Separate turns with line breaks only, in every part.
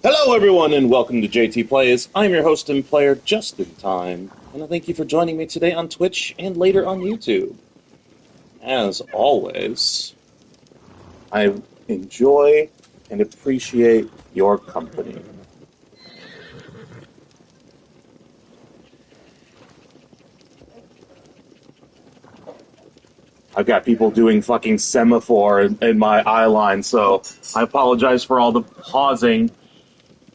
Hello everyone and welcome to JTPlays. I'm your host and player just in time, and I thank you for joining me today on Twitch and later on YouTube. As always, I enjoy and appreciate your company. I've got people doing fucking semaphore in my eye line, so I apologize for all the pausing.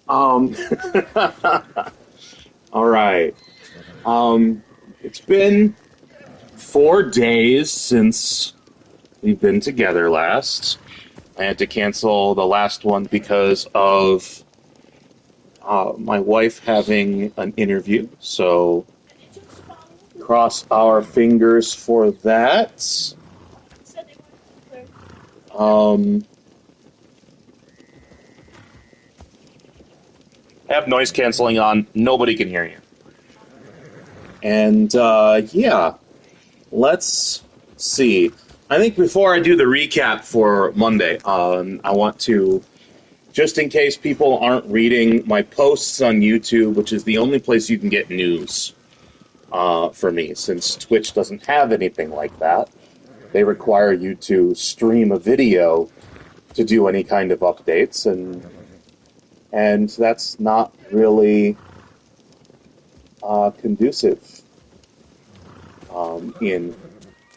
All right. It's been 4 days since we've been together last. I had to cancel the last one because of my wife having an interview, so cross our fingers for that. Have noise canceling on. Nobody can hear you. And, yeah. Let's see. I think before I do the recap for Monday, I want to, just in case people aren't reading my posts on YouTube, which is the only place you can get news for me, since Twitch doesn't have anything like that. They require you to stream a video to do any kind of updates, and that's not really conducive in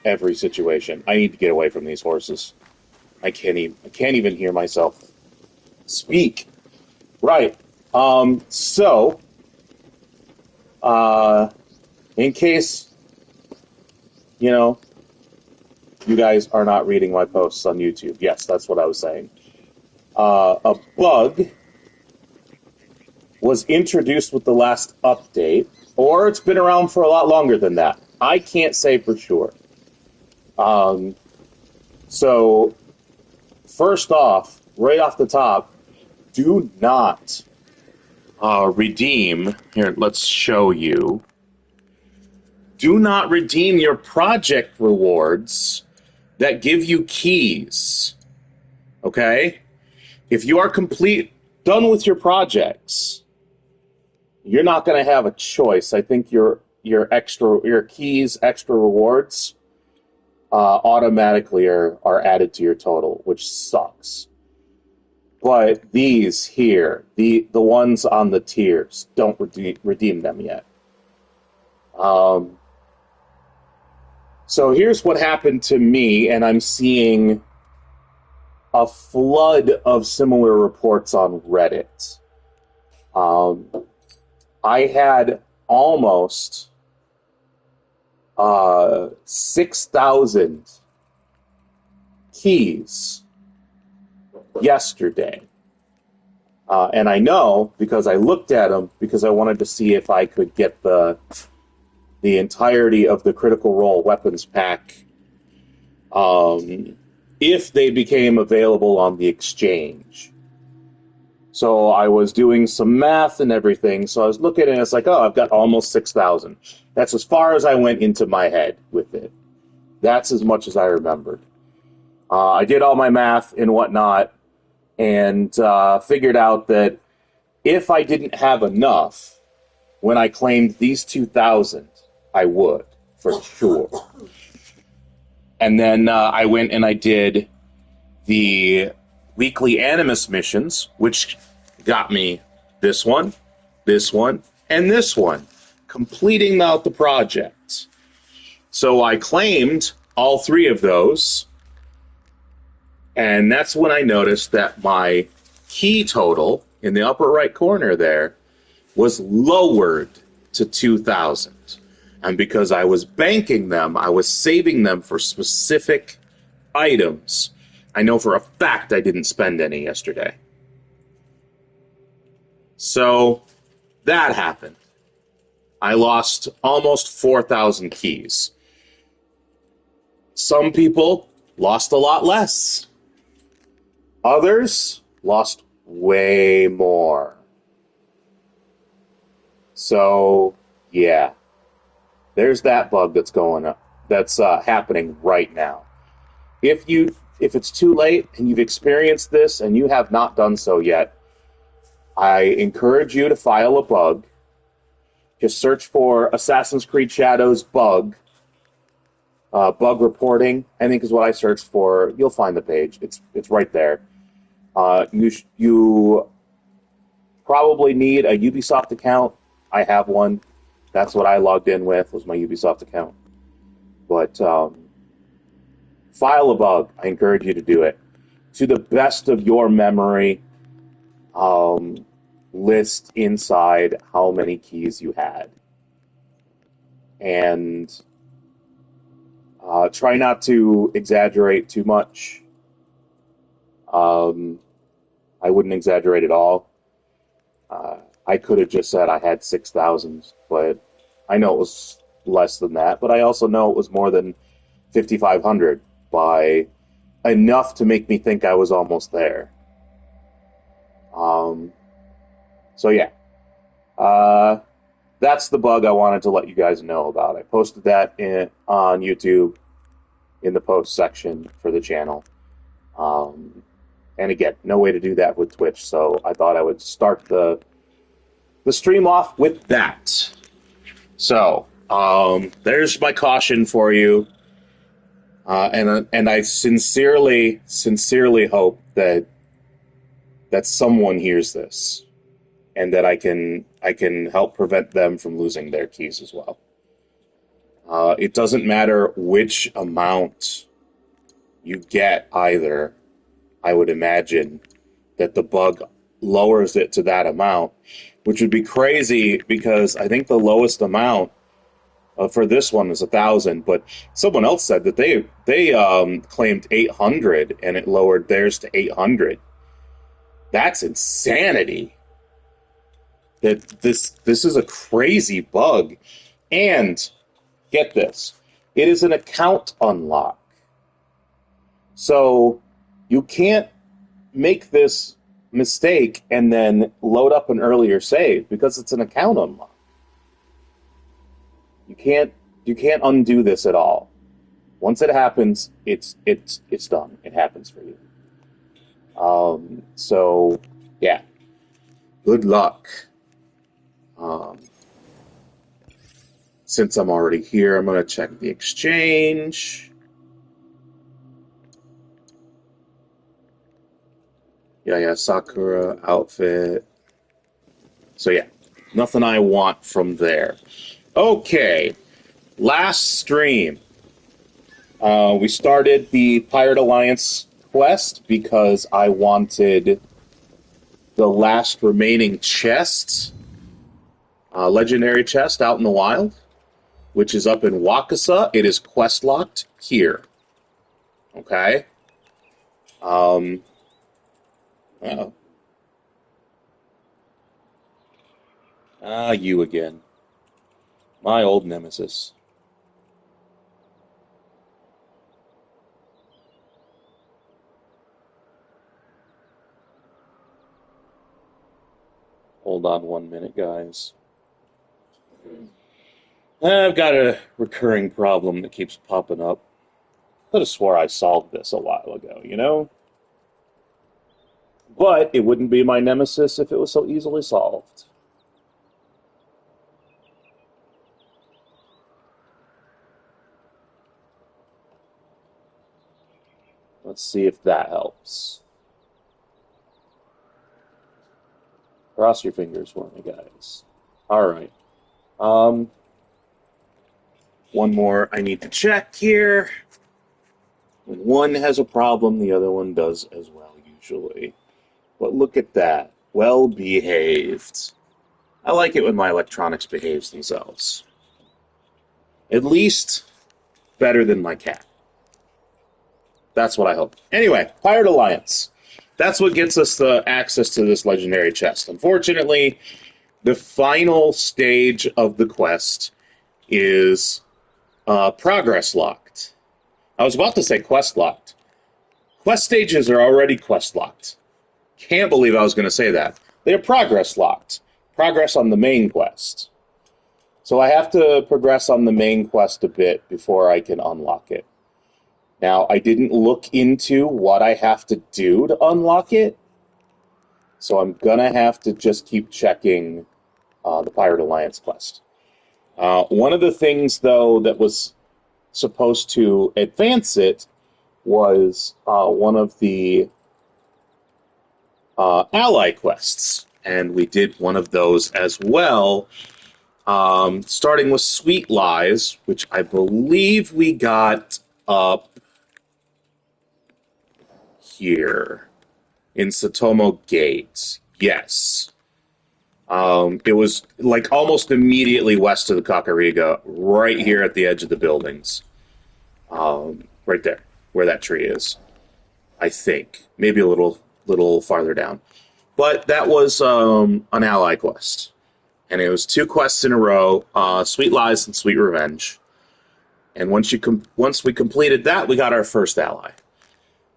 every situation. I need to get away from these horses. I can't even hear myself speak. Right. So, in case, you guys are not reading my posts on YouTube. Yes, that's what I was saying. A bug was introduced with the last update, or it's been around for a lot longer than that. I can't say for sure. So, first off, right off the top, do not redeem. Here, let's show you. Do not redeem your project rewards that give you keys. Okay? If you are done with your projects, you're not going to have a choice. I think your keys, extra rewards, automatically are added to your total, which sucks. But these here, the ones on the tiers, don't redeem them yet. So here's what happened to me, and I'm seeing a flood of similar reports on Reddit. I had almost 6,000 keys yesterday. And I know, because I looked at them, because I wanted to see if I could get the entirety of the Critical Role weapons pack if they became available on the exchange. So I was doing some math and everything, so I was looking at it, and it's like, oh, I've got almost 6,000. That's as far as I went into my head with it. That's as much as I remembered. I did all my math and whatnot, and figured out that if I didn't have enough, when I claimed these 2,000, I would, for sure. And then I went and I did the weekly Animus missions, which got me this one, and this one, completing out the project. So I claimed all 3 of those, and that's when I noticed that my key total in the upper right corner there was lowered to 2,000. And because I was banking them, I was saving them for specific items. I know for a fact I didn't spend any yesterday. So that happened. I lost almost 4,000 keys. Some people lost a lot less. Others lost way more. So, Yeah. There's that bug that's going up. That's happening right now. If it's too late and you've experienced this and you have not done so yet, I encourage you to file a bug. Just search for Assassin's Creed Shadows bug. Bug reporting, I think, is what I searched for. You'll find the page. It's right there. You probably need a Ubisoft account. I have one. That's what I logged in with, was my Ubisoft account. But file a bug. I encourage you to do it. To the best of your memory, list inside how many keys you had. And try not to exaggerate too much. I wouldn't exaggerate at all. I could have just said I had 6,000, but I know it was less than that. But I also know it was more than 5,500 by enough to make me think I was almost there. So yeah, that's the bug I wanted to let you guys know about. I posted that on YouTube in the post section for the channel. And again, no way to do that with Twitch, so I thought I would start the stream off with that. So, there's my caution for you. And I sincerely hope that someone hears this, and that I can help prevent them from losing their keys as well. It doesn't matter which amount you get either. I would imagine that the bug lowers it to that amount, which would be crazy because I think the lowest amount for this one is 1,000, but someone else said that they claimed 800 and it lowered theirs to 800. That's insanity. That this is a crazy bug. And get this, it is an account unlock. So you can't make this mistake and then load up an earlier save because it's an account unlock. You can't undo this at all. Once it happens, it's done. It happens for you. So yeah, good luck. Since I'm already here, I'm going to check the exchange. Yeah, Sakura outfit. So yeah, nothing I want from there. Okay, last stream. We started the Pirate Alliance quest because I wanted the last remaining chest, legendary chest out in the wild, which is up in Wakasa. It is quest locked here. Okay. You again. My old nemesis. Hold on 1 minute, guys. I've got a recurring problem that keeps popping up. Could have swore I solved this a while ago, you know? But it wouldn't be my nemesis if it was so easily solved. Let's see if that helps. Cross your fingers for me, guys. All right. One more I need to check here. When one has a problem, the other one does as well, usually. But look at that. Well behaved. I like it when my electronics behaves themselves. At least better than my cat. That's what I hope. Anyway, Pirate Alliance. That's what gets us the access to this legendary chest. Unfortunately, the final stage of the quest is progress locked. I was about to say quest locked. Quest stages are already quest locked. Can't believe I was going to say that. They are progress locked. Progress on the main quest. So I have to progress on the main quest a bit before I can unlock it. Now, I didn't look into what I have to do to unlock it, so I'm going to have to just keep checking the Pirate Alliance quest. One of the things, though, that was supposed to advance it was one of the ally quests, and we did one of those as well, starting with Sweet Lies, which I believe we got up here in Satomo Gate. Yes. It was like almost immediately west of the Kakurega, right here at the edge of the buildings. Right there, where that tree is. I think. Maybe a little farther down. But that was an ally quest. And it was 2 quests in a row, Sweet Lies and Sweet Revenge. And once we completed that, we got our first ally.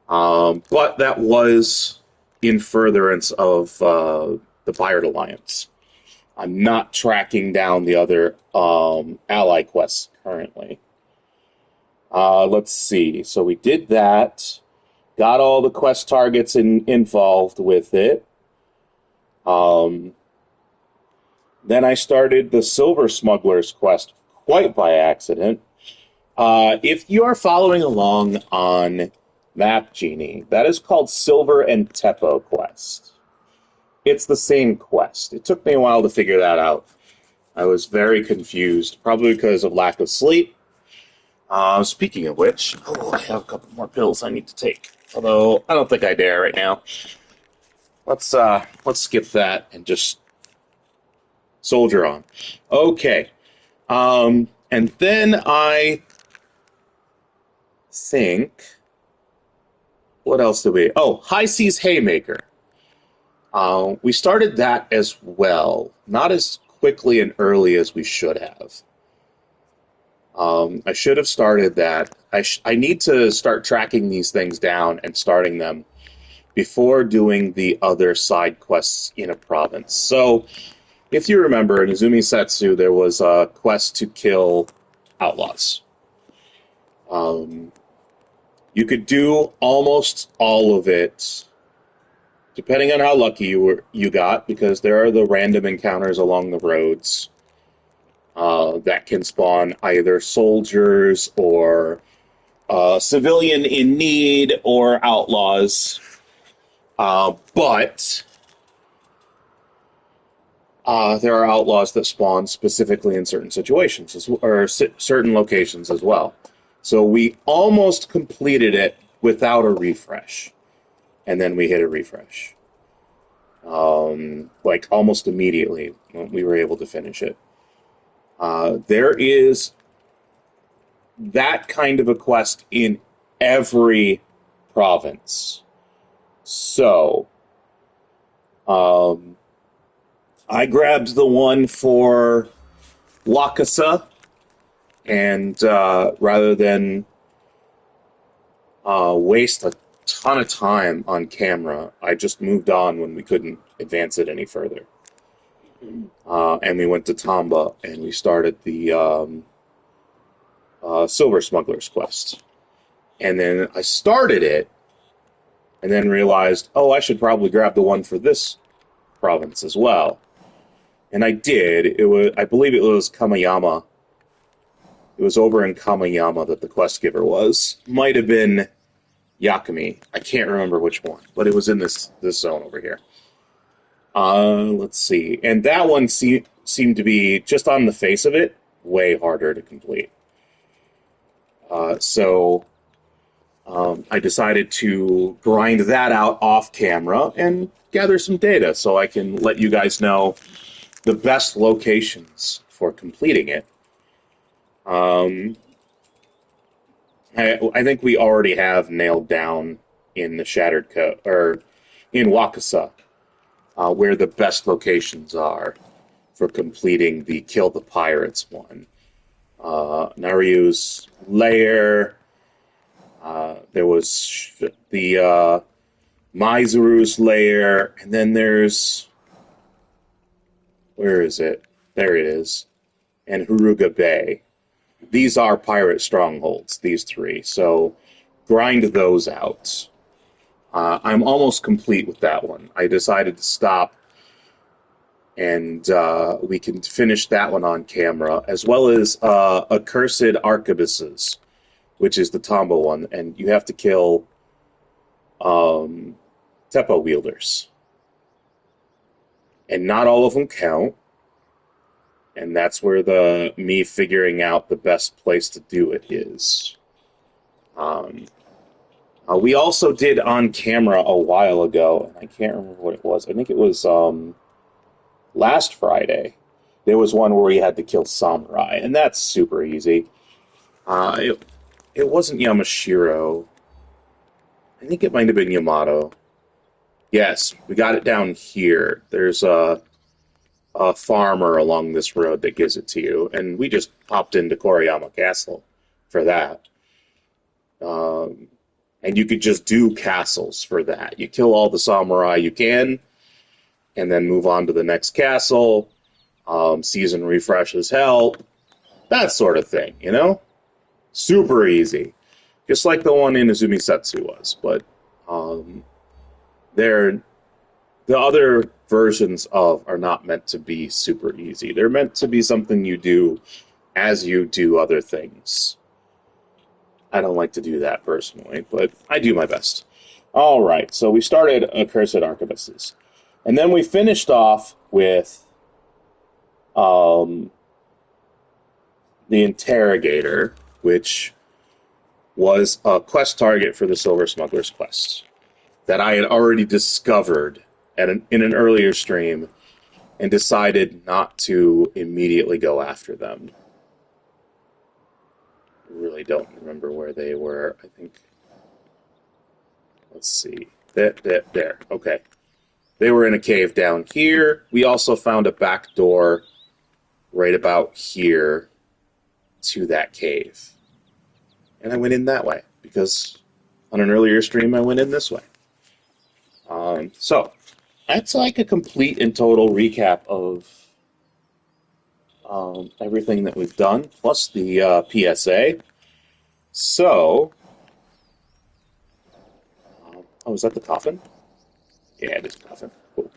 But that was in furtherance of the Pirate Alliance. I'm not tracking down the other ally quests currently. Let's see. So we did that. Got all the quest targets involved with it. Then I started the Silver Smuggler's quest quite by accident. If you are following along on Map Genie, that is called Silver and Teppo quest. It's the same quest. It took me a while to figure that out. I was very confused, probably because of lack of sleep. Speaking of which, I have a couple more pills I need to take. Although I don't think I dare right now. Let's skip that and just soldier on. Okay. And then I think, what else did we? Oh, High Seas Haymaker. We started that as well, not as quickly and early as we should have. I should have started that. I need to start tracking these things down and starting them before doing the other side quests in a province. So, if you remember, in Izumi Settsu, there was a quest to kill outlaws. You could do almost all of it, depending on how lucky you got, because there are the random encounters along the roads that can spawn either soldiers or civilian in need or outlaws. But there are outlaws that spawn specifically in certain situations or certain locations as well. So we almost completed it without a refresh. And then we hit a refresh. Like almost immediately we were able to finish it. There is that kind of a quest in every province. So, I grabbed the one for Wakasa, and rather than waste a ton of time on camera, I just moved on when we couldn't advance it any further. And we went to Tamba, and we started the Silver Smuggler's quest. And then I started it, and then realized, oh, I should probably grab the one for this province as well. And I did. I believe it was Kameyama. It was over in Kameyama that the quest giver was. Might have been Yakami. I can't remember which one, but it was in this zone over here. Let's see. And that one seemed to be, just on the face of it, way harder to complete. So I decided to grind that out off camera and gather some data so I can let you guys know the best locations for completing it. I think we already have nailed down in the Shattered Code, or in Wakasa, where the best locations are for completing the Kill the Pirates one. Naryu's lair. There was the Maizuru's lair, and then there's, where is it? There it is. and Haruga Bay. These are pirate strongholds, these three, so grind those out. I'm almost complete with that one. I decided to stop, and we can finish that one on camera, as well as Accursed Arquebuses, which is the Tamba one, and you have to kill Teppa wielders. And not all of them count, and that's where me figuring out the best place to do it is. We also did on camera a while ago, and I can't remember what it was. I think it was last Friday. There was one where you had to kill samurai, and that's super easy. It wasn't Yamashiro. I think it might have been Yamato. Yes, we got it down here. There's a farmer along this road that gives it to you, and we just popped into Koriyama Castle for that. And you could just do castles for that. You kill all the samurai you can, and then move on to the next castle. Season refreshes help. That sort of thing, you know? Super easy. Just like the one in Izumi Settsu was, but the other versions of are not meant to be super easy. They're meant to be something you do as you do other things. I don't like to do that personally, but I do my best. All right, so we started Accursed Arquebuses. And then we finished off with the Interrogator, which was a quest target for the Silver Smuggler's Quest that I had already discovered in an earlier stream and decided not to immediately go after them. I really don't remember where they were. I think, let's see. There. Okay. They were in a cave down here. We also found a back door right about here to that cave. And I went in that way, because on an earlier stream I went in this way. So, that's like a complete and total recap of everything that we've done, plus the PSA. So, oh, is that the coffin? Yeah, it is the coffin. Cool.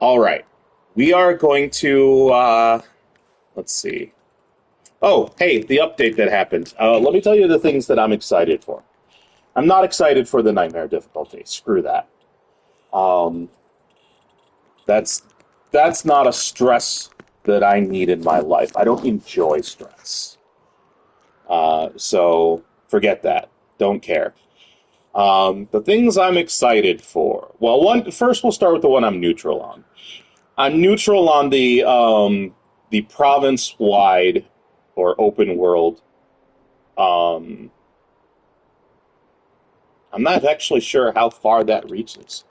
All right. We are going to, let's see. Oh, hey, the update that happened. Let me tell you the things that I'm excited for. I'm not excited for the Nightmare difficulty. Screw that. That's not a stress that I need in my life. I don't enjoy stress. So forget that. Don't care. The things I'm excited for. Well, first we'll start with the one I'm neutral on. I'm neutral on the province-wide or open world. I'm not actually sure how far that reaches.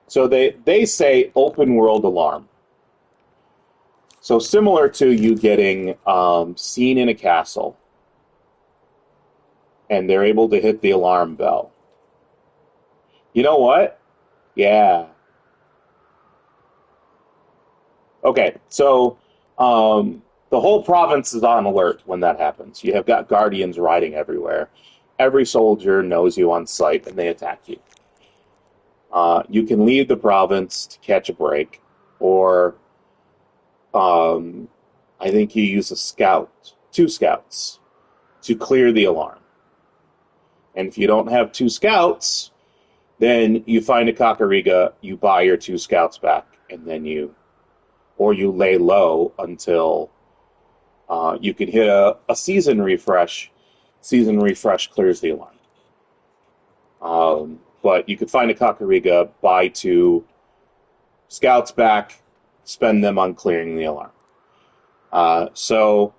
So they say open world alarm. So similar to you getting seen in a castle, and they're able to hit the alarm bell. You know what? Yeah. Okay, so the whole province is on alert when that happens. You have got guardians riding everywhere. Every soldier knows you on sight, and they attack you. You can leave the province to catch a break, or I think you use two scouts, to clear the alarm. And if you don't have two scouts, then you find a Kakurega, you buy your two scouts back, and then you lay low until you can hit a season refresh. Season refresh clears the alarm. But you could find a Kakurega, buy two scouts back, spend them on clearing the alarm. So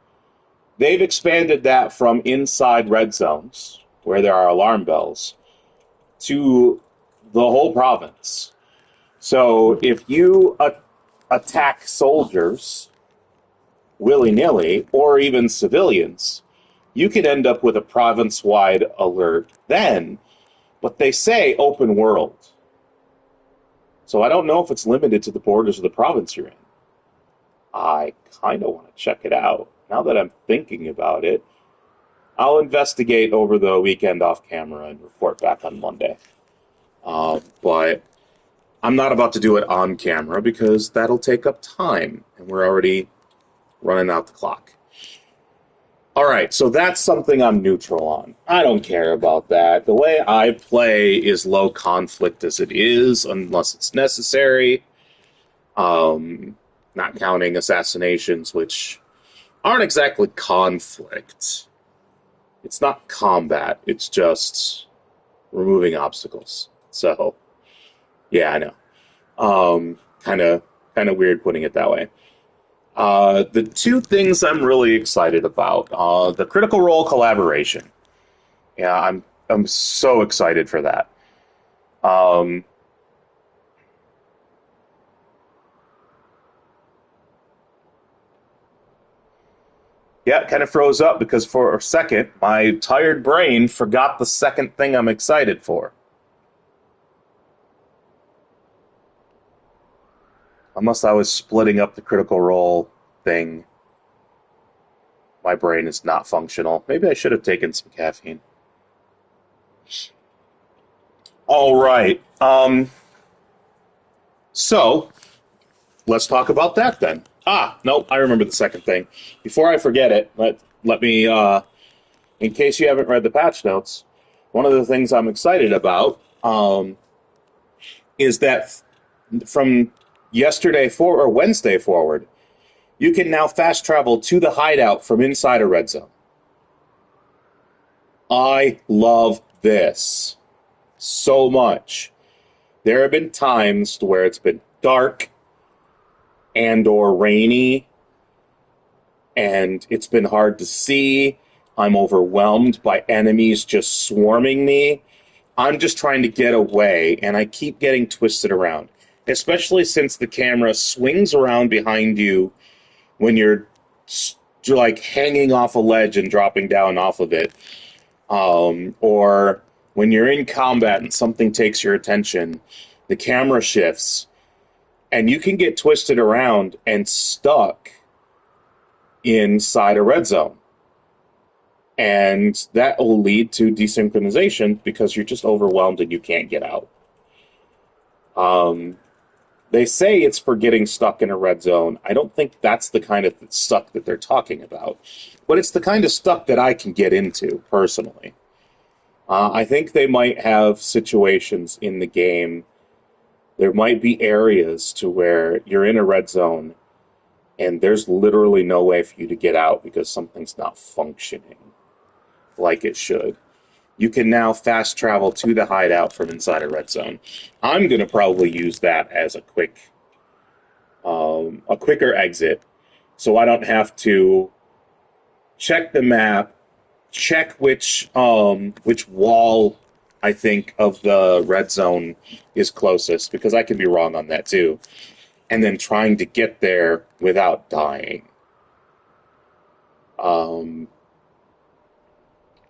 they've expanded that from inside red zones, where there are alarm bells, to the whole province. So if you attack soldiers willy-nilly, or even civilians, you could end up with a province-wide alert then, but they say open world. So I don't know if it's limited to the borders of the province you're in. I kind of want to check it out. Now that I'm thinking about it, I'll investigate over the weekend off camera and report back on Monday. But I'm not about to do it on camera because that'll take up time, and we're already running out the clock. All right, so that's something I'm neutral on. I don't care about that. The way I play is low conflict as it is, unless it's necessary. Not counting assassinations, which aren't exactly conflict. It's not combat. It's just removing obstacles. So, yeah, I know. Kind of weird putting it that way. The two things I'm really excited about, the Critical Role collaboration. Yeah, I'm so excited for that. Yeah, it kind of froze up because for a second, my tired brain forgot the second thing I'm excited for. Unless I was splitting up the Critical Role thing, my brain is not functional. Maybe I should have taken some caffeine. All right. So, let's talk about that then. No, I remember the second thing. Before I forget it, let me, in case you haven't read the patch notes, one of the things I'm excited about is that from Wednesday forward, you can now fast travel to the hideout from inside a red zone. I love this so much. There have been times where it's been dark and or rainy, and it's been hard to see. I'm overwhelmed by enemies just swarming me. I'm just trying to get away, and I keep getting twisted around, especially since the camera swings around behind you when you're like hanging off a ledge and dropping down off of it, or when you're in combat and something takes your attention, the camera shifts, and you can get twisted around and stuck inside a red zone. And that will lead to desynchronization because you're just overwhelmed and you can't get out. They say it's for getting stuck in a red zone. I don't think that's the kind of stuck that they're talking about. But it's the kind of stuck that I can get into, personally. I think they might have situations in the game. There might be areas to where you're in a red zone and there's literally no way for you to get out because something's not functioning like it should. You can now fast travel to the hideout from inside a red zone. I'm going to probably use that as a quicker exit, so I don't have to check the map, check which wall I think of the red zone is closest, because I can be wrong on that too, and then trying to get there without dying.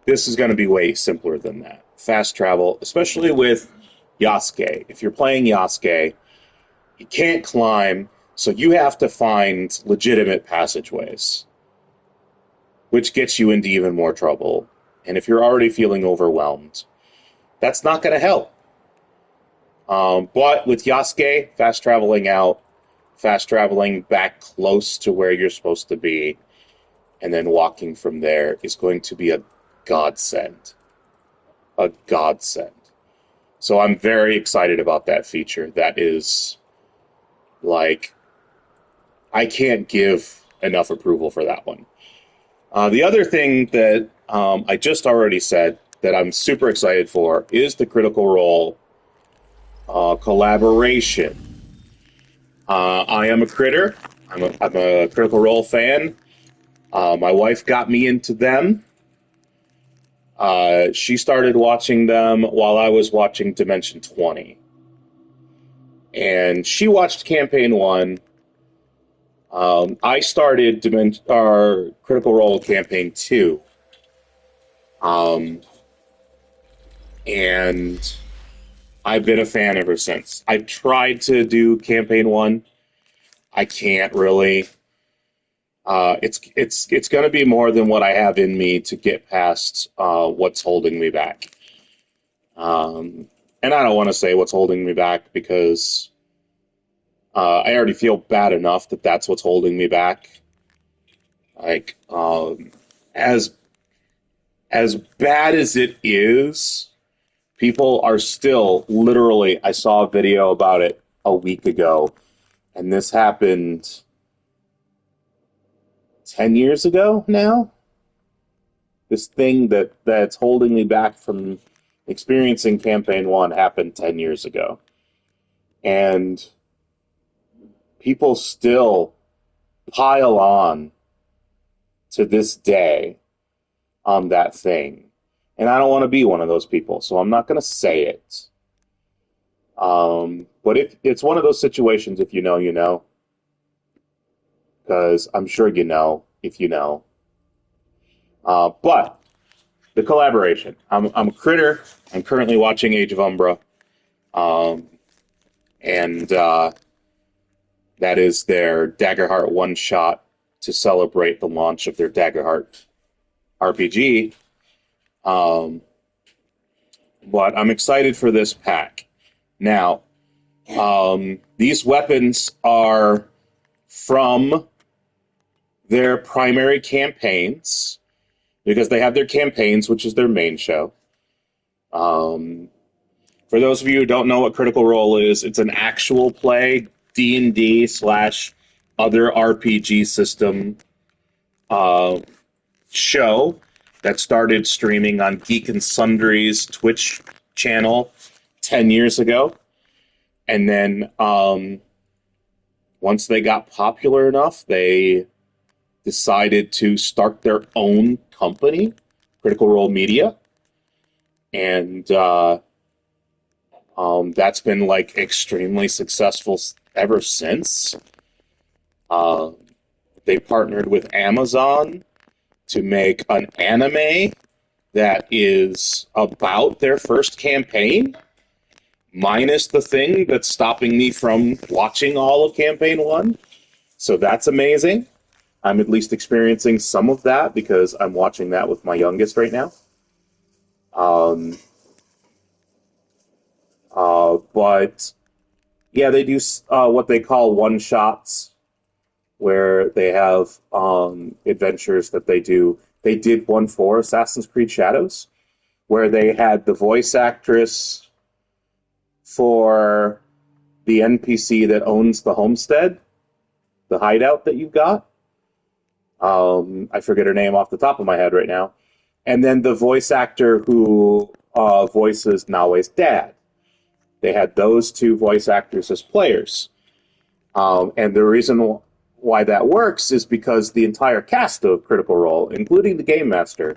This is going to be way simpler than that. Fast travel, especially with Yasuke. If you're playing Yasuke, you can't climb, so you have to find legitimate passageways, which gets you into even more trouble. And if you're already feeling overwhelmed, that's not going to help. But with Yasuke, fast traveling out, fast traveling back close to where you're supposed to be, and then walking from there is going to be a godsend. A godsend. So I'm very excited about that feature. That is, like, I can't give enough approval for that one. The other thing that I just already said that I'm super excited for is the Critical Role collaboration. I am a critter. I'm a Critical Role fan. My wife got me into them. She started watching them while I was watching Dimension 20. And she watched Campaign 1. I started Critical Role Campaign 2. And I've been a fan ever since. I've tried to do Campaign 1. I can't really. It's going to be more than what I have in me to get past what's holding me back. And I don't want to say what's holding me back because I already feel bad enough that that's what's holding me back. Like, as bad as it is, people are still literally. I saw a video about it a week ago, and this happened 10 years ago now. This thing that's holding me back from experiencing Campaign 1 happened 10 years ago. And people still pile on to this day on that thing. And I don't want to be one of those people, so I'm not going to say it. But it's one of those situations, if you know, you know. Because I'm sure you know, if you know. But the collaboration. I'm a critter. I'm currently watching Age of Umbra. And that is their Daggerheart one-shot to celebrate the launch of their Daggerheart RPG. But I'm excited for this pack. Now, these weapons are from their primary campaigns, because they have their campaigns, which is their main show. For those of you who don't know what Critical Role is, it's an actual play D&D / other RPG system show that started streaming on Geek and Sundry's Twitch channel 10 years ago. And then once they got popular enough, they decided to start their own company, Critical Role Media. And that's been like extremely successful ever since. They partnered with Amazon to make an anime that is about their first campaign, minus the thing that's stopping me from watching all of Campaign 1. So that's amazing. I'm at least experiencing some of that because I'm watching that with my youngest right now. But yeah, they do what they call one-shots, where they have adventures that they do. They did one for Assassin's Creed Shadows, where they had the voice actress for the NPC that owns the homestead, the hideout that you've got. I forget her name off the top of my head right now. And then the voice actor who voices Naoe's dad. They had those two voice actors as players. And the reason why that works is because the entire cast of Critical Role, including the Game Master,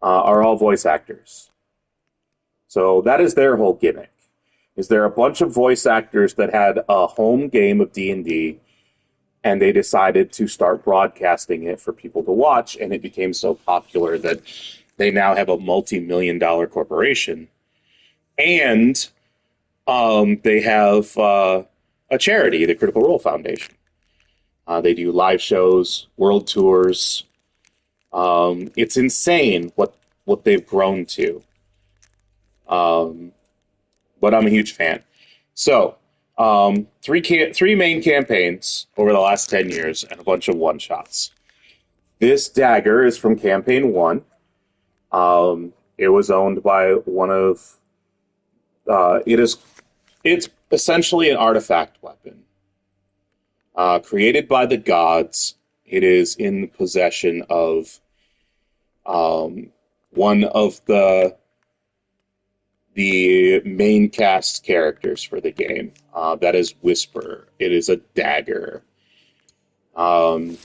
are all voice actors. So that is their whole gimmick. Is there a bunch of voice actors that had a home game of D&D, and they decided to start broadcasting it for people to watch, and it became so popular that they now have a multi-million-dollar corporation. And they have a charity, the Critical Role Foundation. They do live shows, world tours. It's insane what they've grown to. But I'm a huge fan. So, three main campaigns over the last 10 years and a bunch of one-shots. This dagger is from Campaign 1. It was owned by one of... It's essentially an artifact weapon. Created by the gods, it is in possession of one of the main cast characters for the game. That is Whisper. It is a dagger. Then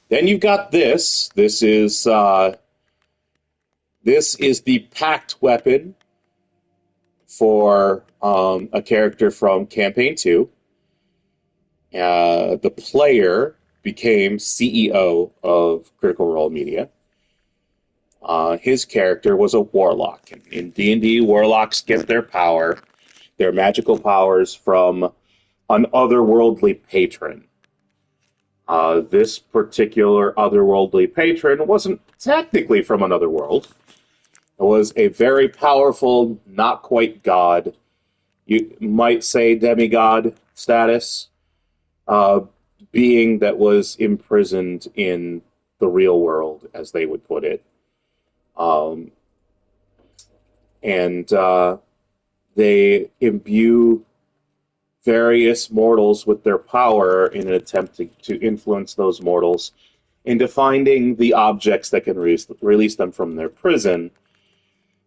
you've got this. This is the pact weapon for a character from Campaign 2. The player became CEO of Critical Role Media. His character was a warlock. In D&D, warlocks get their magical powers, from an otherworldly patron This particular otherworldly patron wasn't technically from another world. It was a very powerful, not quite god, you might say demigod status, uh, being that was imprisoned in the real world, as they would put it. Um, and they imbue various mortals with their power in an attempt to influence those mortals into finding the objects that can release them from their prison.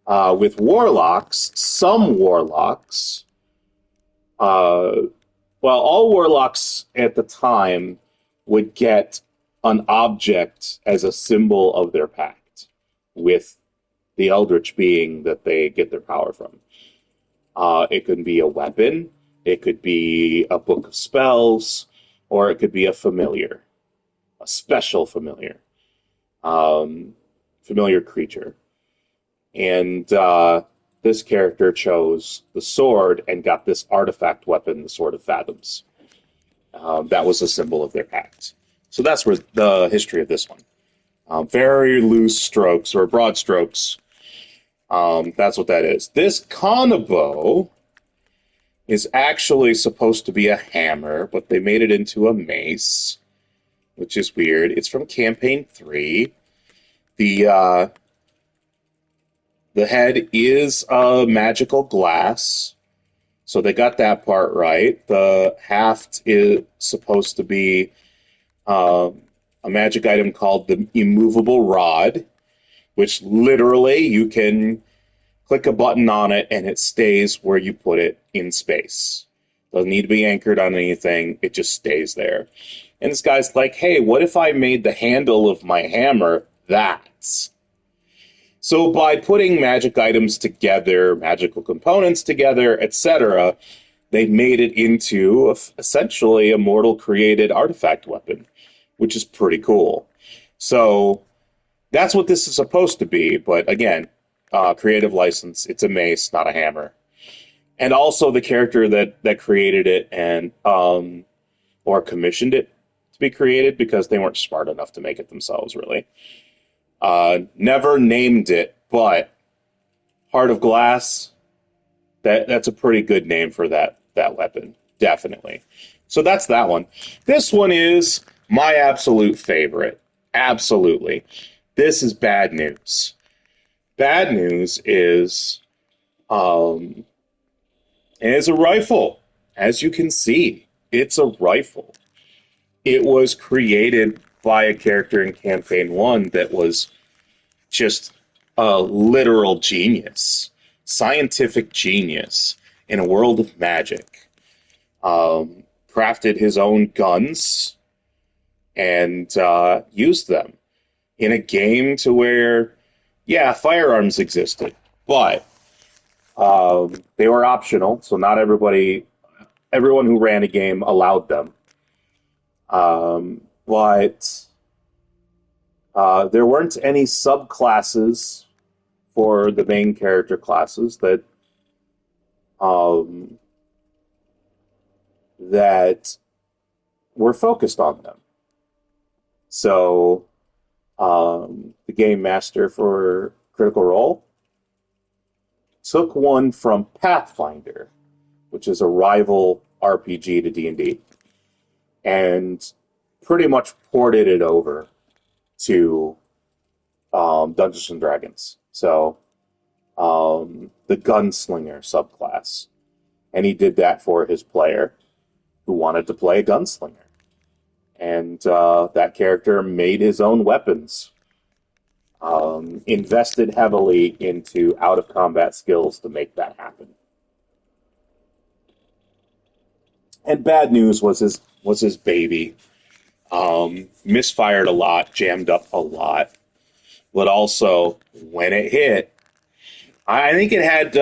With warlocks, some warlocks, all warlocks at the time would get an object as a symbol of their pact with the eldritch being that they get their power from. It could be a weapon, it could be a book of spells, or it could be a familiar, a special familiar, familiar creature. And this character chose the sword and got this artifact weapon, the Sword of Fathoms. That was a symbol of their pact. So that's where the history of this one. Very loose strokes, or broad strokes. That's what that is. This Kanabo is actually supposed to be a hammer, but they made it into a mace, which is weird. It's from Campaign 3. The head is a magical glass, so they got that part right. The haft is supposed to be a magic item called the Immovable Rod, which literally you can click a button on it and it stays where you put it in space. Doesn't need to be anchored on anything, it just stays there. And this guy's like, hey, what if I made the handle of my hammer that? So by putting magic items together, magical components together, etc., they made it into essentially a mortal-created artifact weapon, which is pretty cool. So that's what this is supposed to be, but again, creative license, it's a mace, not a hammer. And also the character that created it and or commissioned it to be created, because they weren't smart enough to make it themselves, really. Never named it, but Heart of Glass, that's a pretty good name for that weapon, definitely. So that's that one. This one is my absolute favorite. Absolutely. This is bad news. Bad news is, it is a rifle. As you can see, it's a rifle. It was created by a character in Campaign 1 that was just a literal genius, scientific genius in a world of magic. Crafted his own guns and used them in a game to where, yeah, firearms existed, but they were optional, so not everyone who ran a game allowed them. But there weren't any subclasses for the main character classes that were focused on them. So the game master for Critical Role took one from Pathfinder, which is a rival RPG to D&D, and pretty much ported it over to Dungeons and Dragons. So the gunslinger subclass. And he did that for his player who wanted to play a gunslinger. And that character made his own weapons. Invested heavily into out-of-combat skills to make that happen. And bad news was his baby. Misfired a lot, jammed up a lot. But also, when it hit, I think it had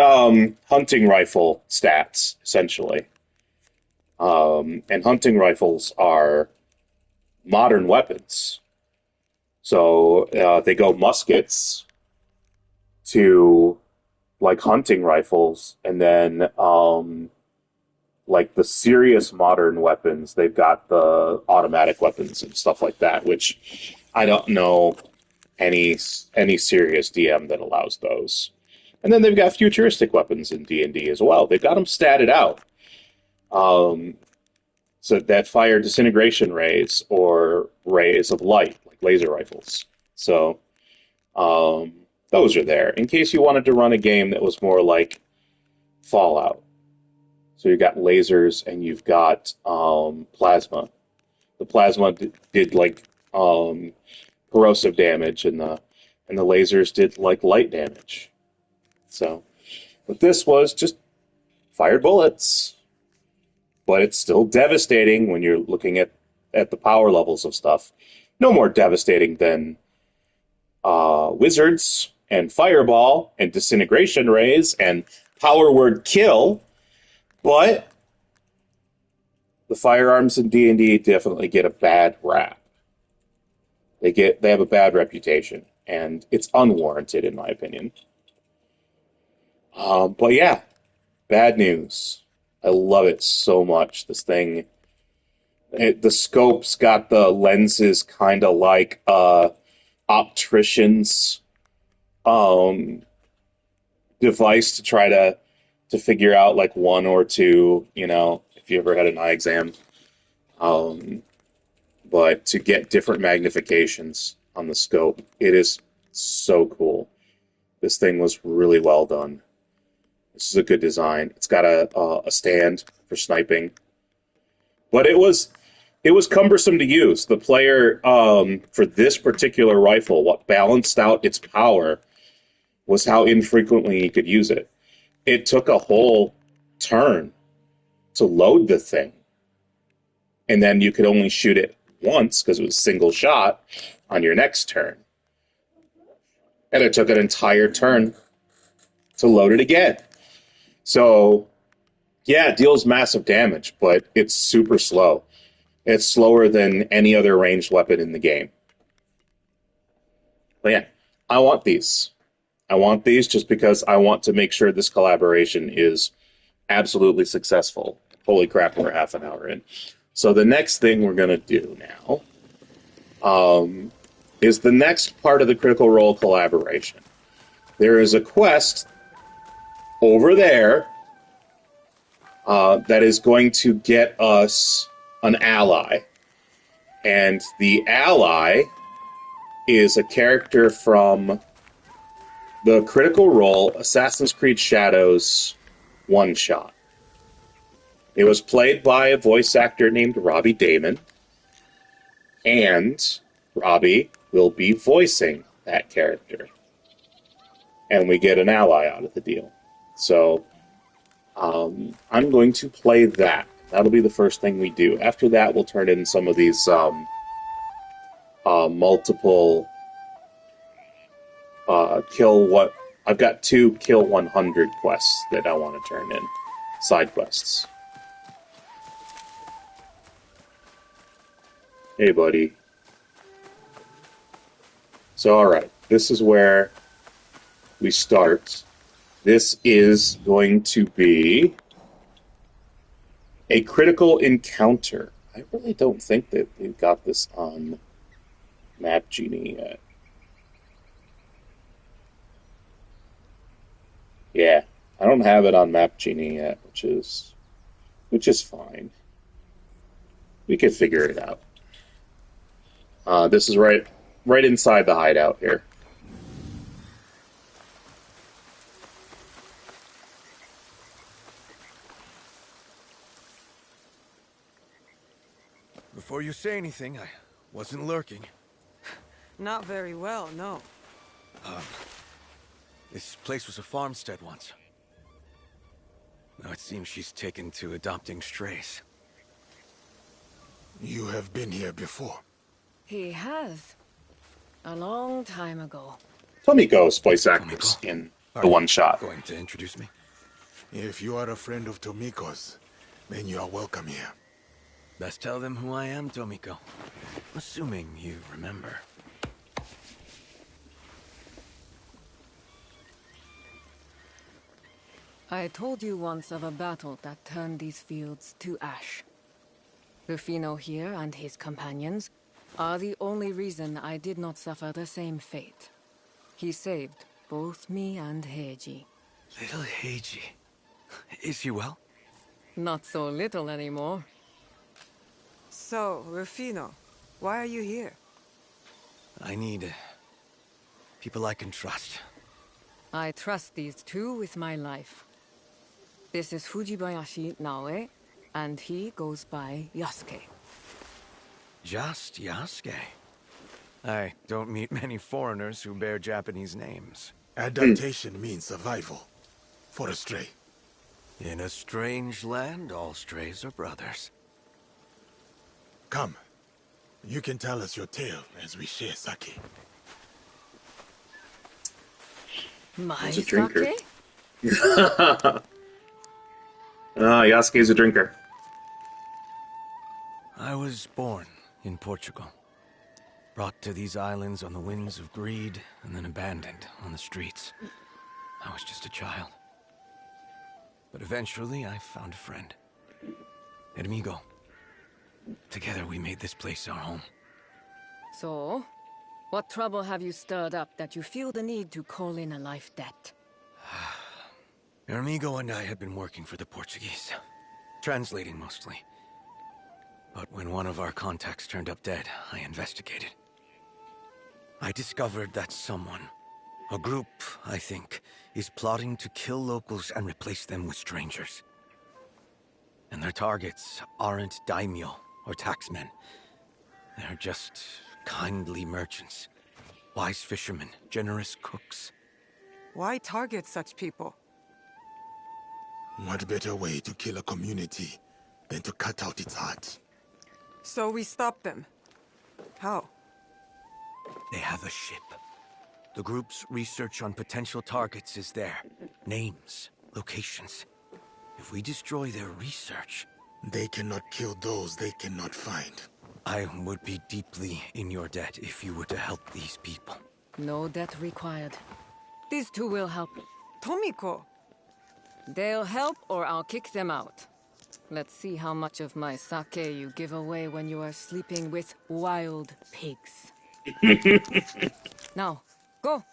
hunting rifle stats, essentially. And hunting rifles are modern weapons. So they go muskets to like hunting rifles, and then like the serious modern weapons, they've got the automatic weapons and stuff like that, which I don't know any serious DM that allows those. And then they've got futuristic weapons in D&D as well. They've got them statted out. So that fire disintegration rays or rays of light, like laser rifles. So those are there in case you wanted to run a game that was more like Fallout. So you've got lasers and you've got plasma. The plasma did like corrosive damage, and the lasers did like light damage. So, but this was just fired bullets, but it's still devastating when you're looking at the power levels of stuff. No more devastating than wizards and fireball and disintegration rays and power word kill. But the firearms in D&D definitely get a bad rap. They have a bad reputation, and it's unwarranted in my opinion. But yeah, bad news. I love it so much. This thing, the scope's got the lenses kind of like optician's device to try to figure out like one or two, if you ever had an eye exam. But to get different magnifications on the scope, it is so cool. This thing was really well done. This is a good design. It's got a stand for sniping, but it was cumbersome to use. The player for this particular rifle, what balanced out its power was how infrequently he could use it. It took a whole turn to load the thing, and then you could only shoot it once because it was single shot on your next turn, and it took an entire turn to load it again. So, yeah, it deals massive damage, but it's super slow. It's slower than any other ranged weapon in the game. But yeah, I want these. I want these just because I want to make sure this collaboration is absolutely successful. Holy crap, we're half an hour in. So the next thing we're going to do now is the next part of the Critical Role collaboration. There is a quest over there that is going to get us an ally. And the ally is a character from the Critical Role Assassin's Creed Shadows one-shot. It was played by a voice actor named Robbie Daymond, and Robbie will be voicing that character. And we get an ally out of the deal. So, I'm going to play that. That'll be the first thing we do. After that, we'll turn in some of these multiple I've got 2 Kill 100 quests that I want to turn in. Side quests. Hey, buddy. So, alright. This is where we start. This is going to be a critical encounter. I really don't think that we've got this on Map Genie yet. Yeah, I don't have it on Map Genie yet, which is fine. We could figure it out. This is right inside the hideout here.
Before you say anything, I wasn't lurking.
Not very well, no.
This place was a farmstead once. Now it seems she's taken to adopting strays.
You have been here before.
He has. A long time ago.
Tomiko's voice actress in the one shot.
Going to introduce me?
If you are a friend of Tomiko's, then you are welcome here.
Best tell them who I am, Tomiko. Assuming you remember.
I told you once of a battle that turned these fields to ash. Rufino here and his companions are the only reason I did not suffer the same fate. He saved both me and Heiji.
Little Heiji. Is he well?
Not so little anymore.
So, Rufino, why are you here?
I need people I can trust.
I trust these two with my life. This is Fujibayashi Naoe, and he goes by Yasuke.
Just Yasuke. I don't meet many foreigners who bear Japanese names.
Adaptation means survival. For a stray.
In a strange land, all strays are brothers.
Come. You can tell us your tale as we share sake.
My
He's a drinker.
sake?
Yasuke's a drinker.
I was born in Portugal. Brought to these islands on the winds of greed, and then abandoned on the streets. I was just a child. But eventually, I found a friend. An amigo. Together, we made this place our home.
So, what trouble have you stirred up that you feel the need to call in a life debt?
Your amigo and I had been working for the Portuguese. Translating mostly. But when one of our contacts turned up dead, I investigated. I discovered that someone, a group, I think, is plotting to kill locals and replace them with strangers. And their targets aren't daimyo or taxmen. They're just kindly merchants, wise fishermen, generous cooks.
Why target such people?
What better way to kill a community than to cut out its heart?
So we stop them. How?
They have a ship. The group's research on potential targets is there. Names, locations. If we destroy their research...
They cannot kill those they cannot find.
I would be deeply in your debt if you were to help these people.
No debt required. These two will help.
Tomiko!
They'll help or I'll kick them out. Let's see how much of my sake you give away when you are sleeping with wild pigs. Now, go.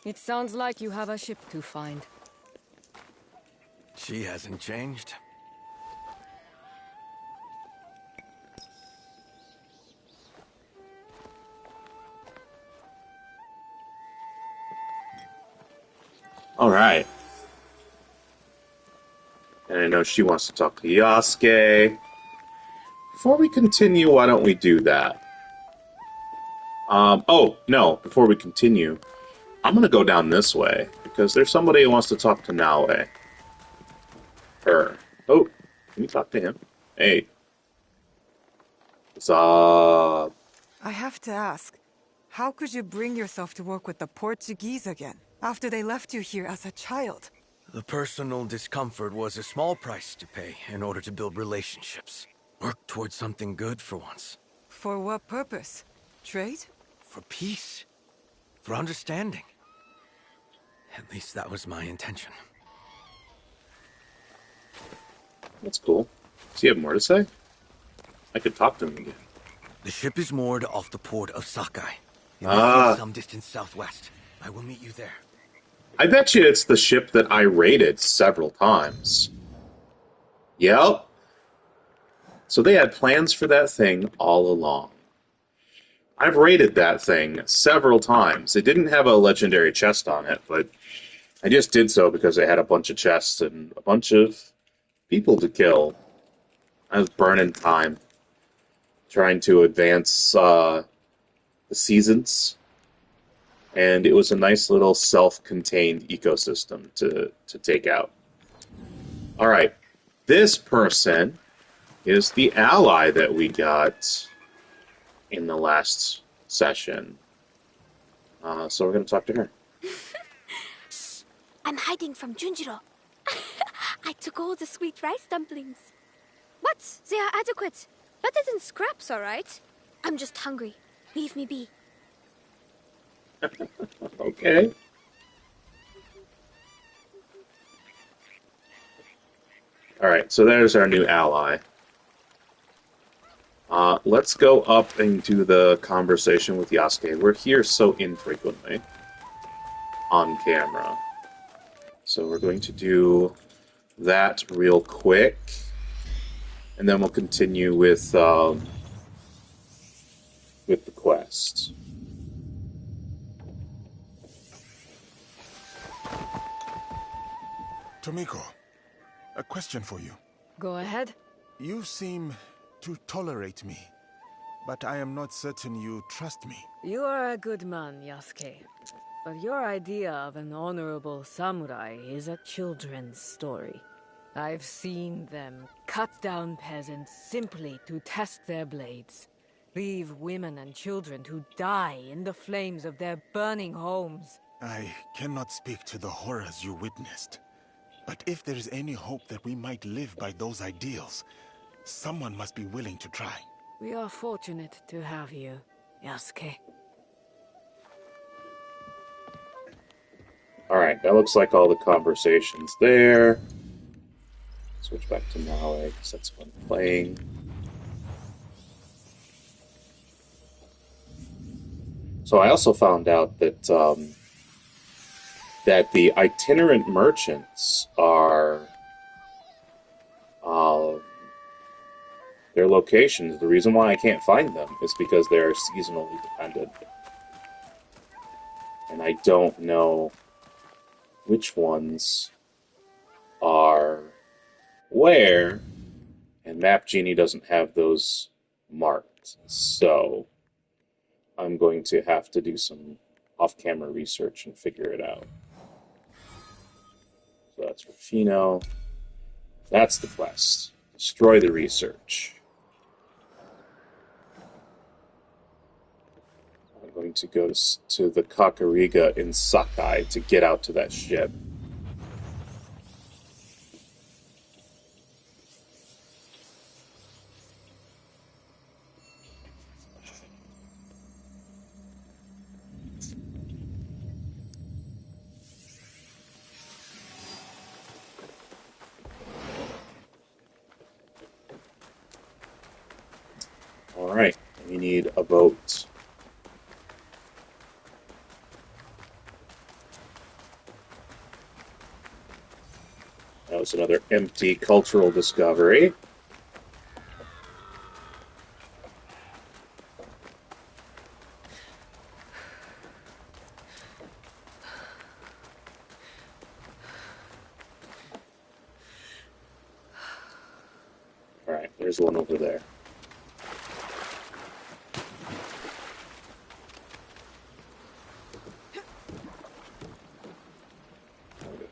It sounds like you have a ship to find.
She hasn't changed.
All right. And I know she wants to talk to Yasuke. Before we continue, why don't we do that? Oh, no, before we continue, I'm going to go down this way, because there's somebody who wants to talk to Naoe. Her. Oh, can you talk to him? Hey. What's up?
I have to ask, how could you bring yourself to work with the Portuguese again, after they left you here as a child?
The personal discomfort was a small price to pay in order to build relationships. Work towards something good for once.
For what purpose? Trade?
For peace. For understanding. At least that was my intention.
That's cool. Does he have more to say? I could talk to him again.
The ship is moored off the port of Sakai. In the sea some distance southwest. I will meet you there.
I bet you it's the ship that I raided several times. Yep. So they had plans for that thing all along. I've raided that thing several times. It didn't have a legendary chest on it, but I just did so because they had a bunch of chests and a bunch of people to kill. I was burning time trying to advance the seasons. And it was a nice little self-contained ecosystem to take out. All right. This person is the ally that we got in the last session. So we're going to talk to her.
Shh! I'm hiding from Junjiro. I took all the sweet rice dumplings. What? They are adequate. Better than scraps, alright? I'm just hungry. Leave me be.
Okay. Alright, so there's our new ally. Let's go up into the conversation with Yasuke. We're here so infrequently on camera. So we're going to do that real quick. And then we'll continue with the quest.
Tomiko, a question for you.
Go ahead.
You seem to tolerate me, but I am not certain you trust me.
You are a good man, Yasuke. But your idea of an honorable samurai is a children's story. I've seen them cut down peasants simply to test their blades. Leave women and children to die in the flames of their burning homes.
I cannot speak to the horrors you witnessed. But if there is any hope that we might live by those ideals, someone must be willing to try.
We are fortunate to have you, Yasuke.
Alright, that looks like all the conversations there. Switch back to Maui, because that's what I'm playing. So I also found out that that the itinerant merchants are their locations. The reason why I can't find them is because they're seasonally dependent. And I don't know which ones are where, and Map Genie doesn't have those marked. So I'm going to have to do some off-camera research and figure it out. So that's Rufino. That's the quest. Destroy the research. I'm going to go to the Kakurega in Sakai to get out to that ship. Alright, we need a boat. That was another empty cultural discovery. Alright, there's one over there.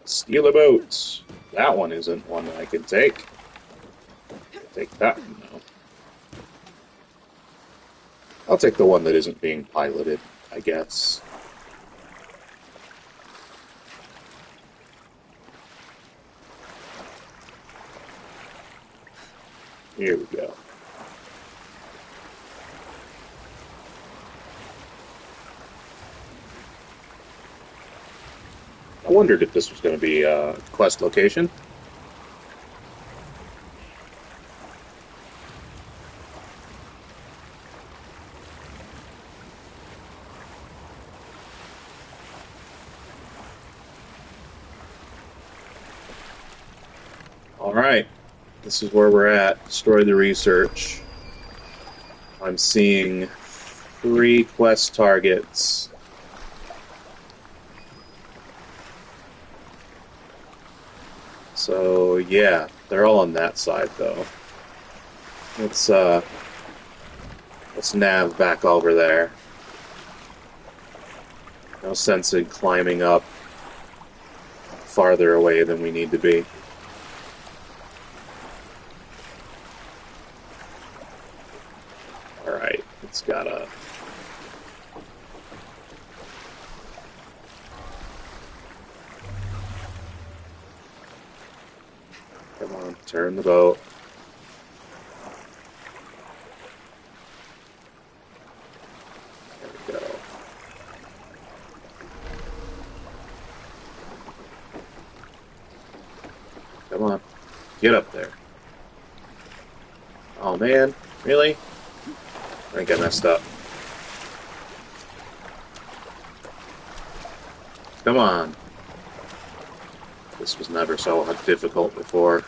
Steal a boat. That one isn't one I can take. Take that one now. I'll take the one that isn't being piloted, I guess. Here we go. I wondered if this was going to be a quest location. Alright, this is where we're at. Destroy the research. I'm seeing 3 quest targets. So, yeah, they're all on that side, though. Let's nav back over there. No sense in climbing up farther away than we need to be. Alright, it's gotta... Come on, turn the boat. There we go. Come on. Get up there. Oh man, really? I think I messed up. Come on. This was never so difficult before.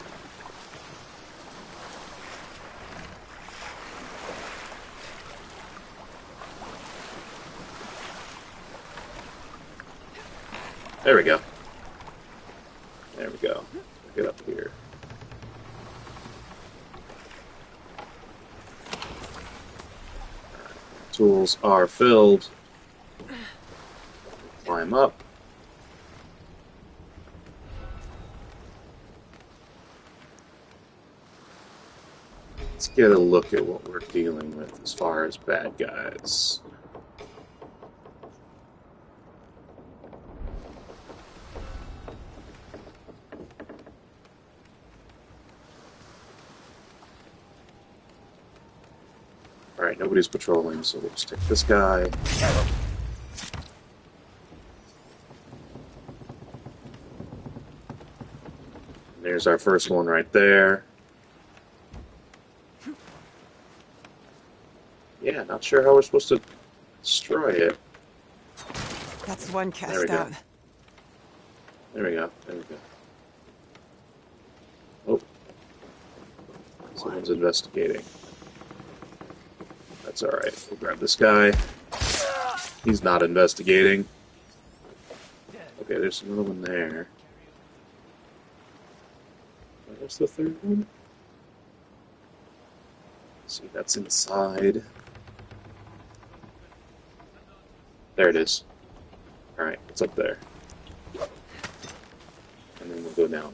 There we go. There we go. Get up here. Right. Tools are filled. Climb up. Let's get a look at what we're dealing with as far as bad guys. Alright, nobody's patrolling, so we'll just take this guy. And there's our first one right there. Yeah, not sure how we're supposed to destroy it.
That's one
There
cast
we go.
out.
There we go. There we go. Oh. Someone's investigating. That's alright. We'll grab this guy. He's not investigating. Okay, there's another one there. Where's the third one? Let's see, that's inside. There it is. Alright, it's up there. And then we'll go down.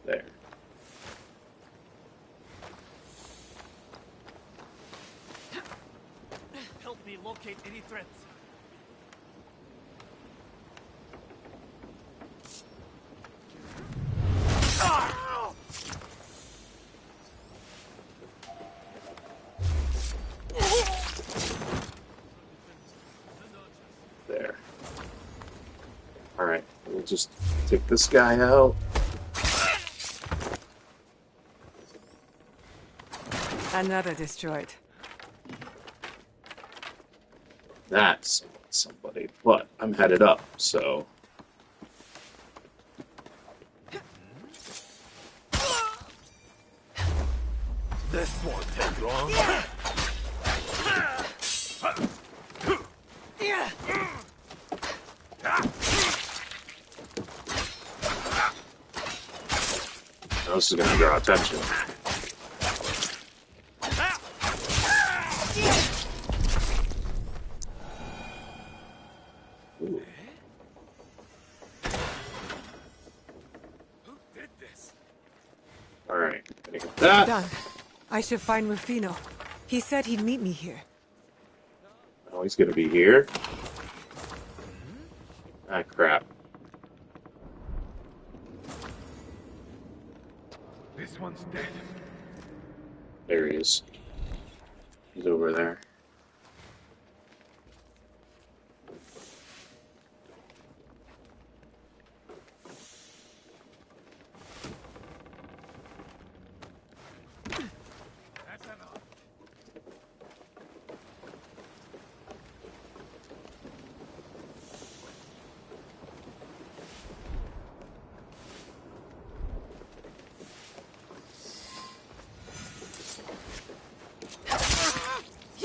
There.
Help me locate any threats.
There. Alright, we'll just take this guy out.
Another destroyed.
That's somebody, but I'm headed up, so...
This won't take long.
Now this is going to draw attention. Ooh.
Who did this?
Alright, gonna get that.
Done. I should find Rufino. He said he'd meet me here.
Oh, he's gonna be here. Ah, crap.
This one's dead.
There he is. He's over there.
That's enough.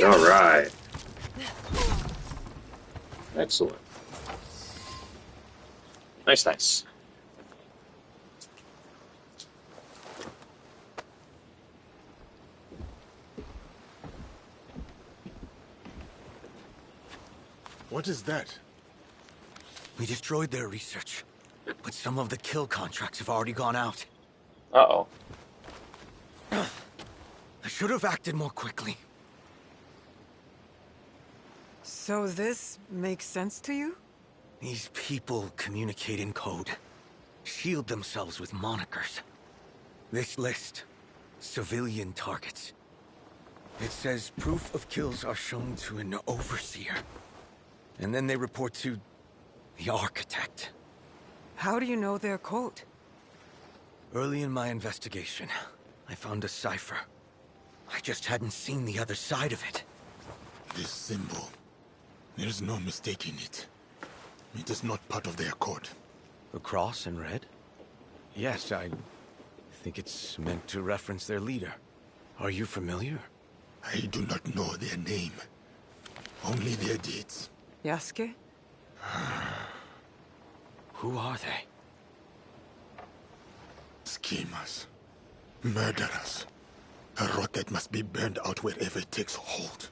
Alright. Excellent. Nice, nice.
What is that?
We destroyed their research, but some of the kill contracts have already gone out.
Uh-oh.
I should have acted more quickly.
So this makes sense to you?
These people communicate in code, shield themselves with monikers. This list, civilian targets. It says proof of kills are shown to an overseer. And then they report to the architect.
How do you know their code?
Early in my investigation, I found a cipher. I just hadn't seen the other side of it.
This symbol, there's no mistaking it. It is not part of their code.
The cross in red? Yes, I think it's meant to reference their leader. Are you familiar?
I do not know their name. Only their deeds.
Yasuke?
Who are they?
Schemers. Murderers. A rot that must be burned out wherever it takes hold.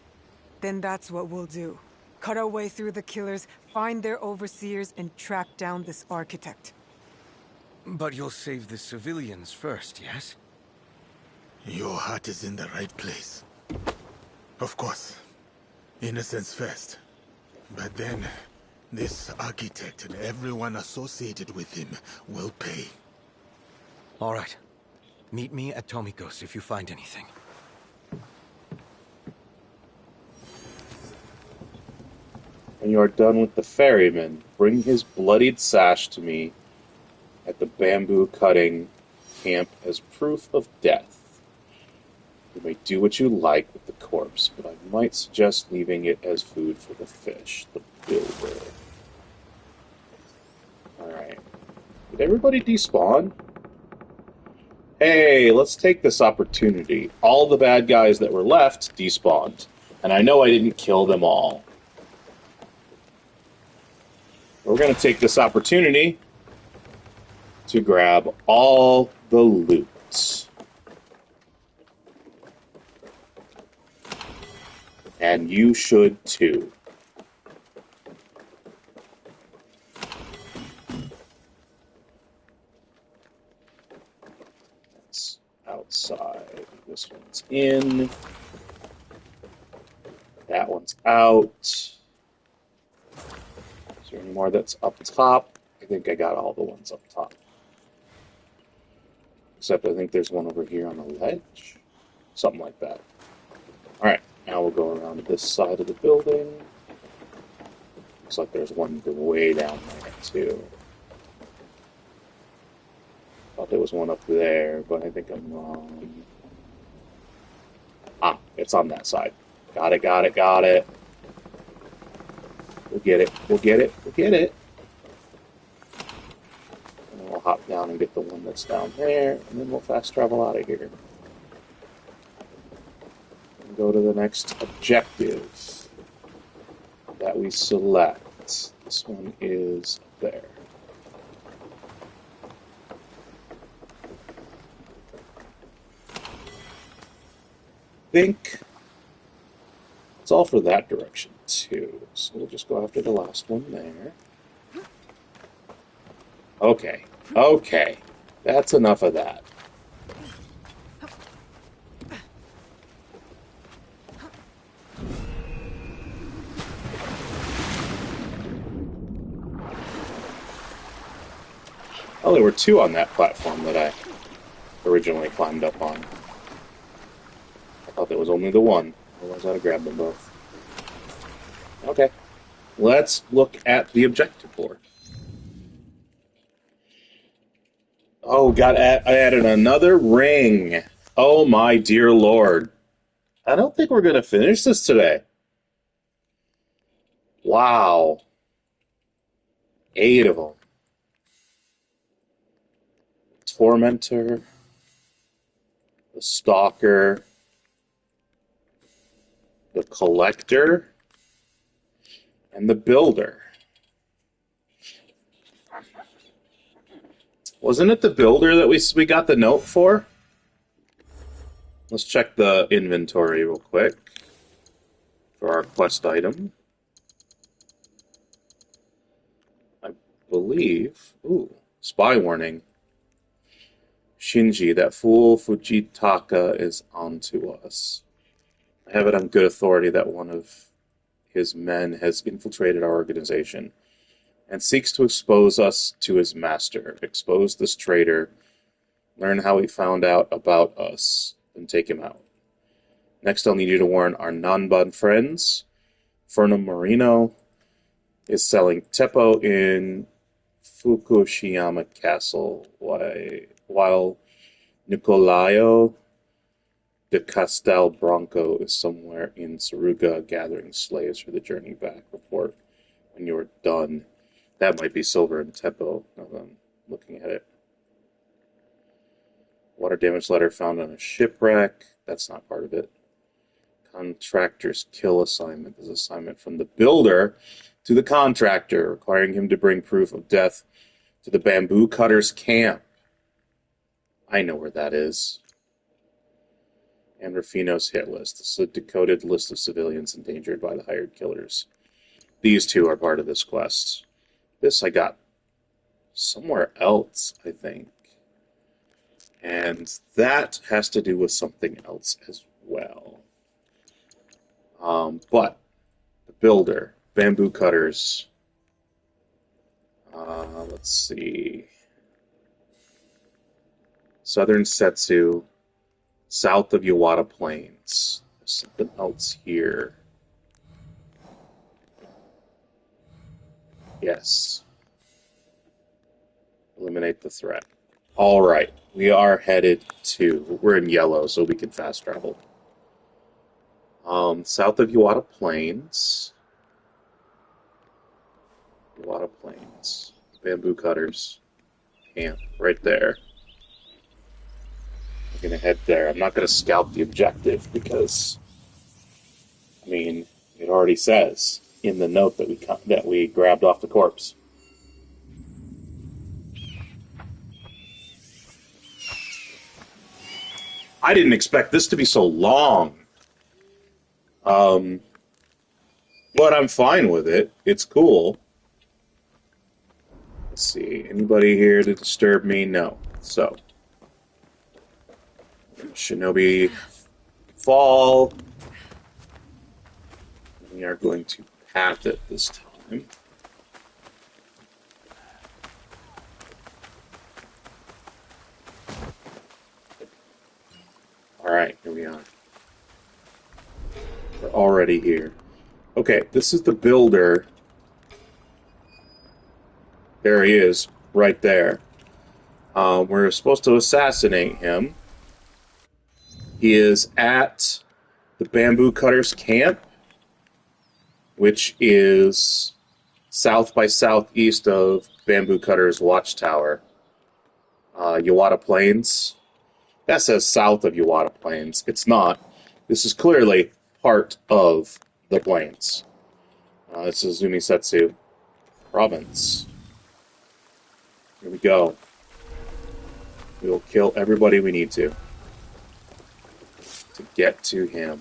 Then that's what we'll do. Cut our way through the killers, find their overseers, and track down this architect.
But you'll save the civilians first, yes?
Your heart is in the right place. Of course. Innocence first. But then, this architect and everyone associated with him will pay.
All right. Meet me at Tomiko's if you find anything.
When you are done with the ferryman, bring his bloodied sash to me at the bamboo cutting camp as proof of death. You may do what you like with the corpse, but I might suggest leaving it as food for the fish, the builder. Alright. Did everybody despawn? Hey, let's take this opportunity. All the bad guys that were left despawned. And I know I didn't kill them all. We're going to take this opportunity to grab all the loot. And you should too. That's outside. This one's in. That one's out. Is there any more that's up top? I think I got all the ones up top. Except I think there's one over here on the ledge. Something like that. Alright, now we'll go around to this side of the building. Looks like there's one way down there, too. Thought there was one up there, but I think I'm wrong. Ah, it's on that side. Got it, got it, got it. We'll get it, we'll get it, we'll get it. And we'll hop down and get the one that's down there, and then we'll fast travel out of here. And go to the next objective that we select. This one is there. Think it's all for that direction too, so we'll just go after the last one there. Okay, okay, that's enough of that. Oh, there were two on that platform that I originally climbed up on. I thought there was only the one. Otherwise, I'd have grabbed them both. Okay. Let's look at the objective board. Oh, I added another ring. Oh, my dear Lord. I don't think we're going to finish this today. Wow. 8 of them. Tormentor. The Stalker. The Collector, and the Builder. Wasn't it the Builder that we got the note for? Let's check the inventory real quick for our quest item. I believe... Ooh, spy warning. Shinji, that fool Fujitaka is onto us. I have it on good authority that one of his men has infiltrated our organization and seeks to expose us to his master. Expose this traitor, learn how he found out about us, and take him out. Next, I'll need you to warn our Nanban friends. Fernum Marino is selling Teppo in Fukushiyama Castle. while Nicolaio de Castelbranco is somewhere in Saruga gathering slaves for the journey back. Report when you're done. That might be Silver and Teppo, now that I'm looking at it. Water damage letter found on a shipwreck. That's not part of it. Contractor's kill assignment is assignment from the builder to the contractor, requiring him to bring proof of death to the Bamboo Cutters Camp. I know where that is. And Rufino's hit list. This is a decoded list of civilians endangered by the hired killers. These two are part of this quest. This I got somewhere else, I think. And that has to do with something else as well. But the builder, Bamboo Cutters. Let's see. Southern Setsu, south of Yawata Plains. There's something else here. Yes. Eliminate the threat. All right. We are headed to... We're in yellow, so we can fast travel. South of Yawata Plains. Yawata Plains. Bamboo Cutters Camp. Right there. I'm going to head there. I'm not going to scout the objective because, I mean, it already says in the note that we grabbed off the corpse. I didn't expect this to be so long. But I'm fine with it. It's cool. Let's see. Anybody here to disturb me? No. So, Shinobi fall. We are going to path it this time. Alright, here we are. We're already here. Okay, this is the builder. There he is, right there. We're supposed to assassinate him. He is at the Bamboo Cutters Camp, which is south by southeast of Bamboo Cutters Watchtower. Yawata Plains. That says south of Yawata Plains. It's not. This is clearly part of the plains. This is Izumi Settsu Province. Here we go. We will kill everybody we need to get to him.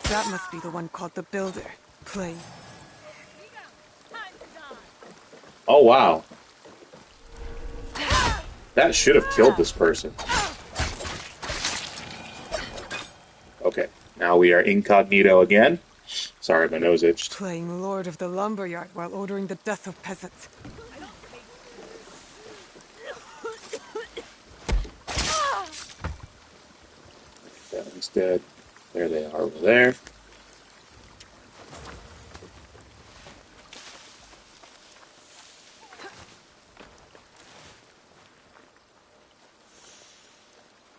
That must be the one called the Builder. Play.
Oh, wow. That should have killed this person. Okay, now we are incognito again. Sorry, my nose itched.
Playing Lord of the Lumberyard while ordering the death of peasants.
That one's dead. There they are over there.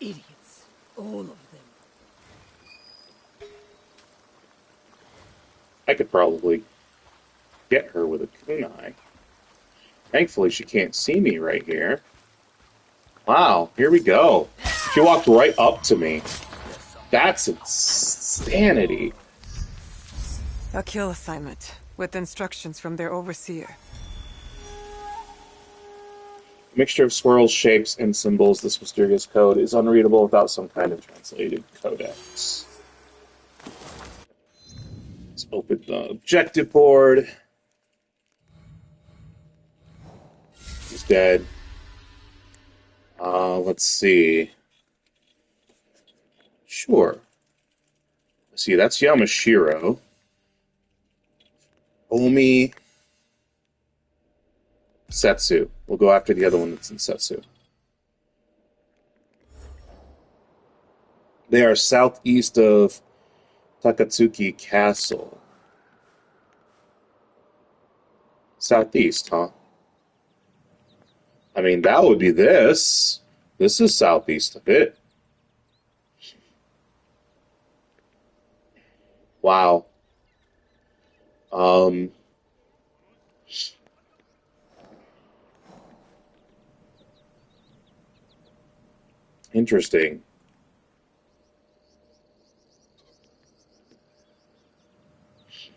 Idiots. All of them.
I could probably get her with a kunai. Thankfully, she can't see me right here. Wow, here we go. She walked right up to me. That's insanity.
A kill assignment, with instructions from their overseer.
A mixture of swirls, shapes, and symbols, this mysterious code is unreadable without some kind of translated codex. Let's open the objective board. He's dead. Let's see. Sure. Let's see, that's Yamashiro. Omi Setsu. We'll go after the other one that's in Setsu. They are southeast of Takatsuki Castle. Southeast, huh? I mean, that would be this. This is southeast of it. Wow. Interesting.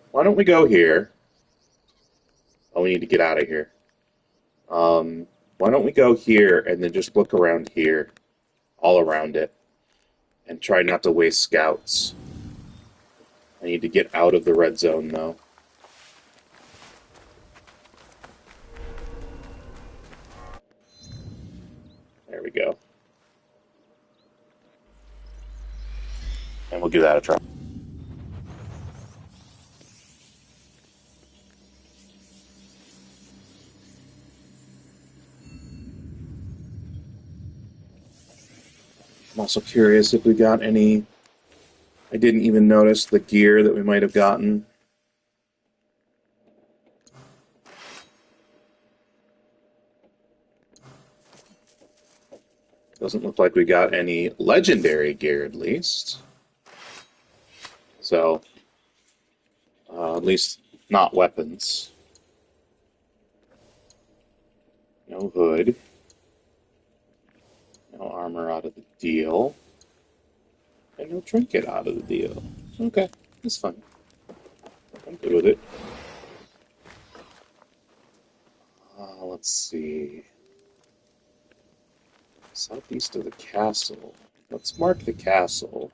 Why don't we go here? Oh, we need to get out of here. Why don't we go here and then just look around here, all around it, and try not to waste scouts. I need to get out of the red zone, though. There we go. And we'll give that a try. I'm also curious if we got any... I didn't even notice the gear that we might have gotten. Doesn't look like we got any legendary gear, at least. So, at least not weapons. No hood. No armor out of the deal. And no trinket out of the deal. Okay, that's fine. I'm good with it. Let's see. Southeast of the castle. Let's mark the castle.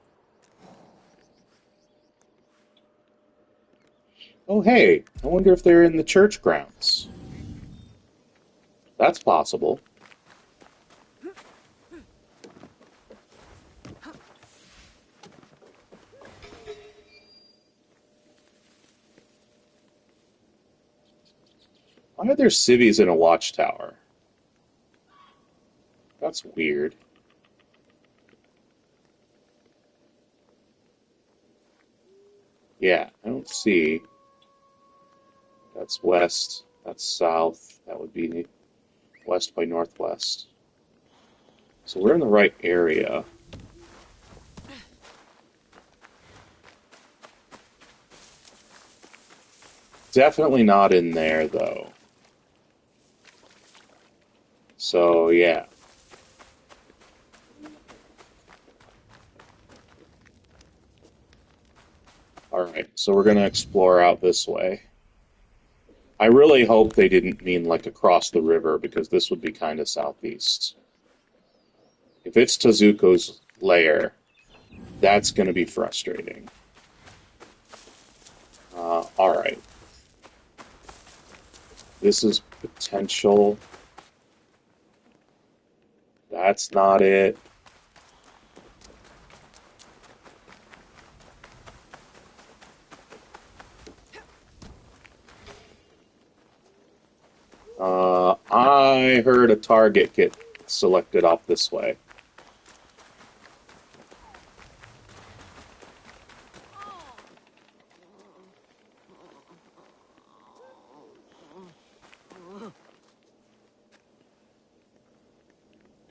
Oh, hey, I wonder if they're in the church grounds. That's possible. Why are there civvies in a watchtower? That's weird. Yeah, I don't see. That's west. That's south. That would be west by northwest. So we're in the right area. Definitely not in there, though. So, yeah. Alright, so we're going to explore out this way. I really hope they didn't mean like across the river, because this would be kind of southeast. If it's Tezuko's lair, that's going to be frustrating. Alright. This is potential. That's not it. I heard a target get selected off this way.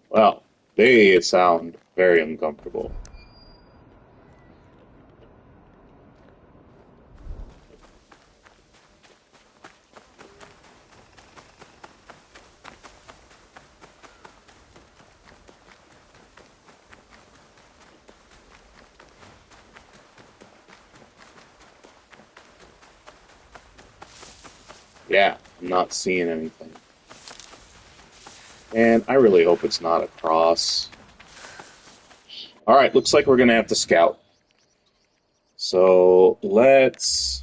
Well, they sound very uncomfortable. Yeah, I'm not seeing anything. And I really hope it's not a cross. Alright, looks like we're going to have to scout. So, let's...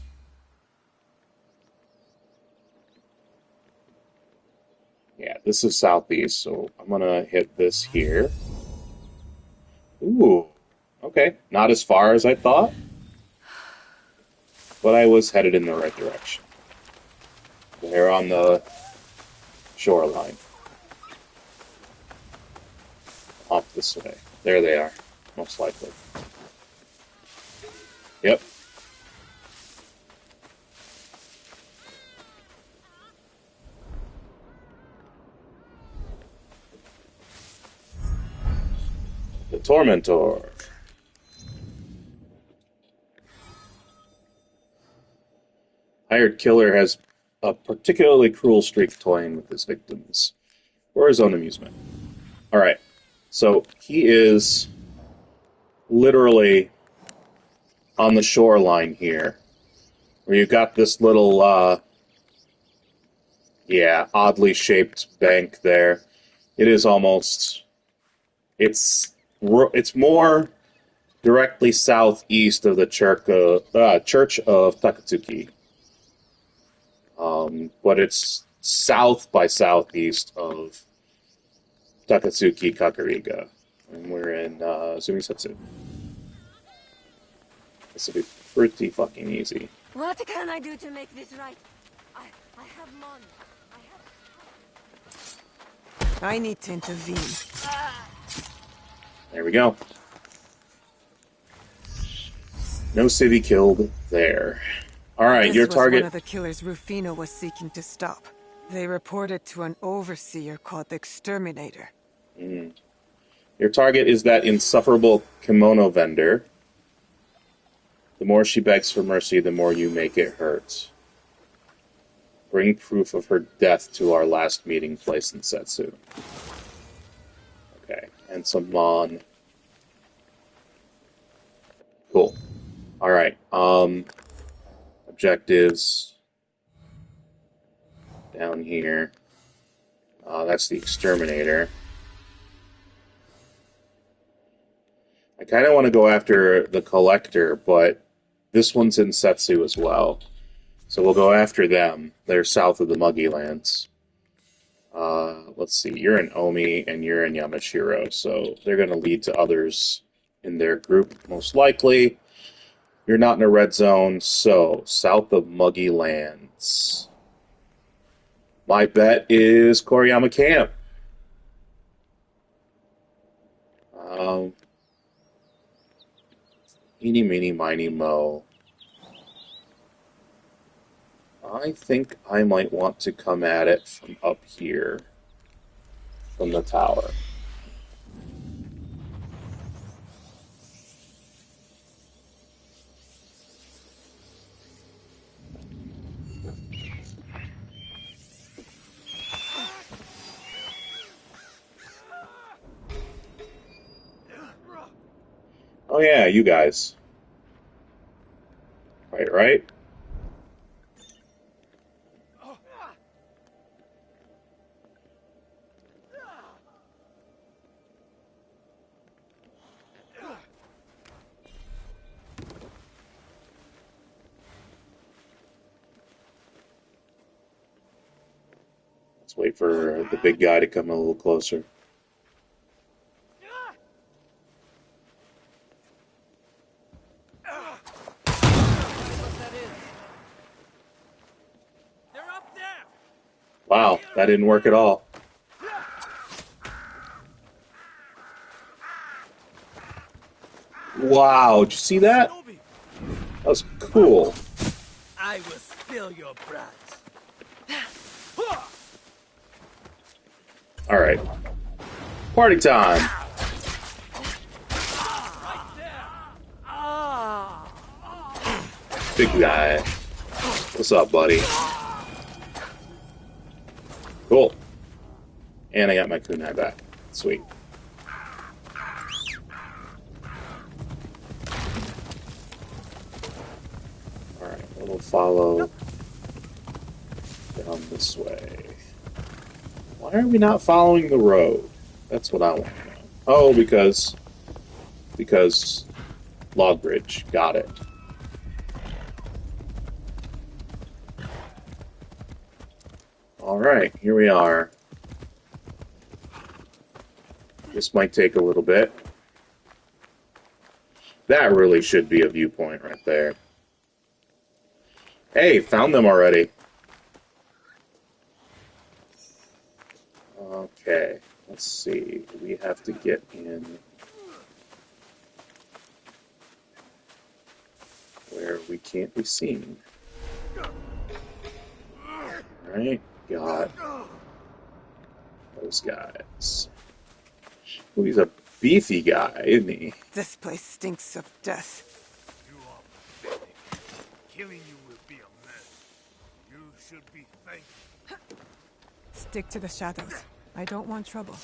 Yeah, this is southeast, so I'm going to hit this here. Ooh, okay. Not as far as I thought, but I was headed in the right direction. They're on the shoreline. Off this way. There they are, most likely. Yep. The Tormentor. Hired killer has a particularly cruel streak toying with his victims for his own amusement. Alright, so he is literally on the shoreline here, where you've got this little, oddly shaped bank there. It is almost... It's more directly southeast of the Church of Takatsuki. But it's south by southeast of Takatsuki Kakurega. And we're in Izumi Settsu. This will be pretty fucking easy.
What can I do to make this right? I have mon.
I need to intervene.
There we go. No city killed there. Alright, your target...
This was one of the killers Rufino was seeking to stop. They reported to an overseer called the Exterminator.
Your target is that insufferable kimono vendor. The more she begs for mercy, the more you make it hurt. Bring proof of her death to our last meeting place in Setsu. Okay, and some mon. Cool. Alright, objectives. Down here. That's the Exterminator. I kind of want to go after the Collector, but this one's in Setsu as well. So we'll go after them. They're south of the Muggy Lands. Let's see, you're in Omi and you're in Yamashiro, so they're going to lead to others in their group, most likely. You're not in a red zone, so south of Muggy Lands. My bet is Koriyama Camp. Eeny, meeny, miny, mo. I think I might want to come at it from up here, from the tower. Oh yeah, you guys. Right? Let's wait for the big guy to come a little closer. Wow, that didn't work at all. Wow, did you see that? That was cool.
I will spill your blood.
Alright. Party time! Big guy. What's up, buddy? Cool. And I got my kunai back. Sweet. Alright, we'll follow down this way. Why are we not following the road? That's what I want to know. Oh, because log bridge. Got it. Alright, here we are. This might take a little bit. That really should be a viewpoint right there. Hey, found them already. Okay, let's see. We have to get in where we can't be seen. Alright, got those guys. Ooh, he's a beefy guy, isn't he?
This place stinks of death.
You are pathetic. Killing you will be a mess. You should be thankful.
Stick to the shadows. I don't want trouble.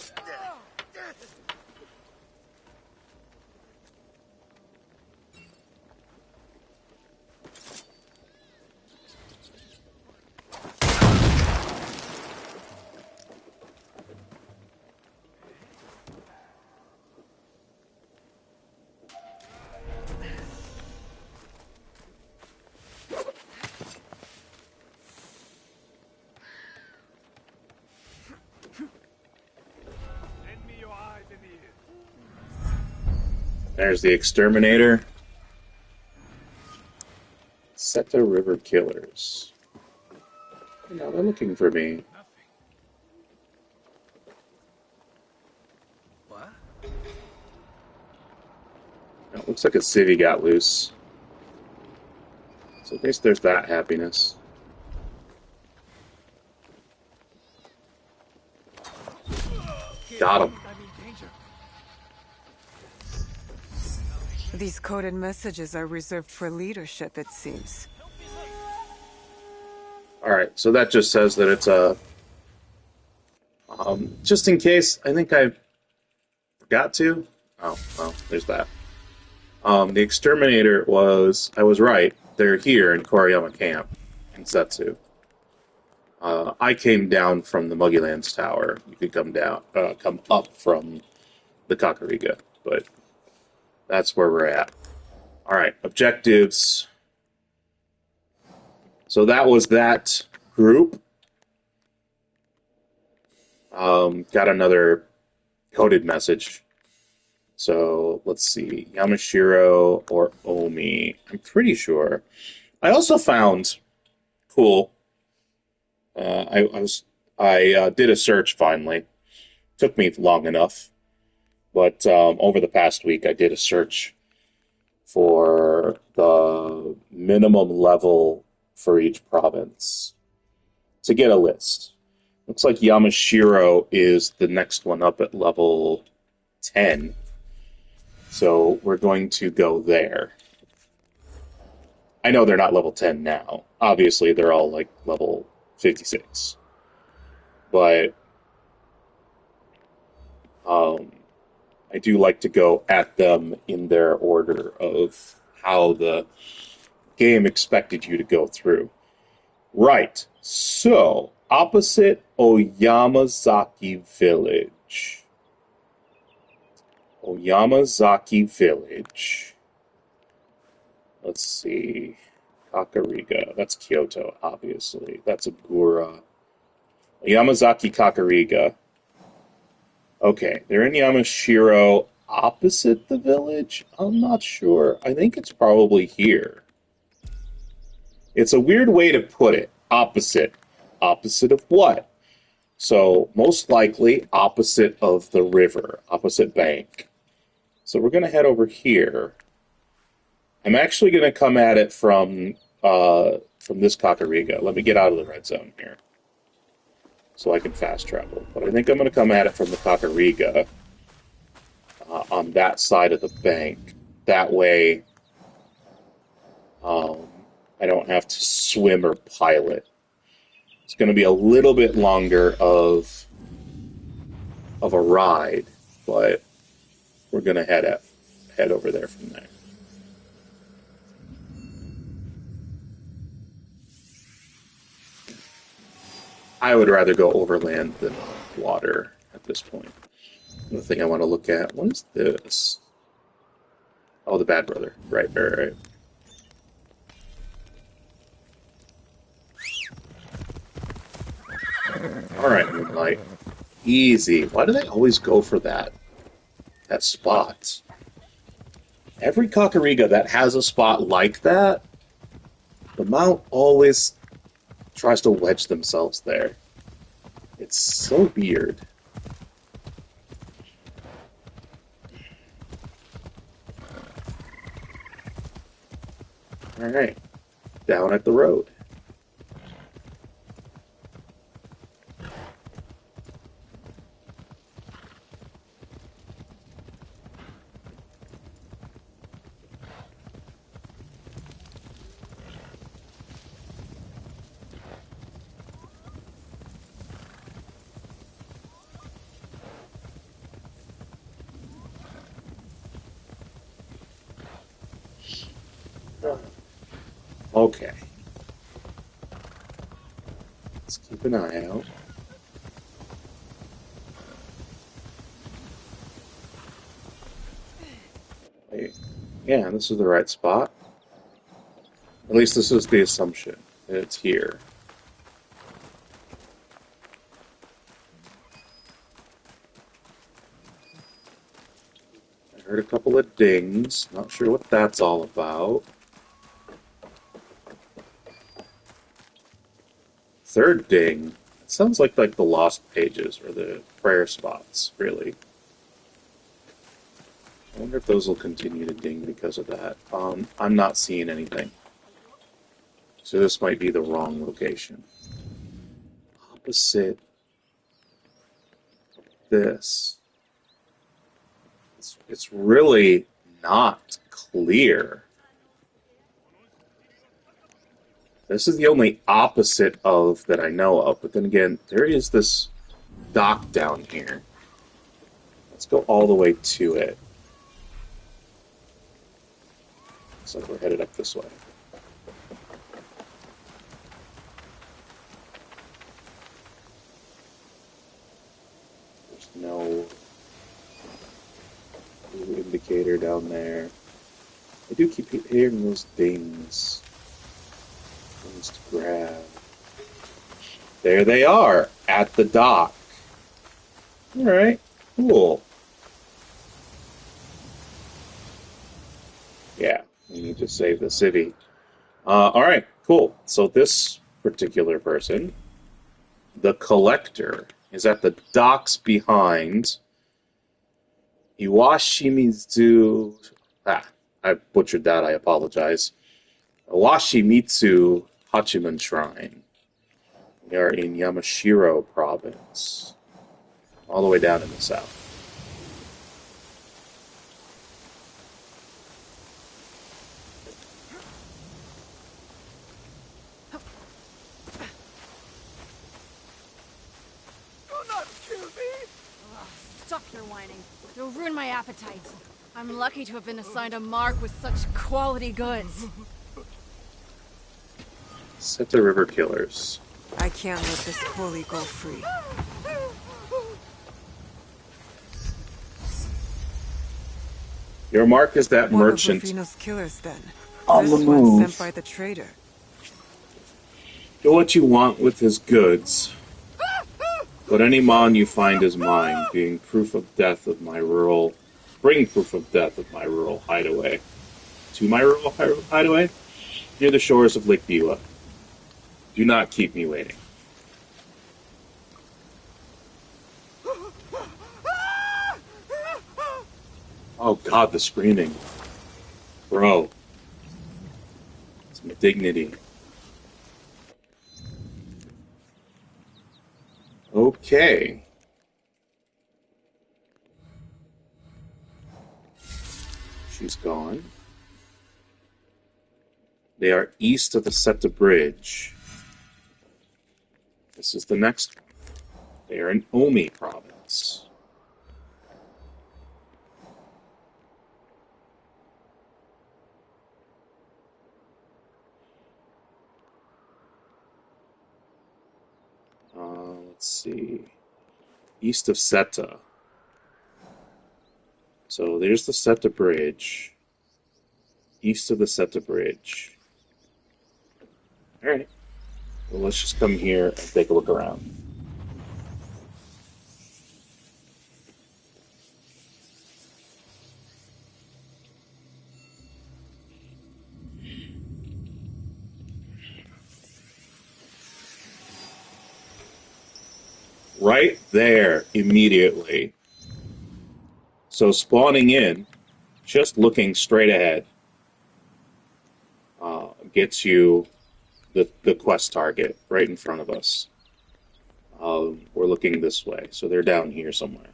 Lend me your eyes and ears.
There's the exterminator. Seta River Killers. Now they're looking for me.
What?
Oh, it looks like a city got loose. So at least there's that happiness. Got him.
I'm in danger.
These coded messages are reserved for leadership, it seems.
Alright, so that just says that it's a... just in case, I think I forgot to. Oh, well, there's that. The exterminator was... I was right. They're here in Koriyama Camp in Setsu. I came down from the Muggy Lands Tower. You could come up from the Kakurega, but that's where we're at. Alright, objectives. So that was that group. Got another coded message. So let's see, Yamashiro or Omi. I'm pretty sure. I also found cool. I did a search finally. Took me long enough, but over the past week I did a search for the minimum level for each province to get a list. Looks like Yamashiro is the next one up at level 10. So we're going to go there. I know they're not level 10 now. Obviously, they're all like level 56. But I do like to go at them in their order of how the game expected you to go through. Right. So, opposite Oyamazaki Village. Oyamazaki Village. Let's see. Kakurega. That's Kyoto, obviously. That's Agura. Oyamazaki Kakurega. Okay, they're in Yamashiro opposite the village? I'm not sure. I think it's probably here. It's a weird way to put it. Opposite. Opposite of what? So, most likely, opposite of the river. Opposite bank. So we're going to head over here. I'm actually going to come at it from this Kakurega. Let me get out of the red zone here, so I can fast travel. But I think I'm going to come at it from the Kakurega on that side of the bank. That way, I don't have to swim or pilot. It's going to be a little bit longer of a ride, but we're going to head over there from there. I would rather go overland than water at this point. The thing I want to look at, what is this? Oh, the Bad Brother. Right. Alright, Moonlight. Easy. Why do they always go for that spot? Every Kakurega that has a spot like that, the mount always tries to wedge themselves there. It's so weird. Alright. Down at the road. Okay. Let's keep an eye out. Wait. Yeah, this is the right spot. At least this is the assumption, that it's here. I heard a couple of dings. Not sure what that's all about. Third ding. It sounds like the lost pages or the prayer spots, really. I wonder if those will continue to ding because of that. I'm not seeing anything. So this might be the wrong location. Opposite this. It's really not clear. This is the only opposite of that I know of, but then again, there is this dock down here. Let's go all the way to it. Looks like we're headed up this way. There's no indicator down there. I do keep hearing those dings. Things to grab. There they are, at the dock. Alright, cool. Yeah, we need to save the city. Alright, cool. So this particular person, the collector, is at the docks behind Iwashimizu... I butchered that, I apologize. Iwashimizu Hachiman Shrine. We are in Yamashiro Province. All the way down in the south.
Do not kill me!
Stop your whining. You'll ruin my appetite. I'm lucky to have been assigned a mark with such quality goods.
Seta River Killers.
I can't let this Koli go free.
Your mark is that
One
merchant
of Rufino's killers, then.
on the
This one
move.
sent by the trader.
Do what you want with his goods, but any mon you find is mine, being proof of death of my rural... Bring proof of death of my rural hideaway. To my rural hideaway? Near the shores of Lake Biwa. Do not keep me waiting. Oh god, the screaming. Bro. It's my dignity. Okay. She's gone. They are east of the Seta Bridge. This is the next one. They are in Omi Province. Let's see. East of Seta. So there's the Seta Bridge. East of the Seta Bridge. Alright. Well, let's just come here and take a look around. Right there, immediately. So spawning in, just looking straight ahead, gets you the quest target right in front of us. We're looking this way, so they're down here somewhere.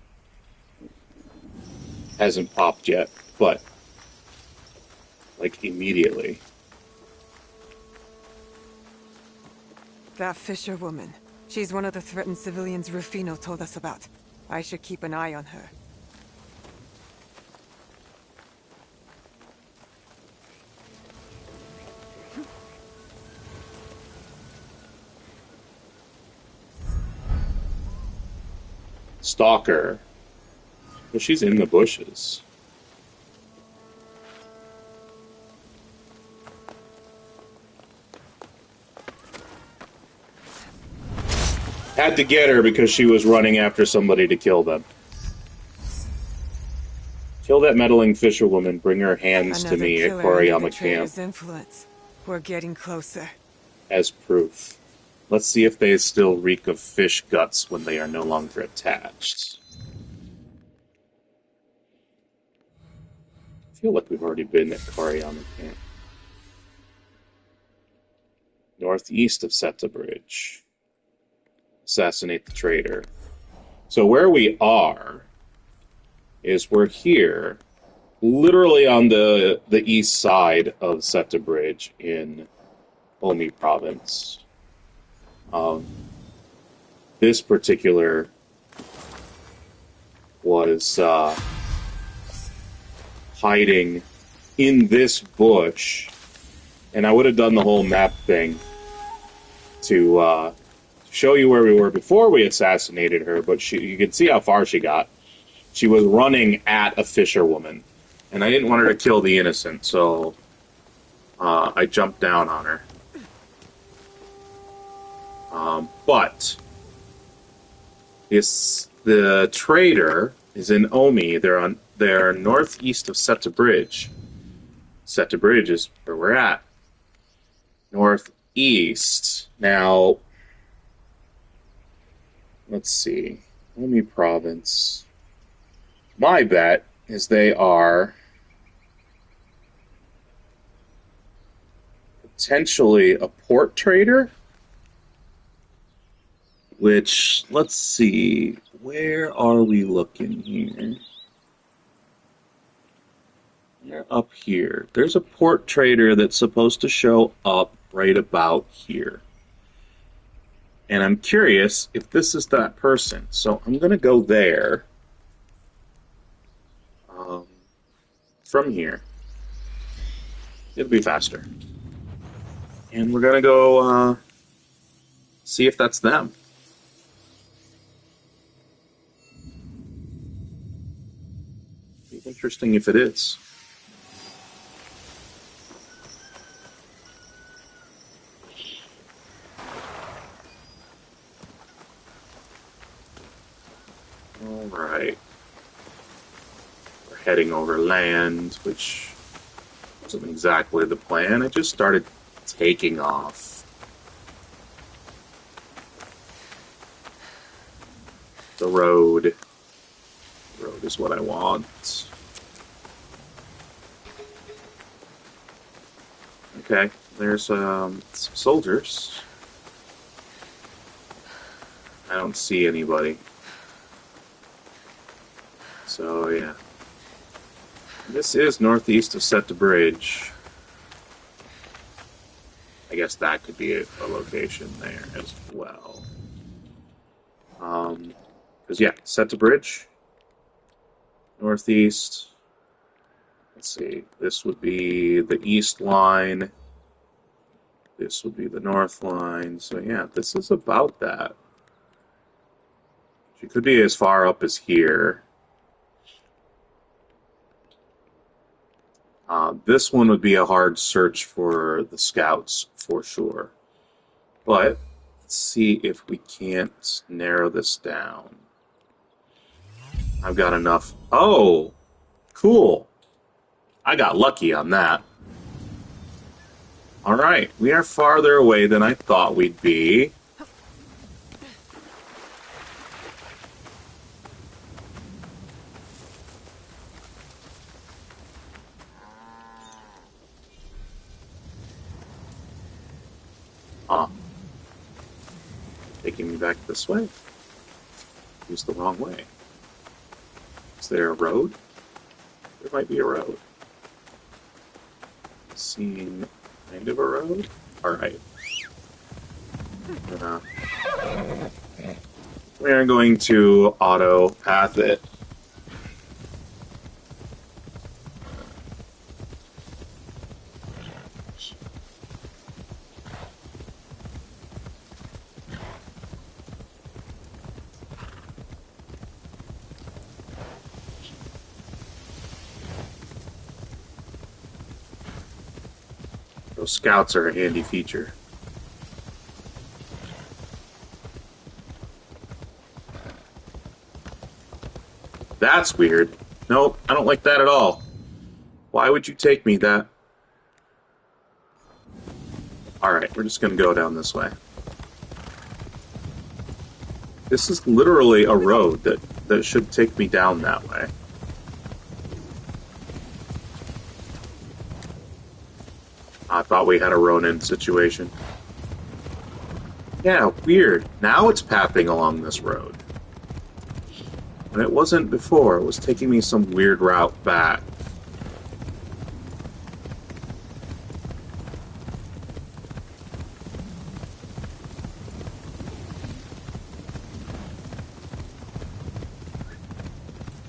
Hasn't popped yet, but like immediately.
That fisherwoman. She's one of the threatened civilians Rufino told us about. I should keep an eye on her.
Stalker. Well, she's in the bushes. Had to get her because she was running after somebody to kill them. Kill that meddling fisherwoman. Bring her hands to me at Koriyama Camp.
Influence. We're getting closer.
As proof. Let's see if they still reek of fish guts when they are no longer attached. I feel like we've already been at Koriyama Camp. Northeast of Seta Bridge. Assassinate the traitor. So where we are is we're here, literally on the east side of Seta Bridge in Omi Province. This particular was hiding in this bush, and I would have done the whole map thing to show you where we were before we assassinated her, but you can see how far she got. She was running at a fisherwoman, and I didn't want her to kill the innocent, so I jumped down on her. But the trader is in Omi. They're northeast of Seta Bridge. Seta Bridge is where we're at. Northeast. Now, let's see. Omi Province. My bet is they are potentially a port trader. Which, let's see, where are we looking here? They're up here. There's a port trader that's supposed to show up right about here. And I'm curious if this is that person. So I'm going to go there from here. It'll be faster. And we're going to go see if that's them. Interesting if it is. All right. We're heading over land, which wasn't exactly the plan. I just started taking off. The road. The road is what I want. Okay, there's some soldiers. I don't see anybody. So, yeah. This is northeast of Seta Bridge. I guess that could be a location there as well. Because, yeah, Seta Bridge. Northeast. Let's see. This would be the east line. This would be the north line. So, yeah, this is about that. She could be as far up as here. This one would be a hard search for the scouts, for sure. But let's see if we can't narrow this down. I've got enough. Oh, cool. I got lucky on that. All right, we are farther away than I thought we'd be. Taking me back this way. Used the wrong way. Is there a road? There might be a road. Seeing kind of a road? Alright. We are going to auto path it. scouts are a handy feature. That's weird. Nope, I don't like that at all. Why would you take me that? Alright, we're just gonna go down this way. This is literally a road that should take me down that way. I thought we had a Ronin situation. Yeah, weird. Now it's pathing along this road. And it wasn't before. It was taking me some weird route back.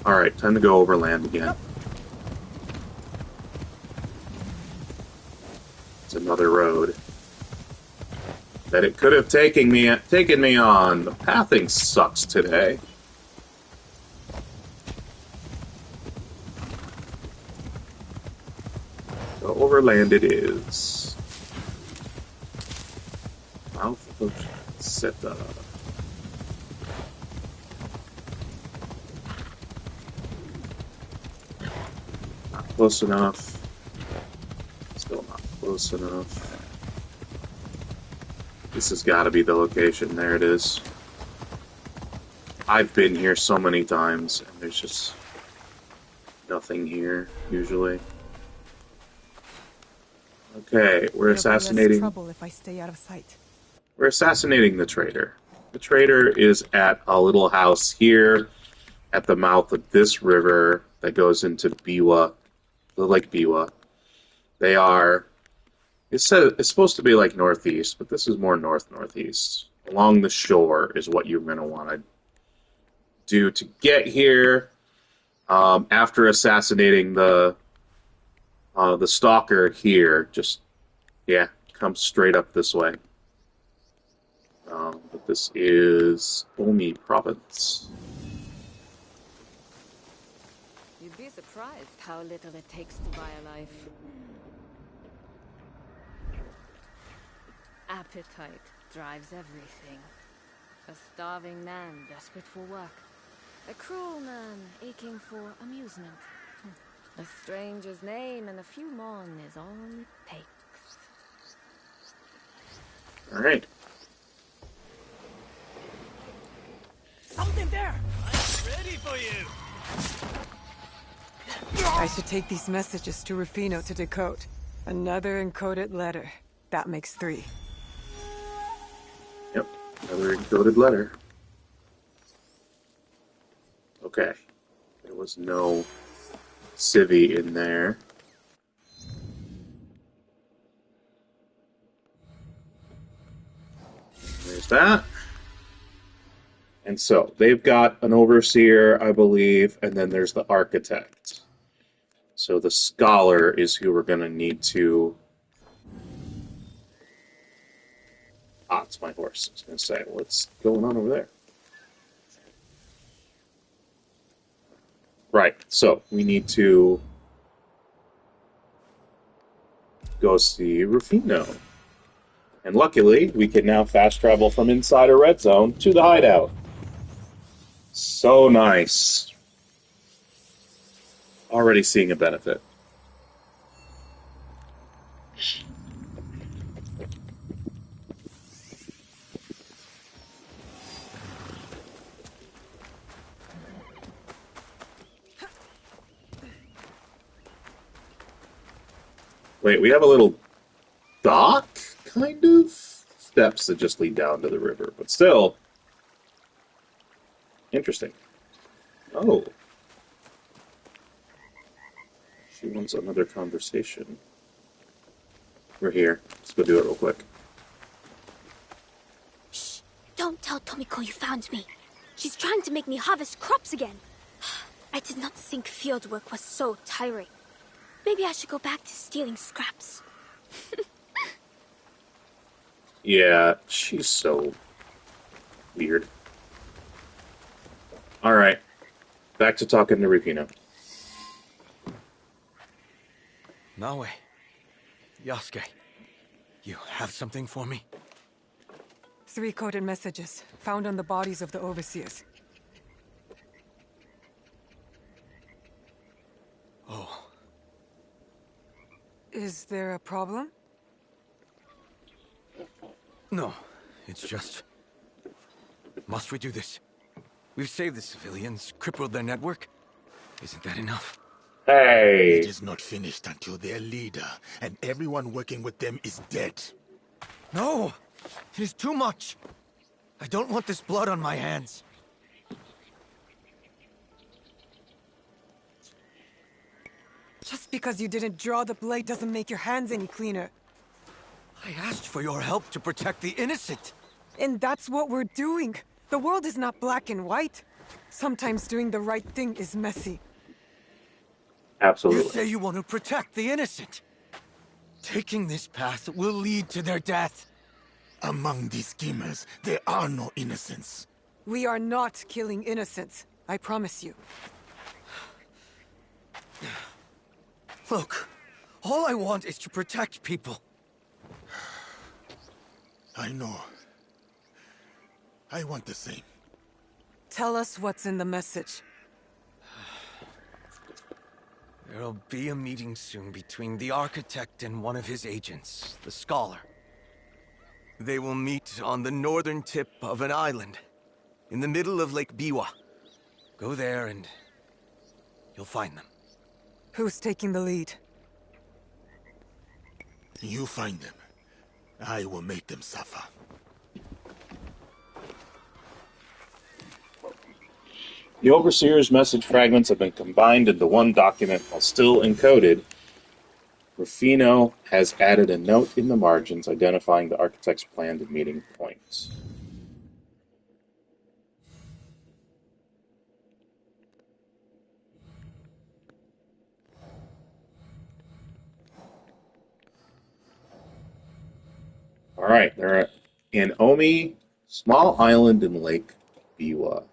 Alright, time to go overland again. It's another road that it could have taken me on. The pathing sucks today. So overland it is. Mouth of Seta. Not close enough. Still not close enough. This has got to be the location. There it is. I've been here so many times, and there's just nothing here, usually. Okay, we're assassinating...
trouble if I stay out of sight.
We're assassinating the trader. The trader is at a little house here at the mouth of this river that goes into Biwa, the Lake Biwa. They are... It's supposed to be like northeast, but this is more northeast. Along the shore is what you're going to want to do to get here. After assassinating the stalker here, just, yeah, come straight up this way. But this is Omi Province.
You'd be surprised how little it takes to buy a life. Appetite drives everything. A starving man desperate for work. A cruel man aching for amusement. A stranger's name and a few mon is all it takes.
Alright.
Something there! I'm ready for you!
I should take these messages to Rufino to decode. Another encoded letter. That makes 3.
Yep, another encoded letter. Okay. There was no civvy in there. There's that. And so, they've got an overseer, I believe, and then there's the architect. So the scholar is who we're going to need to... Ah, it's my horse. I was going to say, what's going on over there? Right, so we need to go see Rufino. And luckily, we can now fast travel from inside a red zone to the hideout. So nice. Already seeing a benefit. Wait, we have a little dock, kind of? Steps that just lead down to the river, but still. Interesting. Oh. She wants another conversation. We're here. Let's go do it real quick.
Shh! Don't tell Tomiko you found me. She's trying to make me harvest crops again. I did not think field work was so tiring. Maybe I should go back to stealing scraps.
Yeah, she's so weird. Alright. Back to talking to Rufino.
Naue. Yasuke. You have something for me?
3 coded messages, found on the bodies of the overseers.
Oh.
Is there a problem?
No, it's just... Must we do this? We've saved the civilians, crippled their network. Isn't that enough?
Hey!
It is not finished until their leader and everyone working with them is dead.
No! It is too much! I don't want this blood on my hands.
Just because you didn't draw the blade doesn't make your hands any cleaner.
I asked for your help to protect the innocent.
And that's what we're doing. The world is not black and white. Sometimes doing the right thing is messy.
Absolutely.
You say you want to protect the innocent. Taking this path will lead to their death.
Among these schemers, there are no innocents.
We are not killing innocents, I promise you.
Look, all I want is to protect people.
I know. I want the same.
Tell us what's in the message.
There'll be a meeting soon between the architect and one of his agents, the scholar. They will meet on the northern tip of an island, in the middle of Lake Biwa. Go there and you'll find them.
Who's taking the lead?
You find them. I will make them suffer.
The Overseer's message fragments have been combined into one document while still encoded. Rufino has added a note in the margins identifying the architect's planned meeting points. Alright, they're in Omi, small island in Lake Biwa.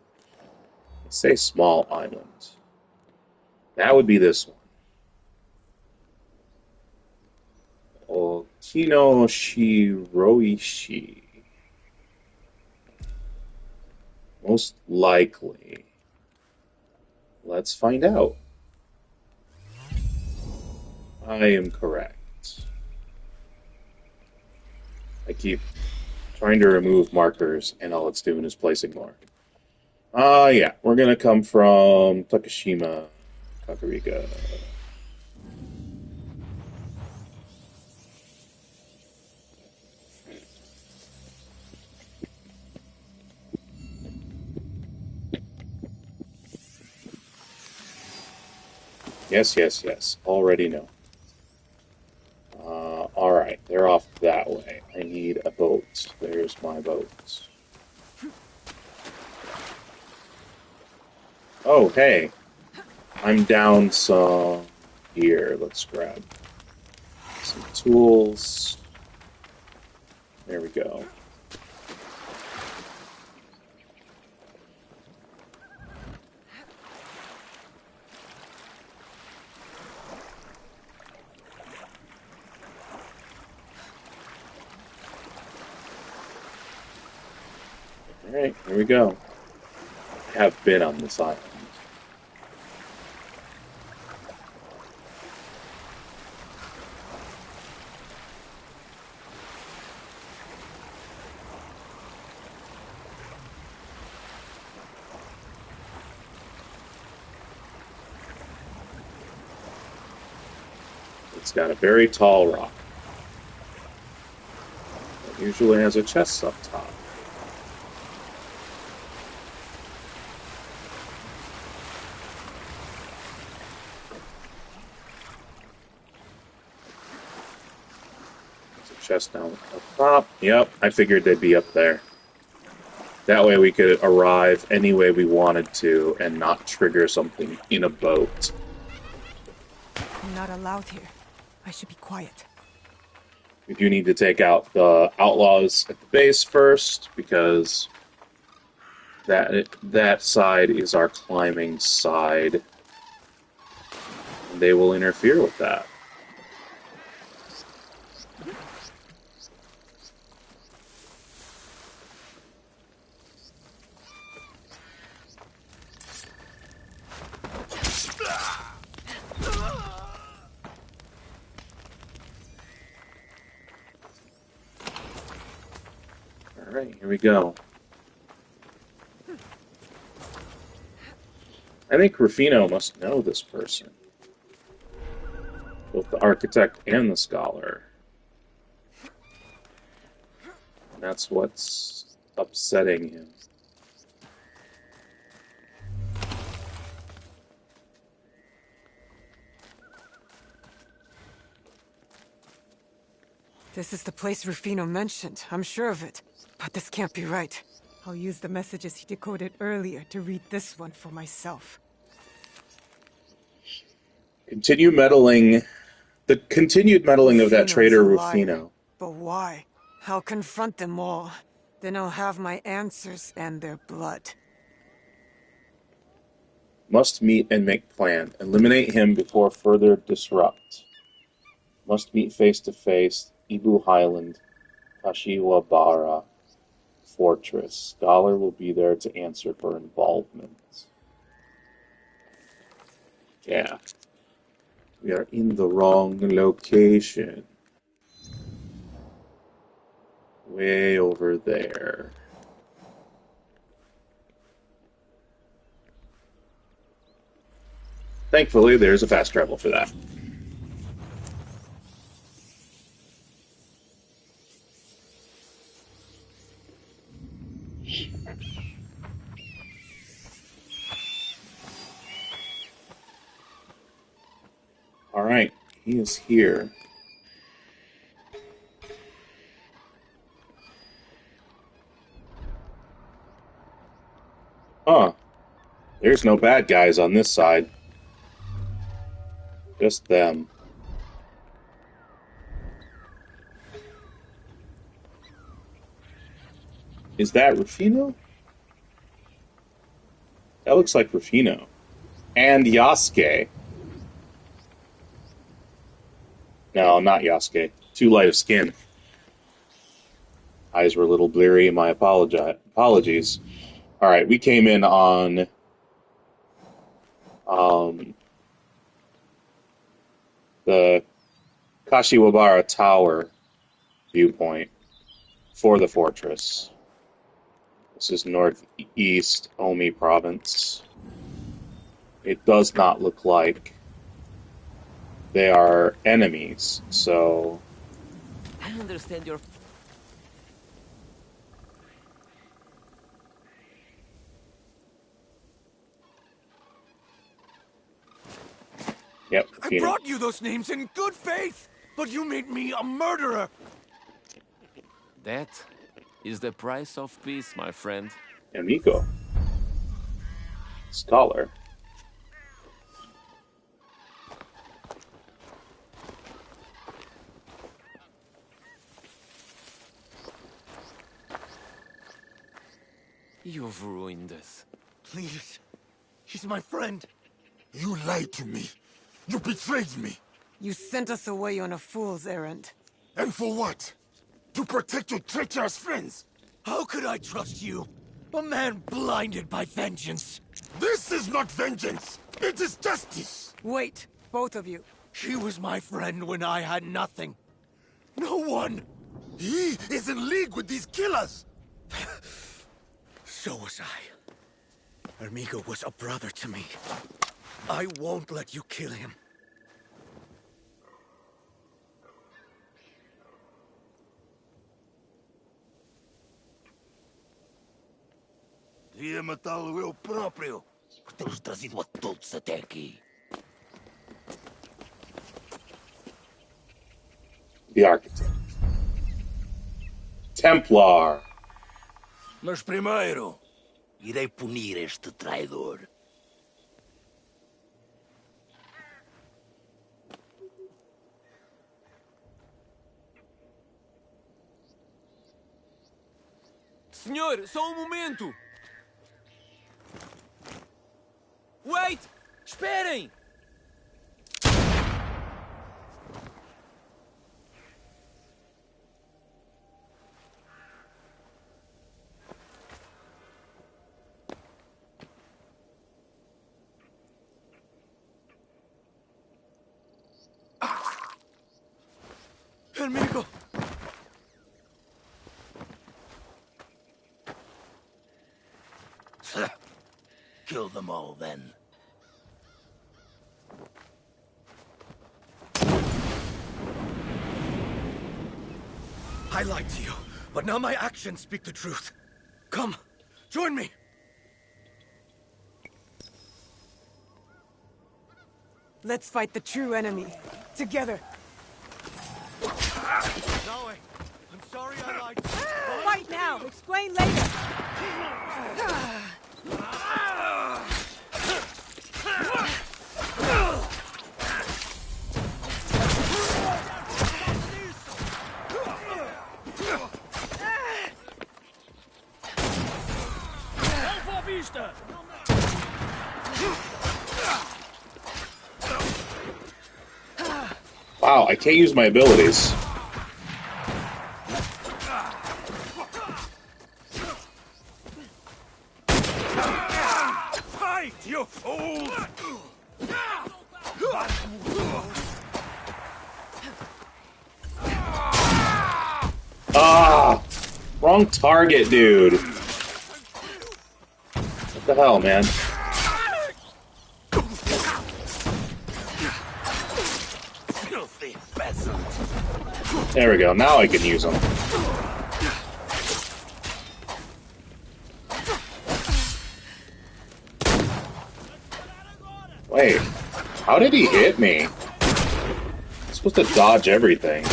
Say small island. That would be this one. Okino Shiroishi. Most likely. Let's find out. I am correct. I keep trying to remove markers, and all it's doing is placing more. Yeah, we're gonna come from Takashima, Kakurega. Yes. Already know. Alright, they're off that way. I need a boat. There's my boat. Oh, hey. I'm down some here. Let's grab some tools. There we go. Alright, here we go. I have been on this island. It's got a very tall rock. It usually has a chest up top. There's a chest down up top. Yep, I figured they'd be up there. That way we could arrive any way we wanted to and not trigger something in a boat.
I'm not allowed here. I should be quiet.
We do need to take out the outlaws at the base first, because that side is our climbing side. They will interfere with that. Alright, here we go. I think Rufino must know this person. Both the architect and the scholar. And that's what's upsetting him.
This is the place Rufino mentioned, I'm sure of it. But this can't be right. I'll use the messages he decoded earlier to read this one for myself.
Continue meddling. The continued meddling of that
Rufino
traitor
is a liar.
Rufino.
But why? I'll confront them all. Then I'll have my answers and their blood.
Must meet and make plan. Eliminate him before further disrupt. Must meet face to face. Ibu Highland, Kashiwabara Fortress. Scholar will be there to answer for involvement. Yeah. We are in the wrong location. Way over there. Thankfully, there's a fast travel for that. Alright, he is here. Huh. There's no bad guys on this side. Just them. Is that Rufino? That looks like Rufino. And Yasuke. No, not Yasuke. Too light of skin. Eyes were a little bleary. My apologies. Alright, we came in on... the Kashiwabara Tower viewpoint for the fortress. This is northeast Omi Province. It does not look like they are enemies, so...
I understand your...
Yep,
I brought you those names in good faith, but you made me a murderer.
That is the price of peace, my friend.
Amico. Scholar.
You've ruined us.
Please. She's my friend.
You lied to me. You betrayed me.
You sent us away on a fool's errand.
And for what? To protect your treacherous friends.
How could I trust you? A man blinded by vengeance.
This is not vengeance. It is justice.
Wait, both of you.
She was my friend when I had nothing. No one.
He is in league with these killers.
So was I. Amigo was a brother to me. I won't let you kill him.
Devia matá-lo eu próprio, por ter-os trazido a todos até aqui.
The architect. Templar.
Mas primeiro, irei punir este traidor.
Senhor, só um momento! Wait! Esperem!
Amigo!
Kill them all, then.
I lied to you, but now my actions speak the truth. Come, join me!
Let's fight the true enemy. Together.
Naoe, I'm sorry I lied to you.
Fight now! Explain later!
Wow, I can't use my abilities.
Fight, you fool!
Ah! Wrong target, dude. What the hell, man? There we go, now I can use them. Wait, how did he hit me? I'm supposed to dodge everything.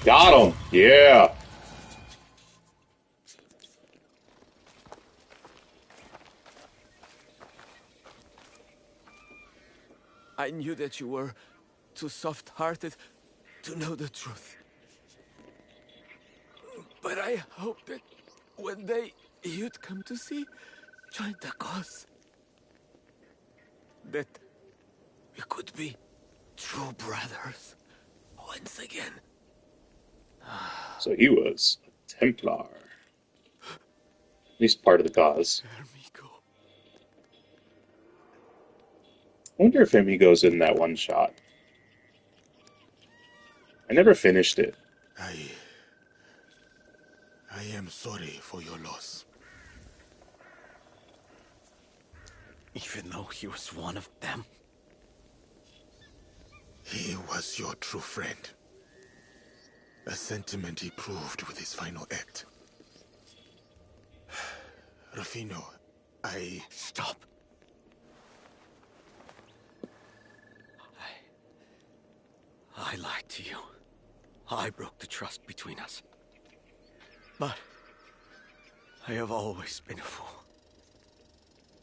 Got him! Yeah!
I knew that you were too soft-hearted to know the truth. But I hoped that one day you'd come to see, join the cause. That we could be true brothers once again.
So he was a Templar. At least part of the cause. I wonder if Amigo's in that one shot. I never finished it.
I am sorry for your loss.
Even though he was one of them?
He was your true friend. A sentiment he proved with his final act. Rufino,
Stop. I lied to you. I broke the trust between us. But I have always been a fool.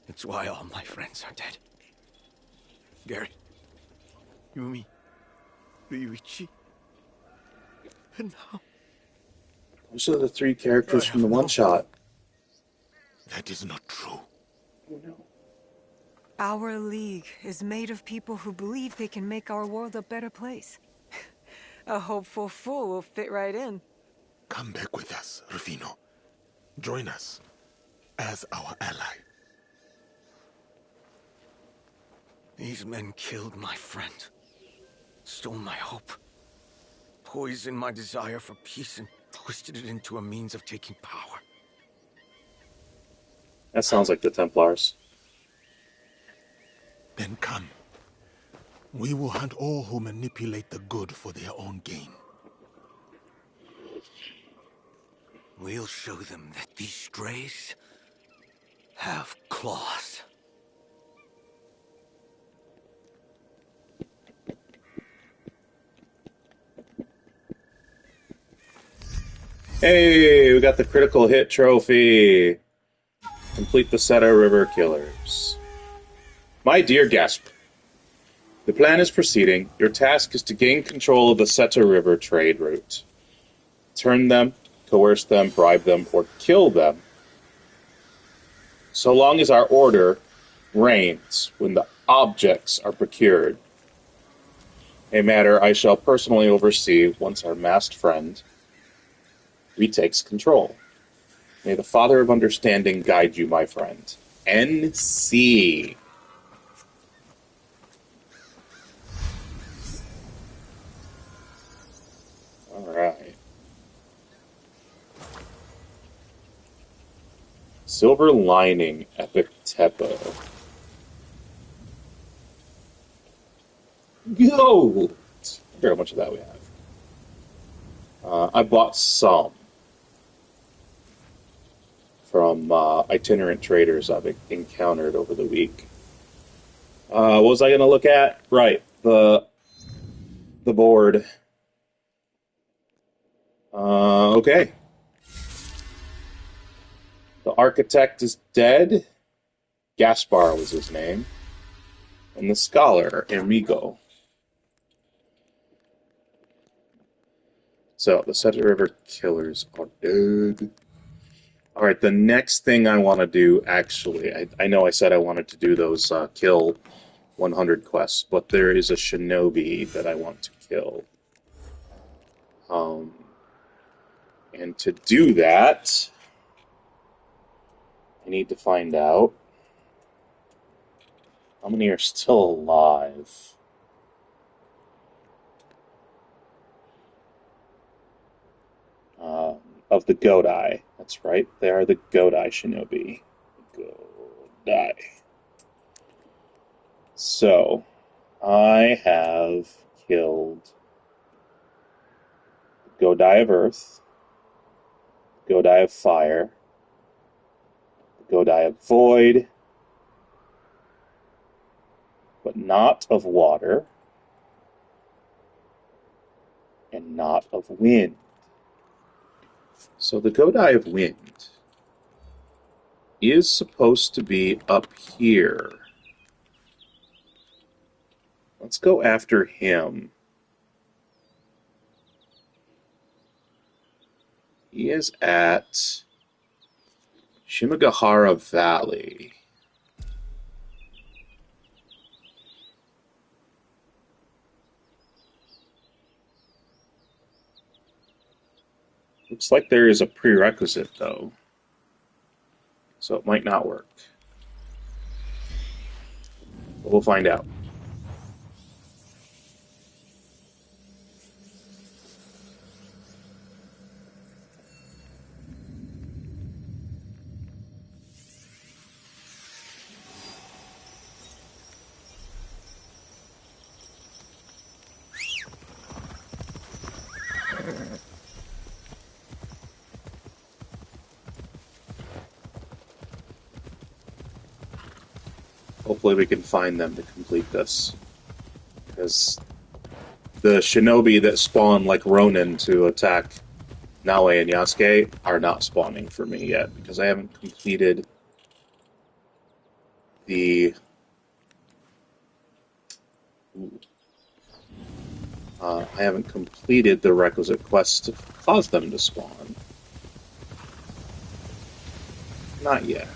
It's why all my friends are dead. Gary, Yumi, Ryuichi, and now...
Those are the three characters from the one-shot.
That is not true.
Oh, no.
Our league is made of people who believe they can make our world a better place. A hopeful fool will fit right in.
Come back with us, Rufino. Join us as our ally.
These men killed my friend. Stole my hope. Poisoned my desire for peace and twisted it into a means of taking power.
That sounds like the Templars.
Then come. We will hunt all who manipulate the good for their own gain.
We'll show them that these strays have claws.
Hey, we got the critical hit trophy. Complete the Seta River Killers. My dear Gasper, the plan is proceeding. Your task is to gain control of the Seta River trade route. Turn them, coerce them, bribe them, or kill them. So long as our order reigns when the objects are procured. A matter I shall personally oversee once our masked friend retakes control. May the Father of Understanding guide you, my friend. NC. Alright. Silver Lining Epic Tepo. Gold! I wonder how much of that we have. I bought some from itinerant traders I've encountered over the week. What was I going to look at? Right, the board. Okay. The architect is dead. Gaspar was his name. And the scholar, Amigo. So, the Seta River Killers are dead. Alright, the next thing I want to do, actually, I know I said I wanted to do those kill 100 quests, but there is a shinobi that I want to kill. And to do that, I need to find out how many are still alive. Of the Godai. That's right, they are the Godai Shinobi. Godai. So, I have killed Godai of Earth, Godai of Fire, Godai of Void, but not of Water, and not of Wind. So the Godai of Wind is supposed to be up here. Let's go after him. He is at Shimagahara Valley. Looks like there is a prerequisite, though. So it might not work. But we'll find out. Hopefully we can find them to complete this. Because the shinobi that spawn like Ronin to attack Naue and Yasuke are not spawning for me yet, because I haven't completed the... I haven't completed the requisite quests to cause them to spawn. Not yet.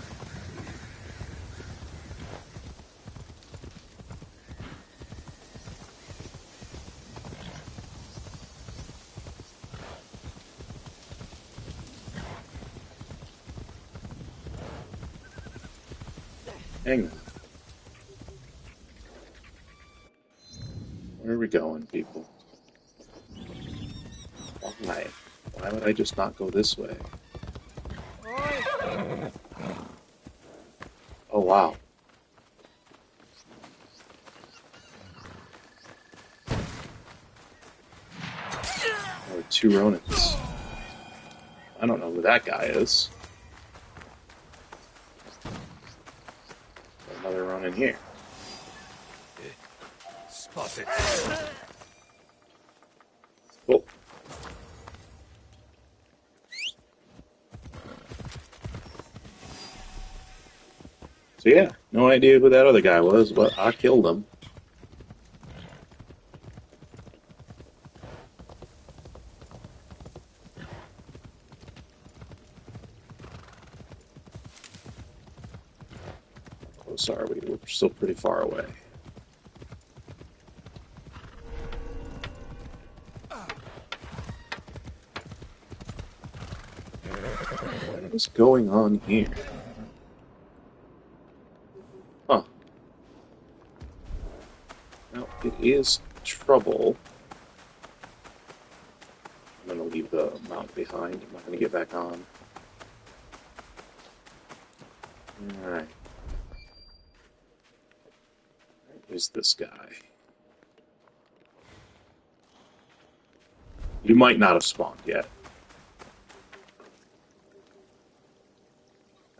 Hang on. Where are we going, people? Why? Why would I just not go this way? Oh, wow. There are two Ronins. I don't know who that guy is. There's another Ronin here.
Spotted.
Oh. So yeah, no idea who that other guy was, but I killed him. close are we? We're still pretty far away. What is going on here? Huh. Now, it is trouble. I'm going to leave the mount behind. I'm not going to get back on. Alright. Where's this guy? You might not have spawned yet.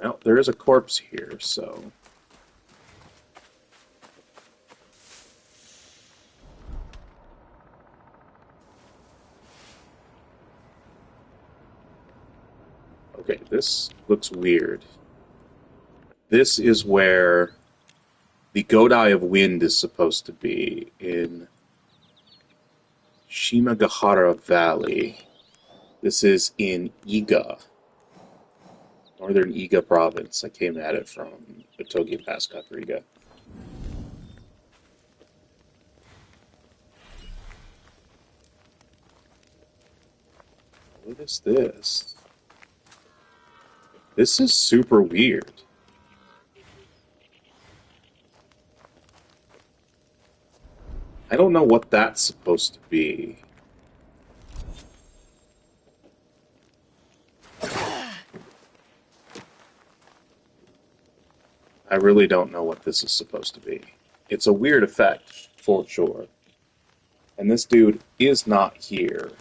Well, there is a corpse here, so... Okay, this looks weird. This is where the Godai of Wind is supposed to be, in Shimagahara Valley. This is in Iga, northern Iga Province. I came at it from Otogi Pass, Kakurega. What is this? This is super weird. I don't know what that's supposed to be. I really don't know what this is supposed to be. It's a weird effect, for sure. And this dude is not here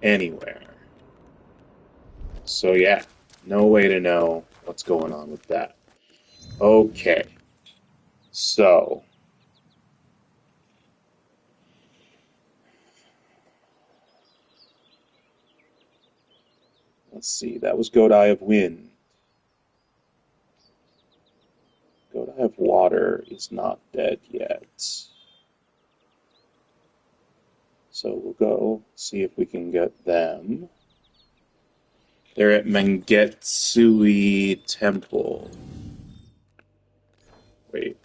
anywhere. So yeah, no way to know what's going on with that. Okay. So... let's see, that was Godai of Wind. Godai of Water is not dead yet. So we'll go see if we can get them. They're at Mangetsui Temple. Wait.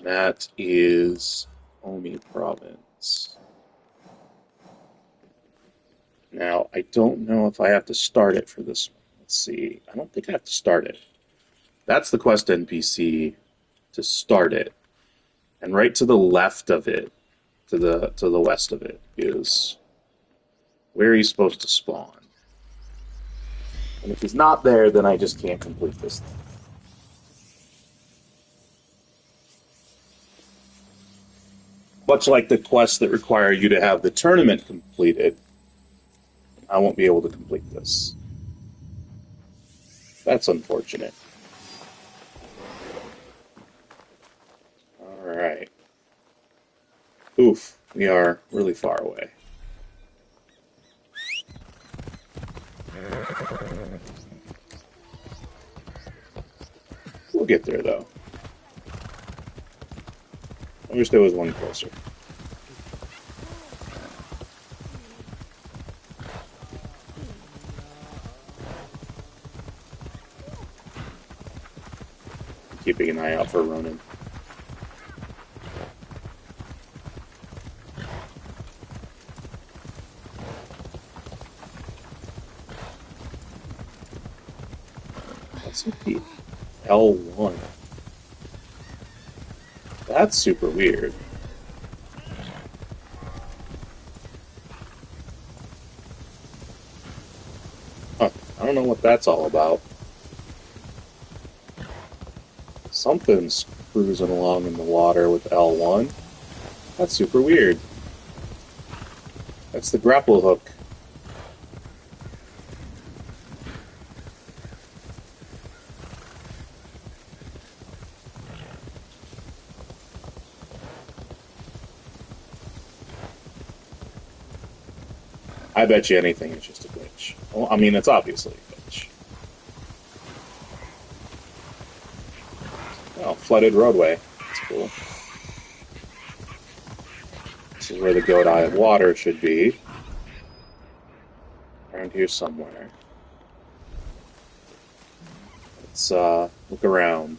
That is Omi Province. Now, I don't know if I have to start it for this one. Let's see. I don't think I have to start it. That's the quest NPC to start it. And right to the left of it, to the west of it, is where he's supposed to spawn. And if he's not there, then I just can't complete this thing. Much like the quests that require you to have the tournament completed, I won't be able to complete this. That's unfortunate. Alright. Oof, we are really far away. We'll get there, though. I wish there was one closer. Keeping an eye out for Ronin. What's with the L1? That's super weird. Huh, I don't know what that's all about. Something's cruising along in the water with L1. That's super weird. That's the grapple hook. I bet you anything is just a glitch. Well, I mean, it's obviously a glitch. Oh, flooded roadway. That's cool. This is where the Godai of Water should be. Around here somewhere. Let's look around.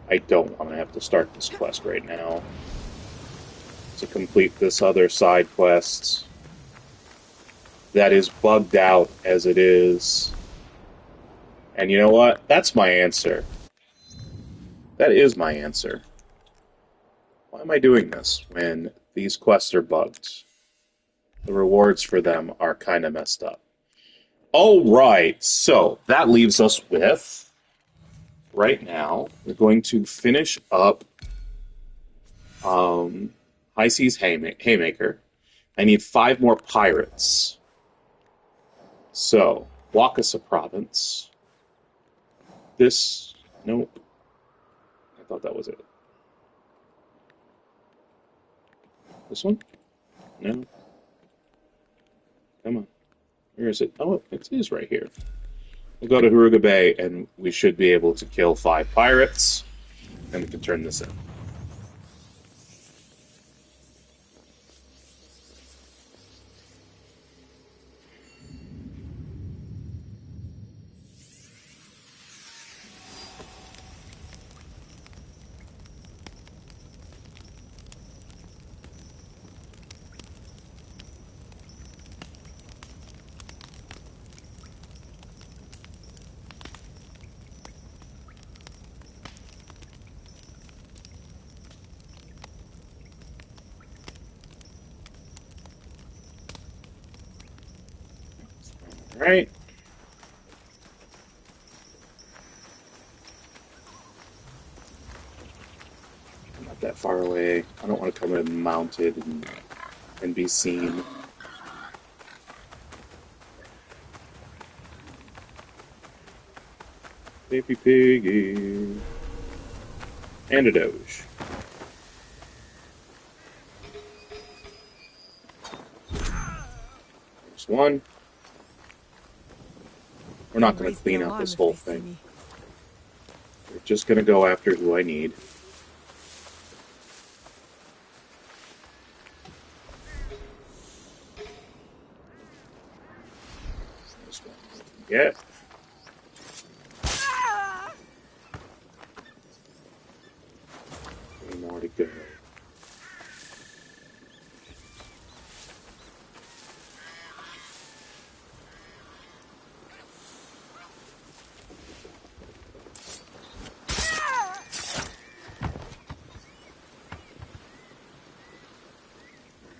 I don't want to have to start this quest right now. To complete this other side quest that is bugged out as it is. And you know what? That's my answer. That is my answer. Why am I doing this when these quests are bugged? The rewards for them are kind of messed up. Alright, so that leaves us with, right now, we're going to finish up Seas Haymaker. I need 5 more pirates. So, Wakasa Province. This, nope. I thought that was it. This one? No. Come on. Where is it? Oh, it is right here. We'll go to Haruga Bay, and we should be able to kill 5 pirates, and we can turn this in. Alright. Not that far away. I don't want to come in mounted and be seen. Baby piggy. And a doge. There's one. We're not going to clean up this whole thing. We're just going to go after who I need. This one we can get. Three more to go.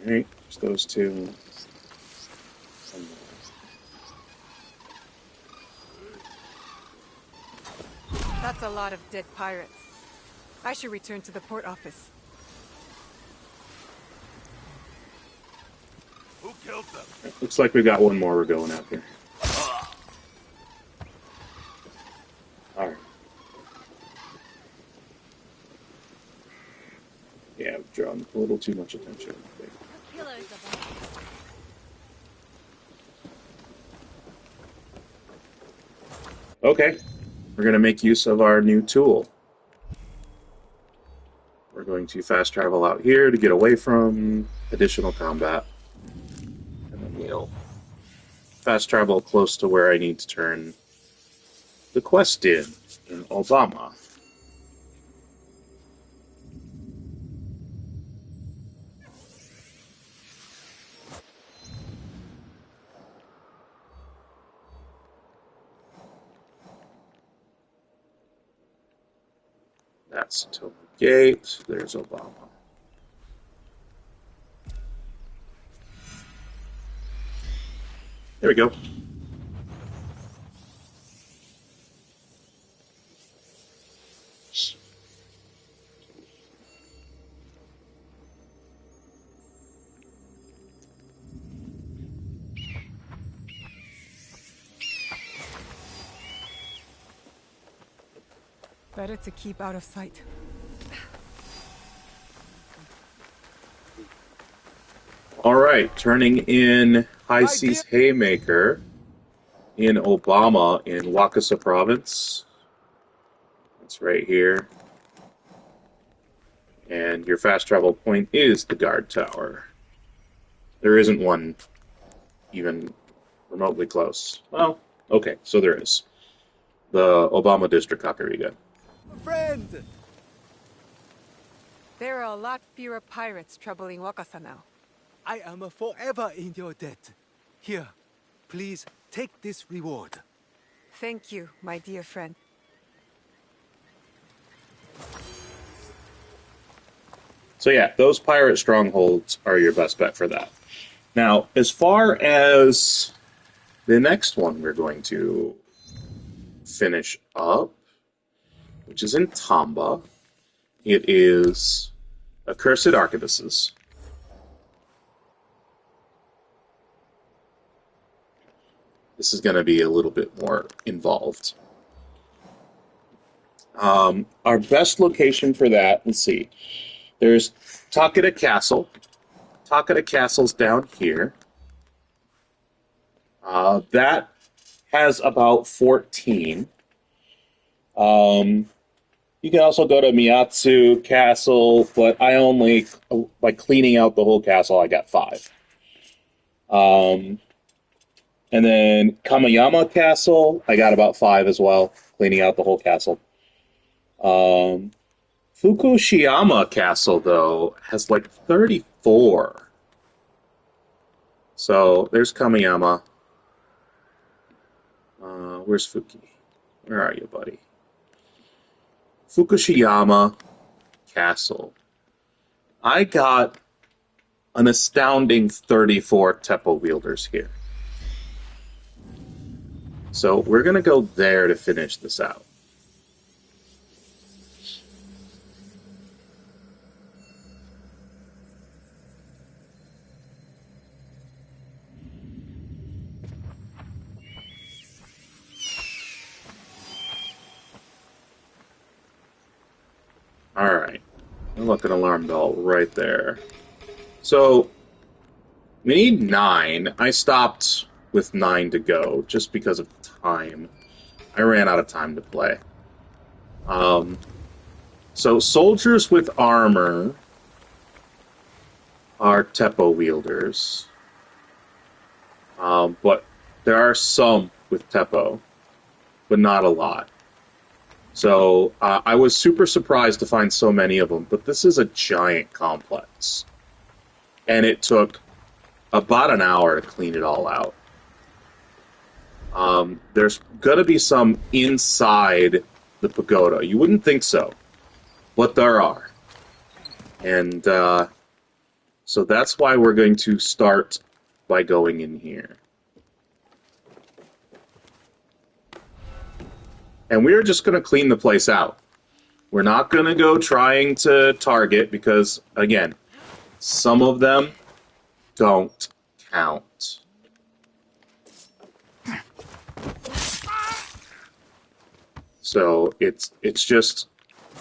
Alright, just those two.
That's a lot of dead pirates. I should return to the port office.
Who killed them?
Looks like we got one more we're going after. Alright. Yeah, I've drawn a little too much attention. Okay, we're going to make use of our new tool. We're going to fast travel out here to get away from additional combat. And then we'll fast travel close to where I need to turn the quest in Obama. That's Toba Gate. There's Obama. There we go.
Better to keep out of sight.
All right, turning in Seas Haymaker in Obama in Wakasa Province. That's right here. And your fast travel point is the guard tower. There isn't one even remotely close. Well, okay, so there is. The Obama District Kakurega.
Friend!
There are a lot fewer pirates troubling Wakasa now.
I am forever in your debt. Here, please take this reward.
Thank you, my dear friend.
So yeah, those pirate strongholds are your best bet for that. Now, as far as the next one we're going to finish up, which is in Tamba, it is Accursed Arquebuses. This is going to be a little bit more involved. Our best location for that, let's see. There's Takeda Castle. Takeda Castle's down here. That has about 14. You can also go to Miyatsu Castle, but I only, by cleaning out the whole castle, I got 5. And then Kameyama Castle, I got about 5 as well, cleaning out the whole castle. Fukushiyama Castle, though, has like 34. So there's Kameyama. Where's Fuki? Where are you, buddy? Fukushiyama Castle. I got an astounding 34 Teppo wielders here. So we're going to go there to finish this out. Alright. Look, an alarm bell right there. So, we need 9. I stopped with 9 to go, just because of time. I ran out of time to play. So, soldiers with armor are Teppo wielders. But there are some with Teppo, but not a lot. So I was super surprised to find so many of them, but this is a giant complex. And it took about an hour to clean it all out. There's going to be some inside the pagoda. You wouldn't think so, but there are. And so that's why we're going to start by going in here. And we're just going to clean the place out. We're not going to go trying to target because, again, some of them don't count. So it's just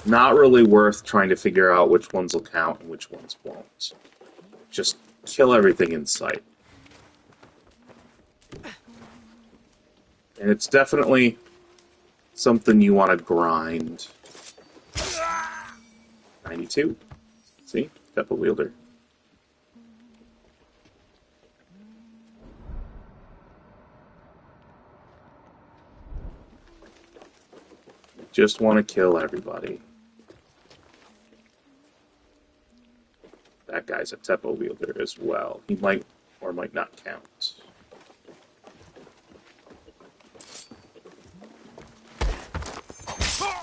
not really worth trying to figure out which ones will count and which ones won't. Just kill everything in sight. And it's definitely something you want to grind. 92. See? Teppo wielder. Just want to kill everybody. That guy's a Teppo wielder as well. He might or might not count.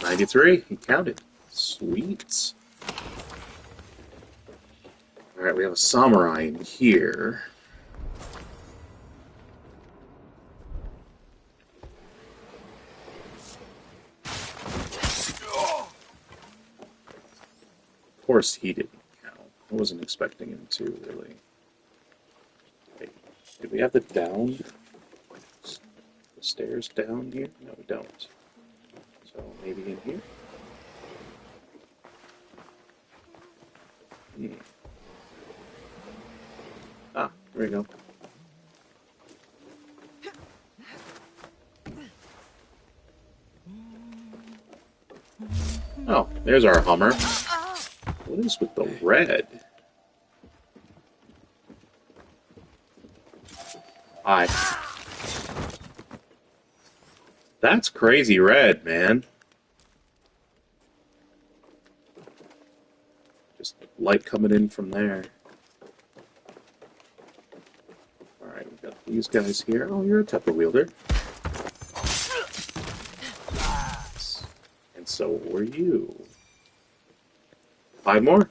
$93. He counted. Sweet. Alright, we have a samurai in here. Of course he didn't count. I wasn't expecting him to, really. Wait, do we have the down? The stairs down here? No, we don't. So maybe in here? Ah, there we go. Oh, there's our Hummer. What is with the red? Hi. That's crazy red, man. Just light coming in from there. Alright, we got these guys here. Oh, you're a Teppa wielder. And so were you. 5 more?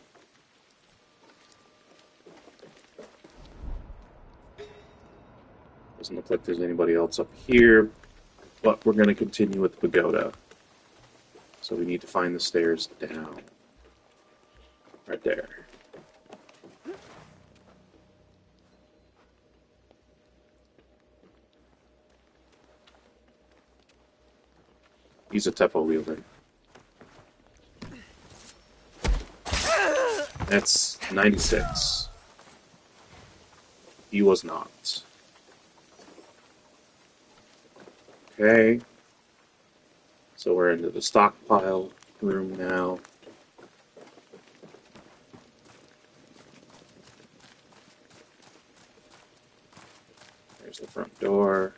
Doesn't look like there's anybody else up here, but we're going to continue with the pagoda. So we need to find the stairs down. Right there. He's a Teppo wielder. That's 96. He was not. Okay. So we're into the stockpile room now. There's the front door.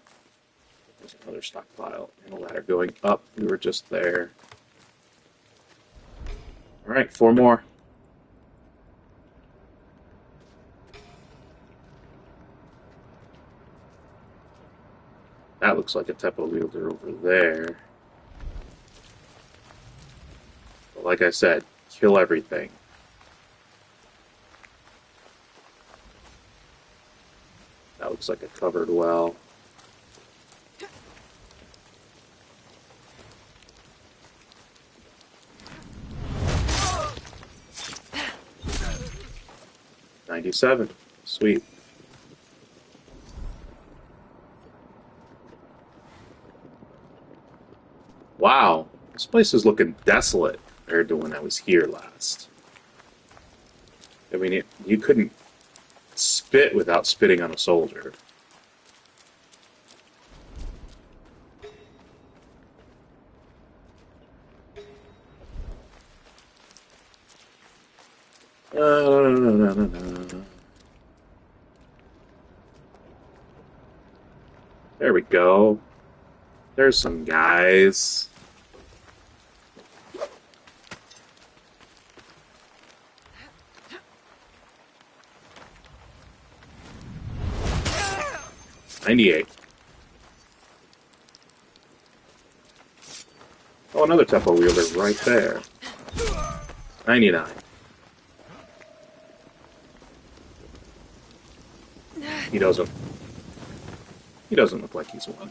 There's another stockpile and a ladder going up. We were just there. Alright, 4 more. That looks like a Teppo wielder over there. But like I said, kill everything. That looks like a covered well. $97. Sweet. Wow, this place is looking desolate compared to when I was here last. I mean, you couldn't spit without spitting on a soldier. There we go. There's some guys. $98. Oh, another Teppo wielder right there. $99. He doesn't look like he's one.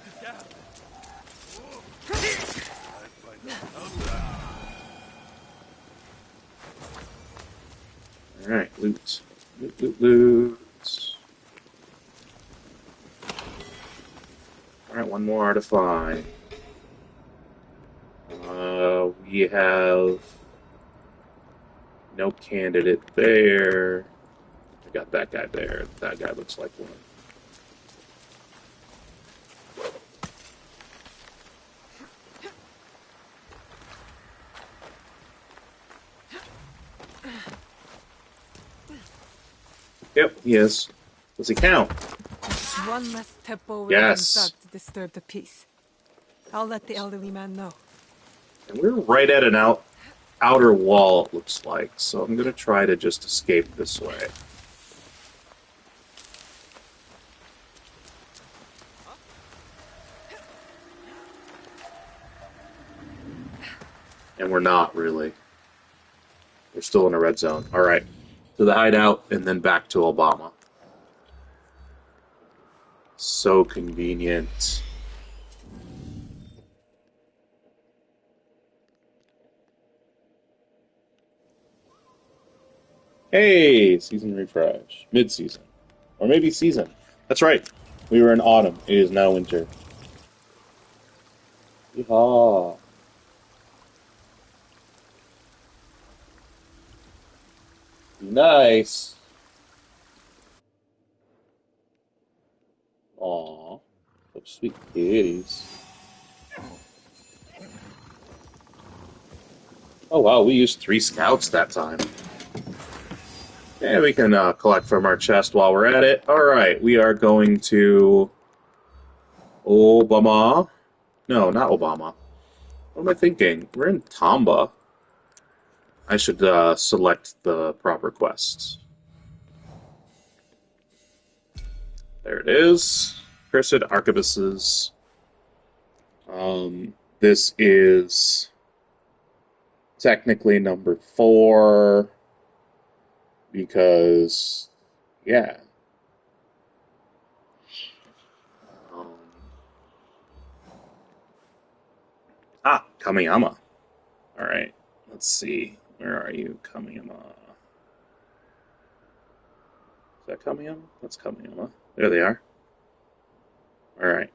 Alright, loot. Loot, loot, loot. Alright, one more artifact. We have no candidate there. I got that guy there. That guy looks like one. Yep, he is. Does he count?
One less Teppo will
Yes.
to disturb the peace. I'll let the elderly man know.
And we're right at an outer wall, it looks like. So I'm going to try to just escape this way. And we're not, really. We're still in a red zone. Alright. To the hideout, and then back to Obama. So convenient. Hey, season refresh. Mid-season. Or maybe season. That's right. We were in autumn. It is now winter. Yeehaw. Nice. Aw. Such sweet kitties. Oh wow, we used 3 scouts that time. And we can collect from our chest while we're at it. Alright, we are going to Obama. No, not Obama. What am I thinking? We're in Tamba. I should select the proper quests. There it is. Accursed Arquebuses. This is technically number 4 because, yeah. Kameyama. All right, let's see. Where are you, Kameyama? Is that Kameyama? That's Kameyama. There they are. All right.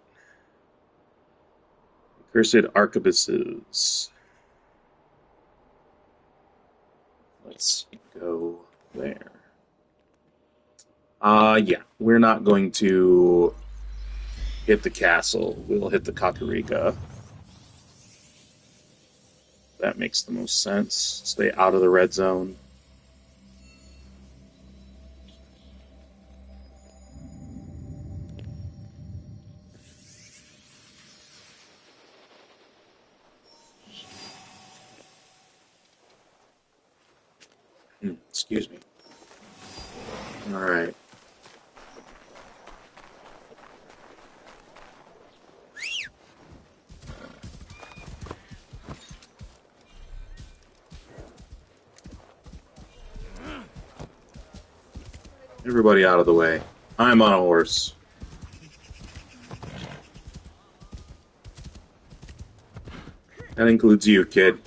Accursed Arquebuses. Let's go there. Yeah, we're not going to hit the castle. We'll hit the Kakurega. That makes the most sense. Stay out of the red zone. Excuse me. All right. Everybody out of the way. I'm on a horse. That includes you, kid.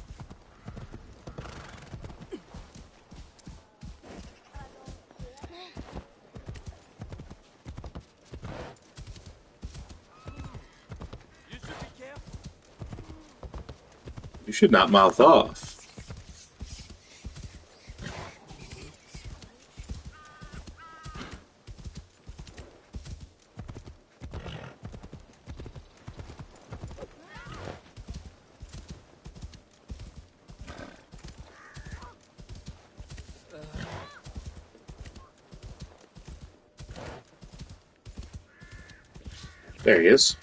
You should not mouth off. There he is.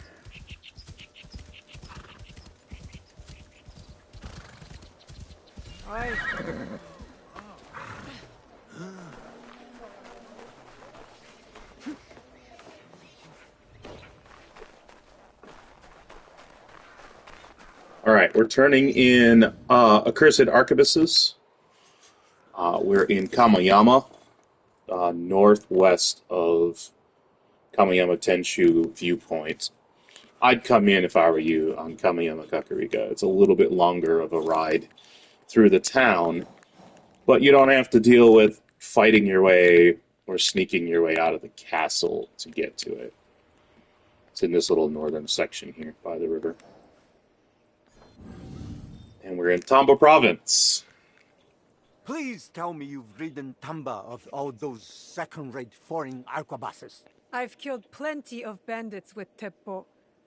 All right, we're turning in Accursed Arquebuses. We're in Kameyama, northwest of Kameyama Tenshu viewpoint. I'd come in if I were you on Kameyama Kakurega. It's a little bit longer of a ride through the town, but you don't have to deal with fighting your way or sneaking your way out of the castle to get to it. It's in this little northern section here by the river. And we're in Tamba Province.
Please tell me you've ridden Tamba of all those second-rate foreign arquebuses.
I've killed plenty of bandits with Teppo.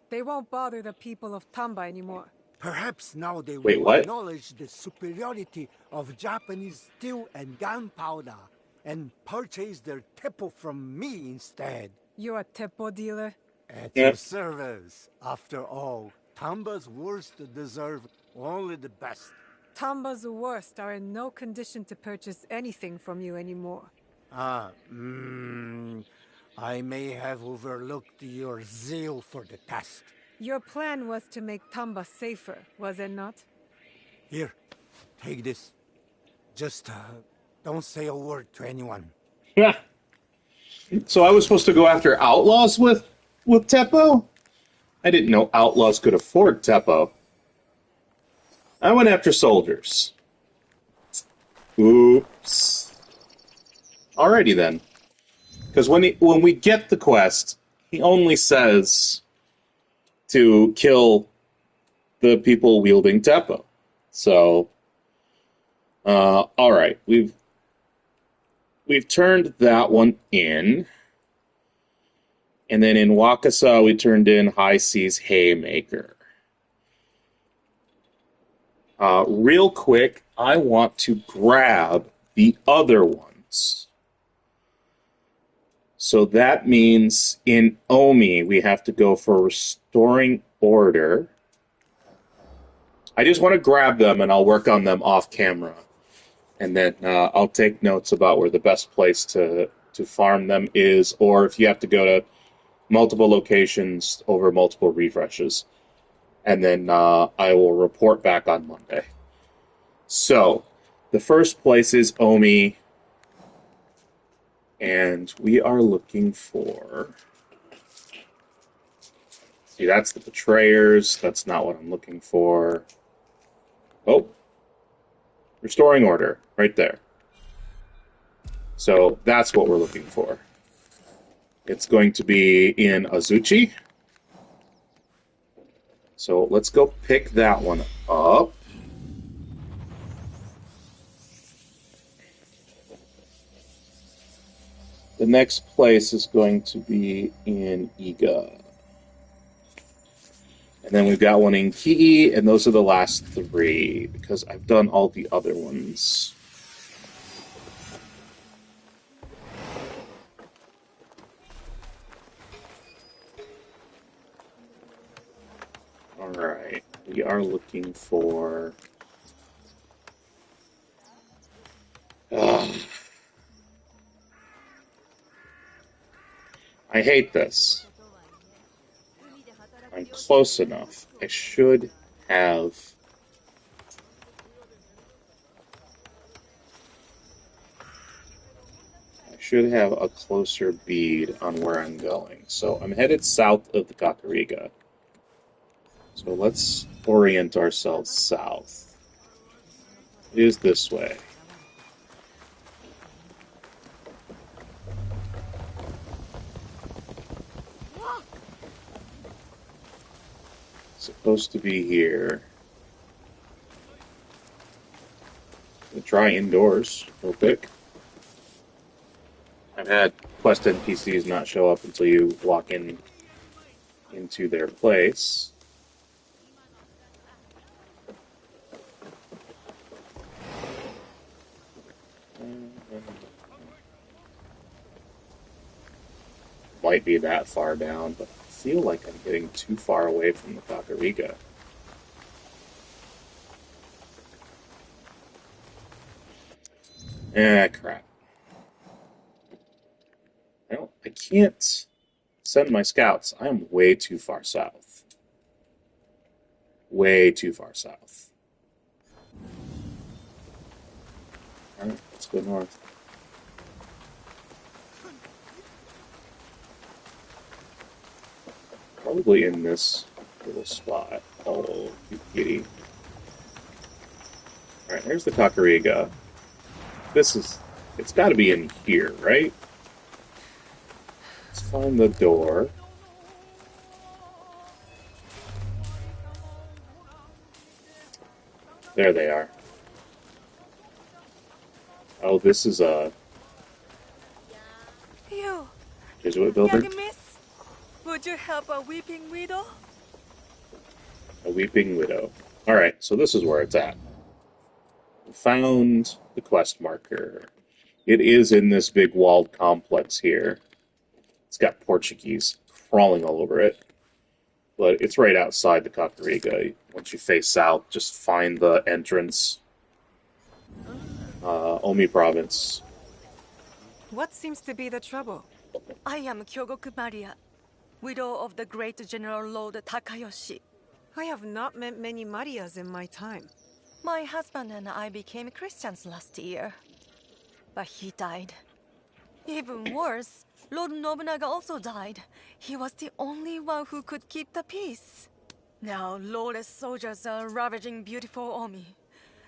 They won't bother the people of Tamba anymore.
Perhaps now they
Wait,
will
what?
acknowledge the superiority of Japanese steel and gunpowder and purchase their Teppo from me instead.
You're a Teppo dealer?
At your service. After all, Tamba's worst deserve only the best.
Tamba's worst are in no condition to purchase anything from you anymore.
I may have overlooked your zeal for the task.
Your plan was to make Tamba safer, was it not?
Here, take this. Just don't say a word to anyone.
Yeah. So I was supposed to go after outlaws with Teppo? I didn't know outlaws could afford Teppo. I went after soldiers. Oops. Alrighty then. Because when we get the quest, he only says to kill the people wielding Teppo. So, alright. We've turned that one in. And then in Wakasa, we turned in Seas Haymaker. Real quick, I want to grab the other ones. So that means in Omi, we have to go for restoring order. I just want to grab them, and I'll work on them off camera. And then I'll take notes about where the best place to farm them is, or if you have to go to multiple locations over multiple refreshes. And then I will report back on Monday. So, the first place is Omi, and we are looking for... See, that's the Betrayers. That's not what I'm looking for. Oh, restoring order, right there. So, that's what we're looking for. It's going to be in Azuchi. So, let's go pick that one up. The next place is going to be in Iga. And then we've got one in Kii, and those are the last three, because I've done all the other ones. Alright, we are looking for... I hate this. I'm close enough. I should have... a closer bead on where I'm going. So I'm headed south of the Kakurega. So let's orient ourselves south. It is this way. Supposed to be here. We'll try indoors real quick. I've had quest NPCs not show up until you walk into their place. Might be that far down, but I feel like I'm getting too far away from the Kakurega. Crap. Well, I can't send my scouts. I'm way too far south. Way too far south. Alright, let's go north. Probably in this little spot. Oh, you kitty. Alright, there's the Kakurega. It's gotta be in here, right? Let's find the door. There they are. Oh, this is a...
You,
Jesuit builder?
young miss, would you help a weeping widow?
A weeping widow. Alright, so this is where it's at. We found the quest marker. It is in this big walled complex here. It's got Portuguese crawling all over it. But it's right outside the Kakurega. Once you face south, just find the entrance. Omi Province.
What seems to be the trouble?
I am Kyogoku Maria, widow of the great General Lord Takayoshi.
I have not met many Marias in my time.
My husband and I became Christians last year, but he died. Even worse, Lord Nobunaga also died. He was the only one who could keep the peace. Now lawless soldiers are ravaging beautiful Omi,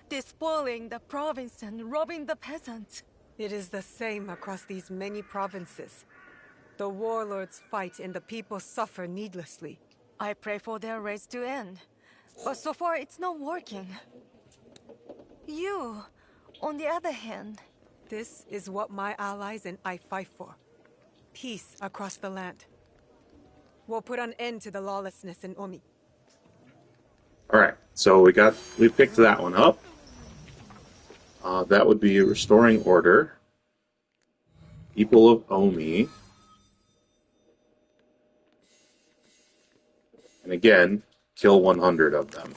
despoiling the province and robbing the peasants.
It is the same across these many provinces. The warlords fight and the people suffer needlessly.
I pray for their raids to end, but so far it's not working. You, on the other hand...
This is what my allies and I fight for. Peace across the land. We'll put an end to the lawlessness in Omi.
Alright, so we picked that one up. That would be restoring order. People of Omi. And again, kill 100 of them.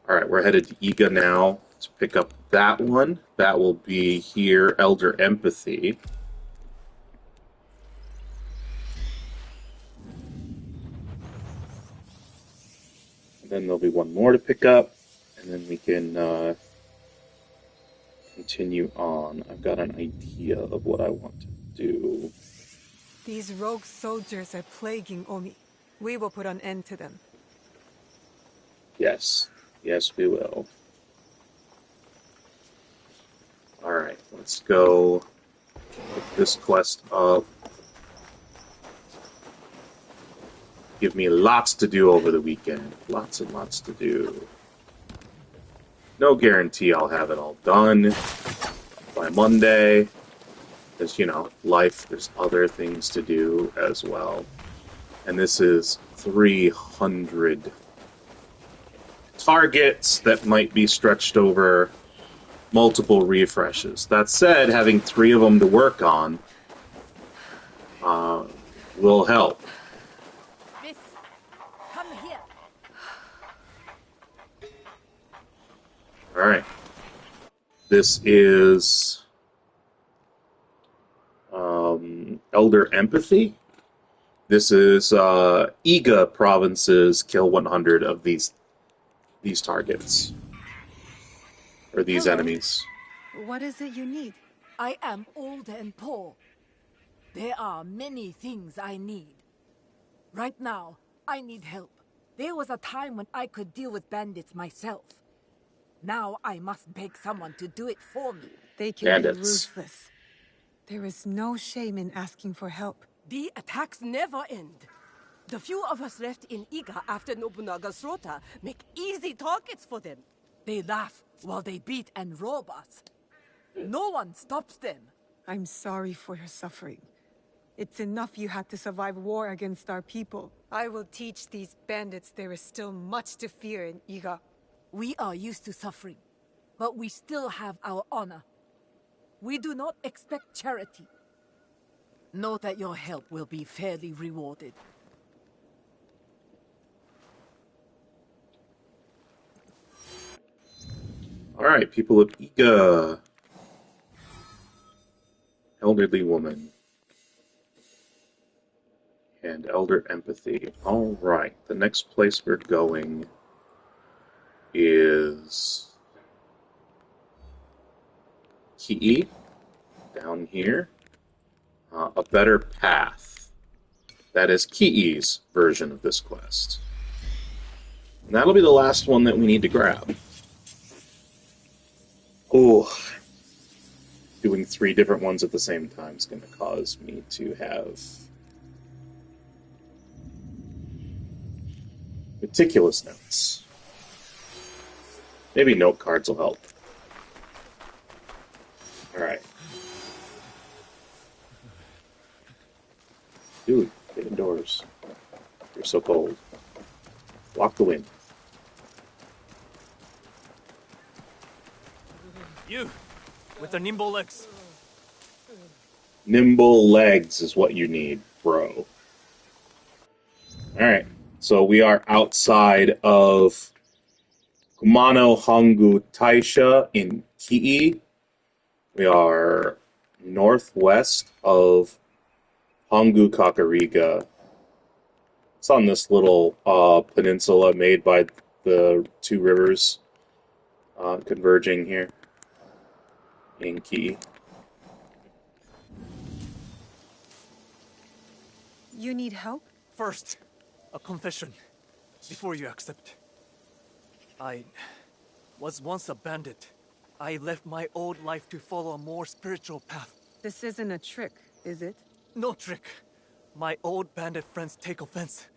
Alright, we're headed to Iga now to pick up that one. That will be here, Elder Empathy. And then there'll be one more to pick up, and then we can continue on. I've got an idea of what I want to do.
These rogue soldiers are plaguing Omi. We will put an end to them.
Yes. Yes, we will. Alright, let's go pick this quest up. Give me lots to do over the weekend. Lots and lots to do. No guarantee I'll have it all done by Monday. Because, you know, life, there's other things to do as well. And this is 300 targets that might be stretched over multiple refreshes. That said, having 3 of them to work on will help.
Miss, come here.
Alright. This is Elder Empathy. This is Iga Province's kill 100 of these targets. Or these enemies.
What is it you need?
I am old and poor. There are many things I need. Right now, I need help. There was a time when I could deal with bandits myself. Now I must beg someone to do it for me.
They can be ruthless. There is no shame in asking for help.
The attacks never end. The few of us left in Iga after Nobunaga's slaughter make easy targets for them. They laugh while they beat and rob us. No one stops them.
I'm sorry for your suffering. It's enough you had to survive war against our people. I will teach these bandits there is still much to fear in Iga.
We are used to suffering, but we still have our honor. We do not expect charity. Know that your help will be fairly rewarded.
Alright, people of Iga. Elderly woman. And Elder Empathy. Alright, the next place we're going is Kii, down here. A better path. That is Kii's version of this quest. And that'll be the last one that we need to grab. Oh, doing 3 different ones at the same time is going to cause me to have meticulous notes. Maybe note cards will help. Alright. Dude, get indoors. You're so cold. Block the wind.
You, with the nimble legs.
Nimble legs is what you need, bro. Alright, so we are outside of Kumano Hongu Taisha in Kii. We are northwest of Hongu Kakurega. It's on this little peninsula made by the 2 rivers converging here in Kii.
You need help?
First, a confession, before you accept. I was once a bandit. I left my old life to follow a more spiritual path.
This isn't a trick, is it?
No trick. My old bandit friends take offense.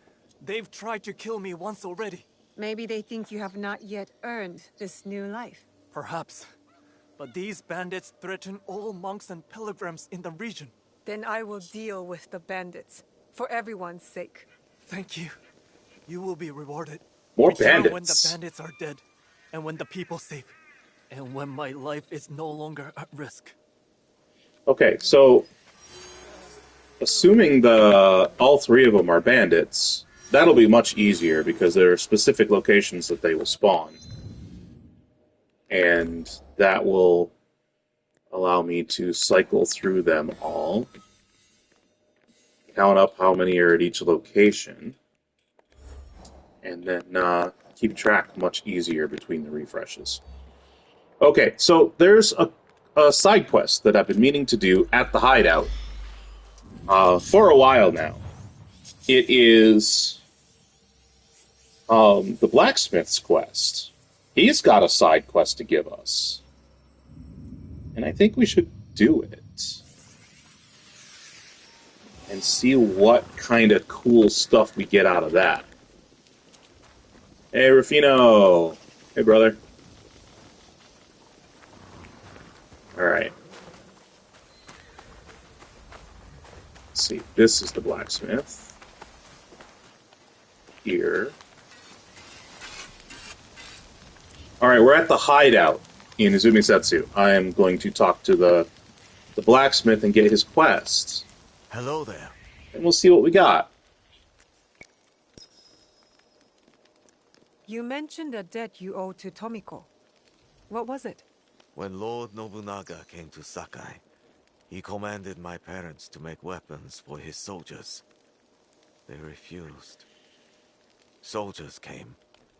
They've tried to kill me once already.
Maybe they think you have not yet earned this new life.
Perhaps. But these bandits threaten all monks and pilgrims in the region.
Then I will deal with the bandits, for everyone's sake.
Thank you. You will be rewarded.
More
Return
bandits.
when the bandits are dead, and when the people safe, and when my life is no longer at risk.
Okay, so assuming all 3 of them are bandits, that'll be much easier because there are specific locations that they will spawn. And that will allow me to cycle through them all, count up how many are at each location, and then keep track much easier between the refreshes. Okay, so there's a side quest that I've been meaning to do at the Hideout for a while now. It is the blacksmith's quest. He's got a side quest to give us. And I think we should do it. And see what kind of cool stuff we get out of that. Hey, Rufino! Hey, brother. Alright. Let's see. This is the blacksmith. Here. Alright, we're at the Hideout in Izumi Settsu. I am going to talk to the blacksmith and get his quest.
Hello there.
And we'll see what we got.
You mentioned a debt you owe to Tomiko. What was it?
When Lord Nobunaga came to Sakai, he commanded my parents to make weapons for his soldiers. They refused. Soldiers came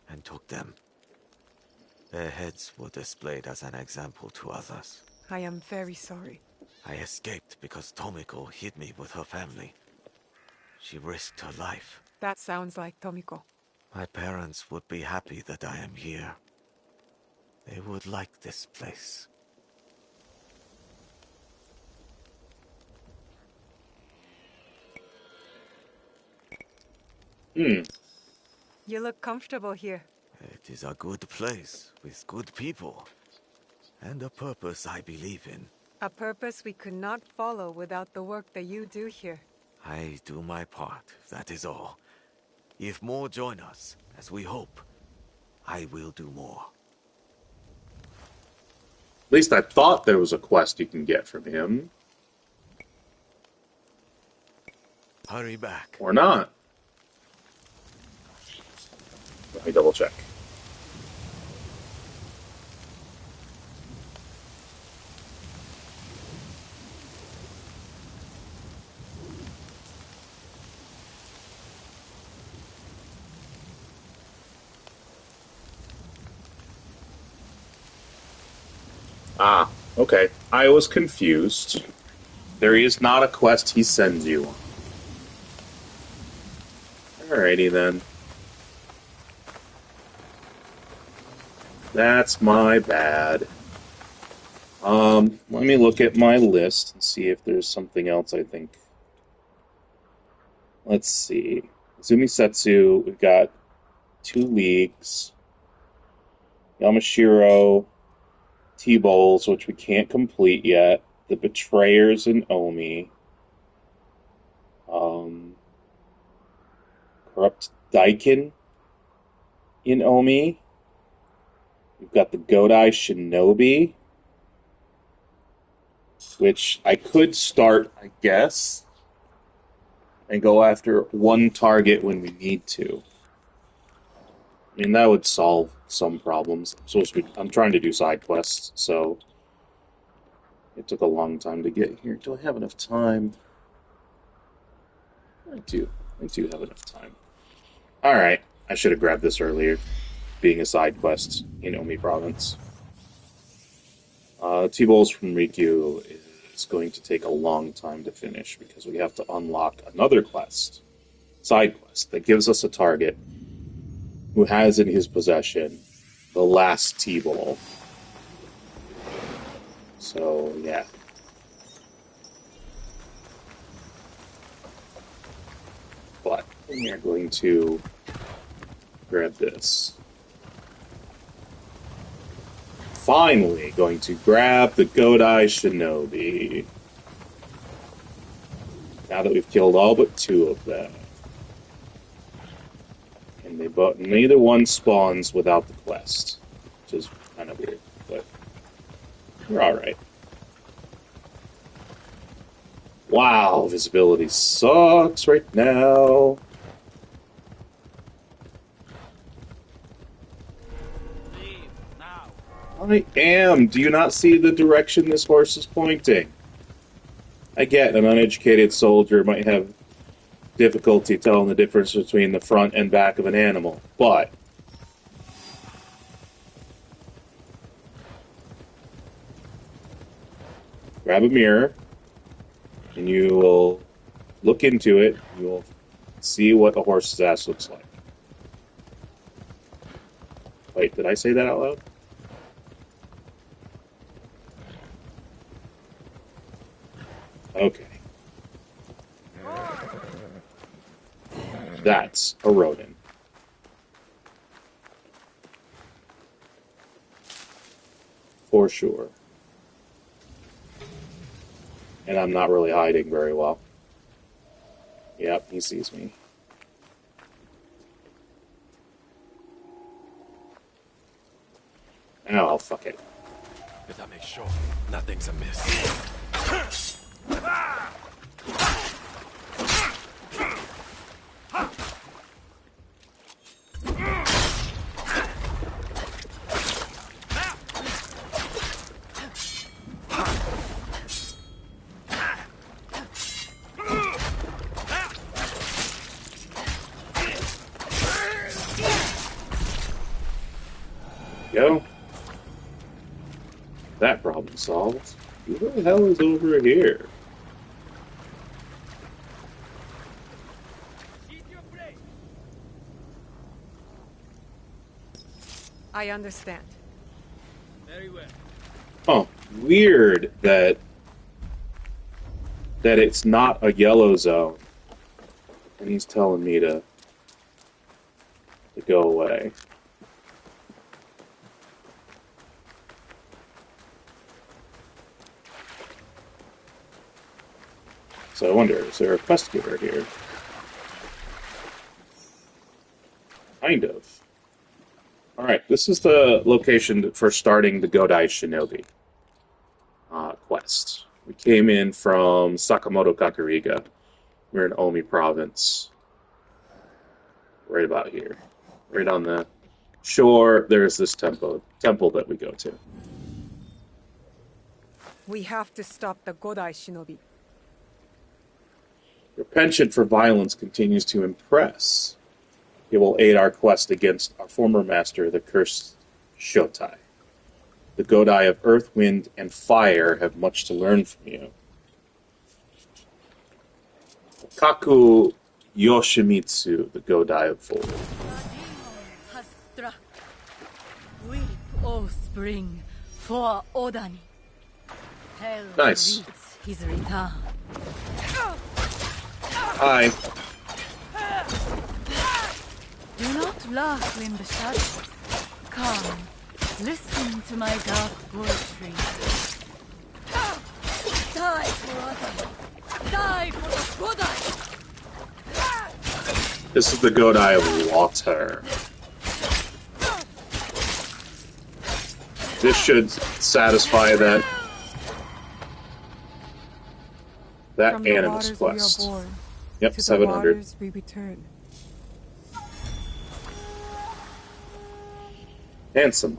and took them. Their heads were displayed as an example to others.
I am very sorry.
I escaped because Tomiko hid me with her family. She risked her life.
That sounds like Tomiko.
My parents would be happy that I am here. They would like this place.
You look comfortable here.
It is a good place with good people. And a purpose I believe in.
A purpose we could not follow without the work that you do here.
I do my part, that is all. If more join us, as we hope, I will do more.
At least I thought there was a quest you can get from him.
Hurry back.
Or not. Let me double check. Ah, okay. I was confused. There is not a quest he sends you. Alrighty then. That's my bad. Let me look at my list and see if there's something else I think. Let's see. Izumi Settsu, we've got 2 leagues. Yamashiro, T-Bowls, which we can't complete yet. The Betrayers in Omi. Corrupt Daikin in Omi. We've got the Godai Shinobi, which I could start, I guess, and go after one target when we need to. I mean, that would solve some problems. I'm trying to do side quests, so it took a long time to get here. Do I have enough time? I do have enough time. Alright, I should have grabbed this earlier, being a side quest in Omi Province. T-Bowls from Rikyu is going to take a long time to finish because we have to unlock another quest, side quest, that gives us a target who has in his possession the last T-Bowl. So, yeah. But we are going to grab this. Finally, going to grab the Godai Shinobi. Now that we've killed all but 2 of them. And neither one spawns without the quest, which is kind of weird, but we're alright. Wow, visibility sucks right now. I am. Do you not see the direction this horse is pointing? I get an uneducated soldier might have difficulty telling the difference between the front and back of an animal, but grab a mirror and you will look into it. You will see what a horse's ass looks like. Wait, did I say that out loud? Okay. That's a rodent. For sure. And I'm not really hiding very well. Yep, he sees me. Oh, fuck it.
Better make sure nothing's amiss.
Go. That problem solved. Who the hell is over here?
I understand.
Very well.
Oh, weird that it's not a yellow zone. And he's telling me to go away. So I wonder, is there a quest giver here? Kind of. Alright, this is the location for starting the Godai Shinobi quest. We came in from Sakamoto Kakurega. We're in Omi Province. Right about here. Right on the shore, there's this temple that we go to.
We have to stop the Godai Shinobi.
Your penchant for violence continues to impress. It will aid our quest against our former master, the cursed Shotai. The Godai of Earth, Wind, and Fire have much to learn from you. Kaku Yoshimitsu, the Godai of Water.
Has struck. Weep, O spring, for Odani. Hell
Nice.
awaits his return.
Hi.
Do not laugh in the shadows. Come, listen to my dark poetry. Die for Odani. Die for the Godai.
This is the Godai of Water. This should satisfy that
From the
Animus
waters
quest.
we are born,
Yep,
to
700.
the waters we return.
And some.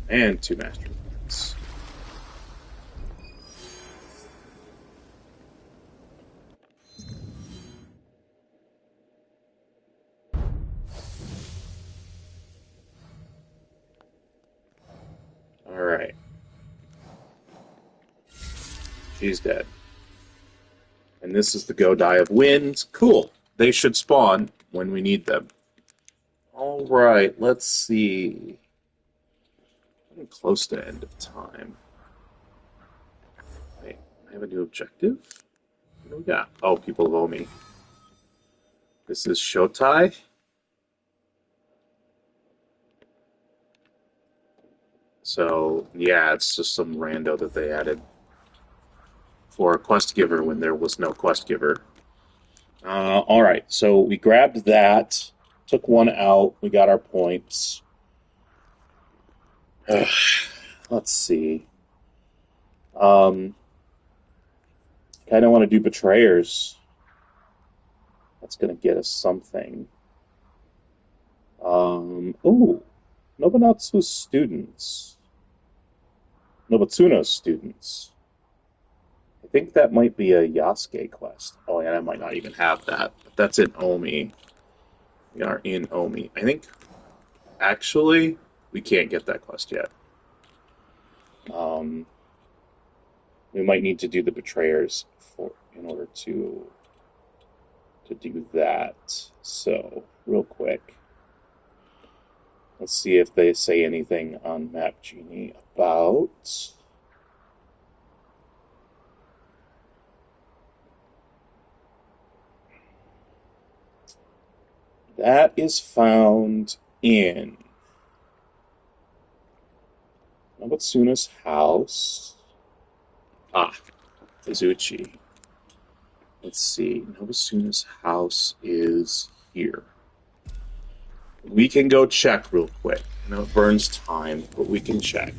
And 2 master points. Alright. She's dead. And this is the Godai of Wind. Cool. They should spawn when we need them. Alright, let's see. I'm close to end of time. Wait, I have a new objective? What do we got? Oh, people of Omi. This is Shotai. So, yeah, it's just some rando that they added for a quest giver when there was no quest giver. Alright, so we grabbed that, took one out, we got our points. Let's see. Kind of want to do Betrayers. That's going to get us something. Ooh, Nobunatsu's students. Nobutsuna students. I think that might be a Yasuke quest. Oh, yeah, I might not even have that. But that's in Omi. We are in Omi. I think, actually, we can't get that quest yet. We might need to do the Betrayers in order to do that. So, real quick, let's see if they say anything on Map Genie about... That is found in Nobutsuna's house. Azuchi. Let's see. Nobutsuna's house is here. We can go check real quick. I know it burns time, but we can check.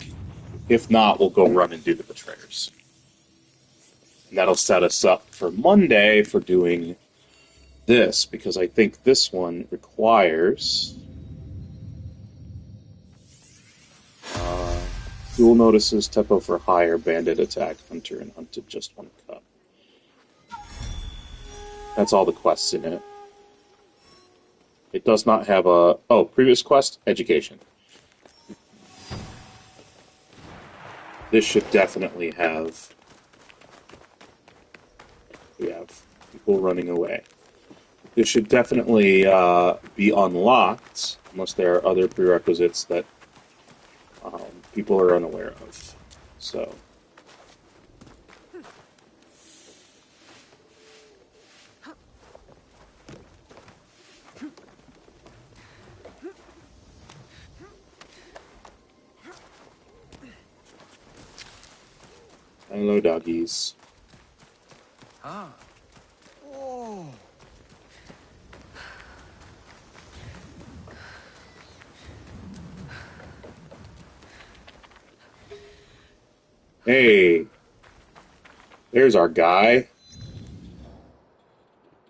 If not, we'll go run and do the Betrayers. And that'll set us up for Monday for doing this, because I think this one requires... dual notices, tempo for higher, bandit attack, hunter, and hunted just one cup. That's all the quests in it. It does not have a... Oh, previous quest, education. This should definitely have... We have people running away. This should definitely be unlocked, unless there are other prerequisites that people are unaware of. So... Hello, doggies.
Oh.
Hey, there's our guy.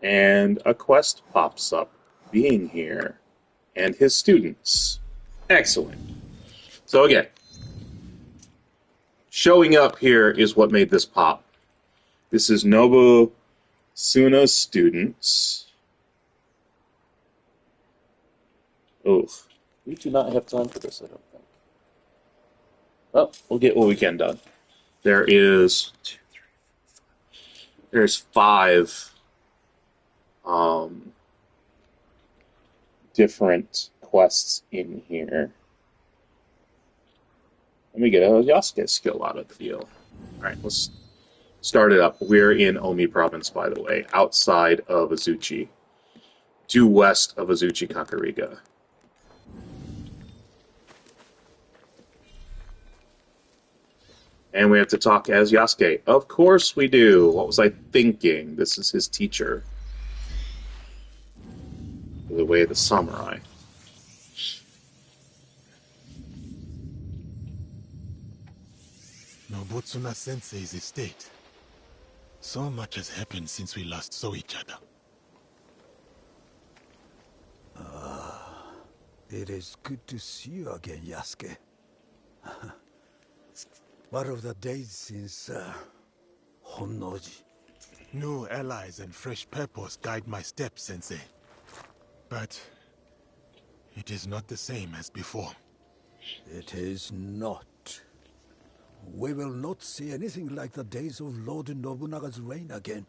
And a quest pops up, being here, and his students. Excellent. So again, showing up here is what made this pop. This is Nobutsuna's students. Oh, we do not have time for this, I don't think. Well, we'll get what we can done. There is there's 5 different quests in here. Let me get a Yasuke skill out of the deal. Alright, let's start it up. We're in Omi Province, by the way, outside of Azuchi, due west of Azuchi Kakurega. And we have to talk as Yasuke. Of course we do. What was I thinking? This is his teacher. The way of the samurai.
Nobutsuna Sensei's estate. So much has happened since we last saw each other.
It is good to see you again, Yasuke. What of the days since Honnoji?
New allies and fresh purpose guide my steps, Sensei. But it is not the same as before.
It is not. We will not see anything like the days of Lord Nobunaga's reign again.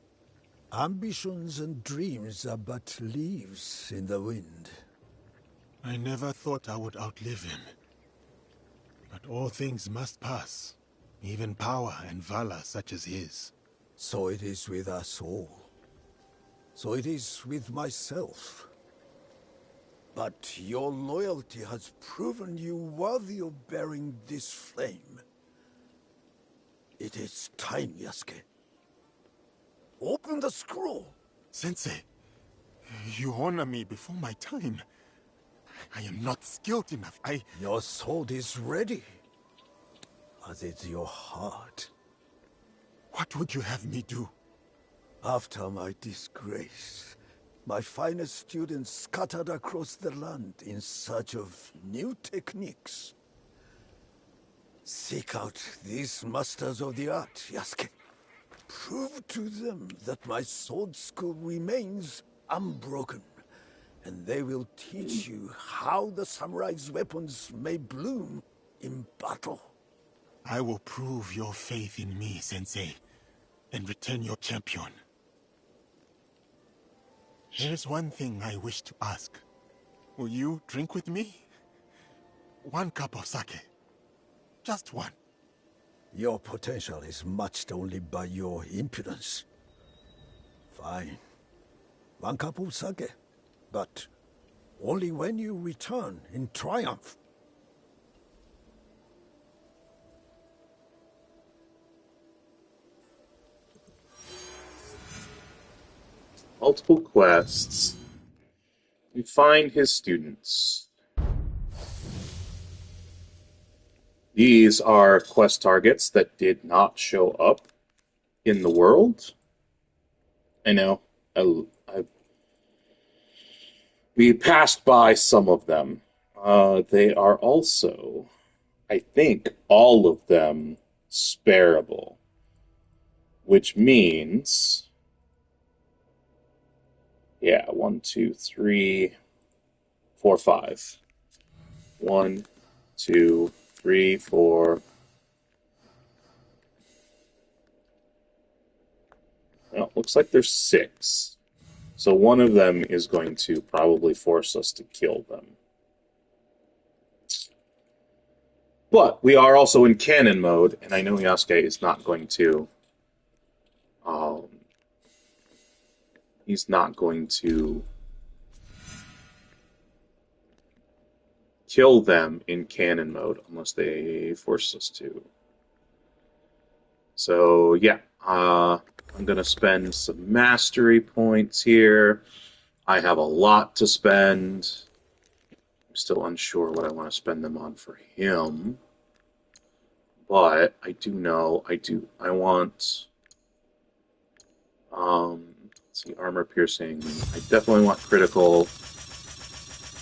Ambitions and dreams are but leaves in the wind.
I never thought I would outlive him. But all things must pass. Even power and valor such as his.
So it is with us all. So it is with myself. But your loyalty has proven you worthy of bearing this flame. It is time, Yasuke. Open the scroll!
Sensei, you honor me before my time. I am not skilled enough.
Your sword is ready. As is your heart.
What would you have me do?
After my disgrace, my finest students scattered across the land in search of new techniques. Seek out these masters of the art, Yasuke. Prove to them that my sword school remains unbroken, and they will teach you how the samurai's weapons may bloom in battle.
I will prove your faith in me, Sensei, and return your champion. There is one thing I wish to ask. Will you drink with me? 1 cup of sake. Just one.
Your potential is matched only by your impudence. Fine. 1 cup of sake. But only when you return in triumph.
Multiple quests. You find his students. These are quest targets that did not show up in the world. I know. We passed by some of them. They are also, I think, all of them spareable. Which means... Yeah, 1, 2, 3, 4, 5. 1, 2, 3, 4. Well, looks like there's 6. So one of them is going to probably force us to kill them. But we are also in canon mode, and I know Yasuke is not going to... he's not going to kill them in canon mode unless they force us to. So, yeah. I'm going to spend some mastery points here. I have a lot to spend. I'm still unsure what I want to spend them on for him. But I do know I want... let's see, armor piercing. I definitely want critical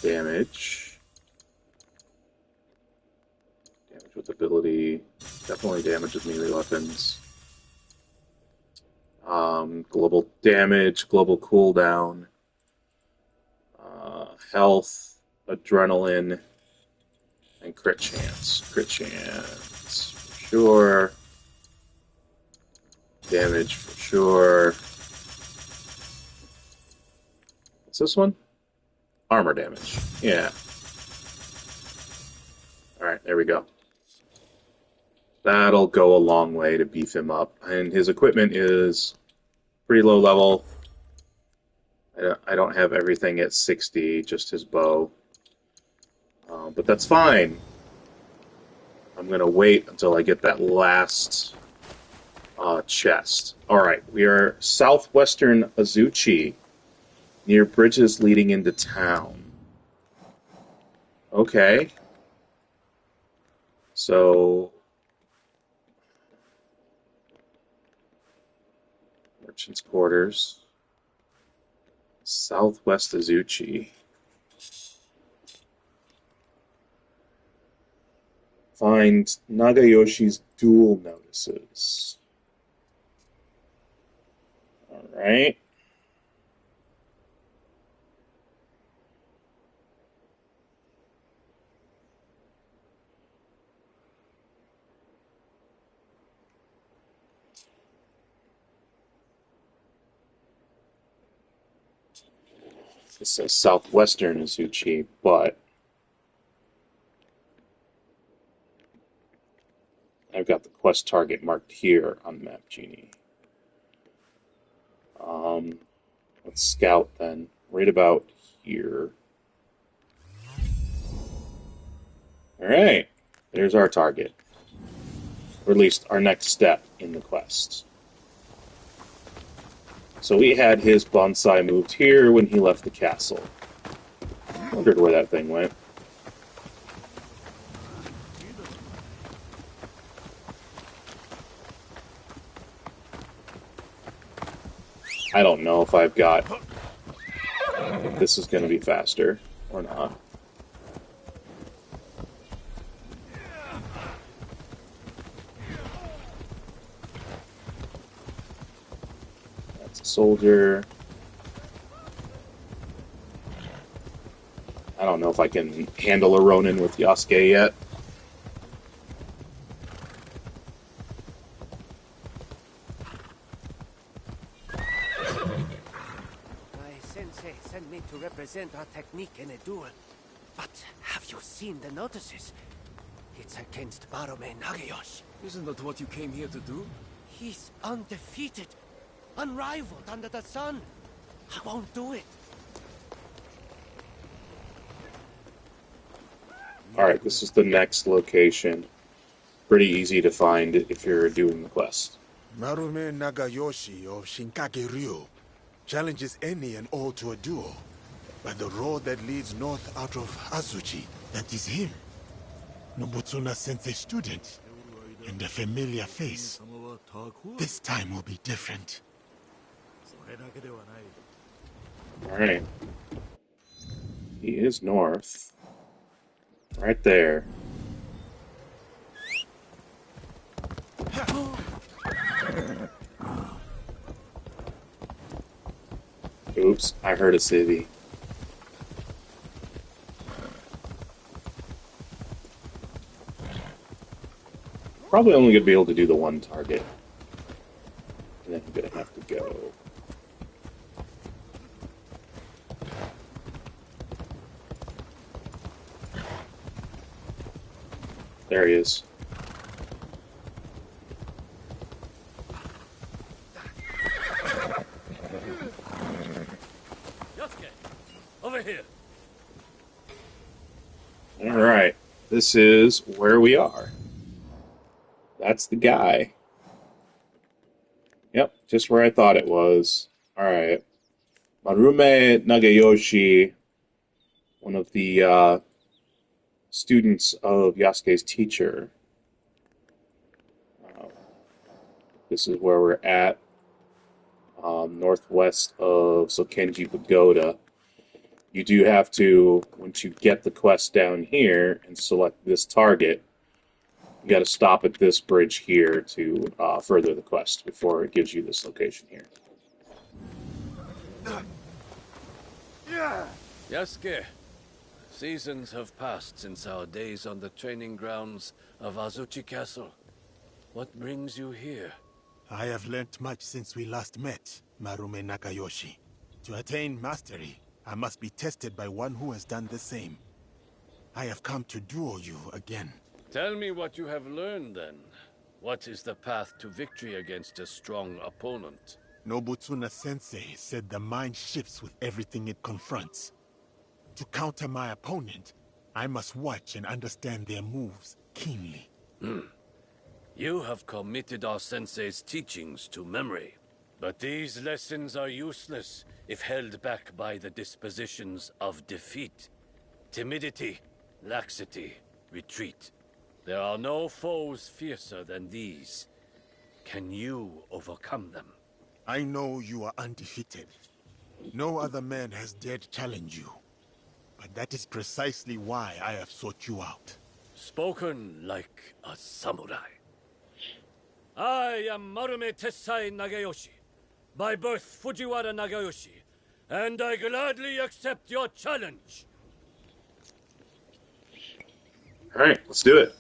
damage. Damage with ability. Definitely damage with melee weapons. Global damage, global cooldown. Health, adrenaline, and crit chance. Crit chance for sure. Damage for sure. What's this one? Armor damage. Yeah. Alright, there we go. That'll go a long way to beef him up. And his equipment is pretty low level. I don't have everything at 60, just his bow. But that's fine. I'm going to wait until I get that last chest. Alright, we are southwestern Azuchi, near bridges leading into town. Okay. So... Merchant's Quarters. Southwest Azuchi. Find Nagayoshi's duel notices. Alright. It says southwestern Azuchi, but I've got the quest target marked here on Map Genie. Let's scout then. Right about here. Alright, there's our target. Or at least our next step in the quest. So we had his bonsai moved here when he left the castle. Wondered where that thing went. I don't know if I've got... if this is going to be faster or not. soldier. I don't know if I can handle a Ronin with Yasuke yet.
My sensei sent me to represent our technique in a duel. But have you seen the notices? It's against Marume Nagayoshi.
Isn't that what you came here to do?
He's undefeated, unrivaled under the sun. I won't do it.
Alright, this is the next location. Pretty easy to find if you're doing the quest.
Marume Nagayoshi of Shinkage-ryu challenges any and all to a duel. By the road that leads north out of Azuchi, that is him. Nobutsuna sensei student, and a familiar face. This time will be different.
Alright. He is north. Right there. Oops, I heard a city. Probably only gonna be able to do the one target. And then I'm gonna have to go. There he is.
Yasuke, over here.
Alright, this is where we are. That's the guy. Yep, just where I thought it was. Alright. Marume Nagayoshi, one of the students of Yasuke's teacher. This is where we're at. Northwest of Sokenji Pagoda. You do have to, once you get the quest down here and select this target, you got to stop at this bridge here to further the quest before it gives you this location here.
Yasuke, seasons have passed since our days on the training grounds of Azuchi Castle. What brings you here?
I have learnt much since we last met, Marume Nagayoshi. To attain mastery, I must be tested by one who has done the same. I have come to duel you again.
Tell me what you have learned, then. What is the path to victory against a strong opponent?
Nobutsuna Sensei said the mind shifts with everything it confronts. To counter my opponent, I must watch and understand their moves keenly.
You have committed our sensei's teachings to memory. But these lessons are useless if held back by the dispositions of defeat. Timidity, laxity, retreat. There are no foes fiercer than these. Can you overcome them?
I know you are undefeated. No other man has dared challenge you. But that is precisely why I have sought you out.
Spoken like a samurai. I am Marume Tessai Nagayoshi, by birth Fujiwara Nagayoshi, and I gladly accept your challenge.
Alright, let's do it.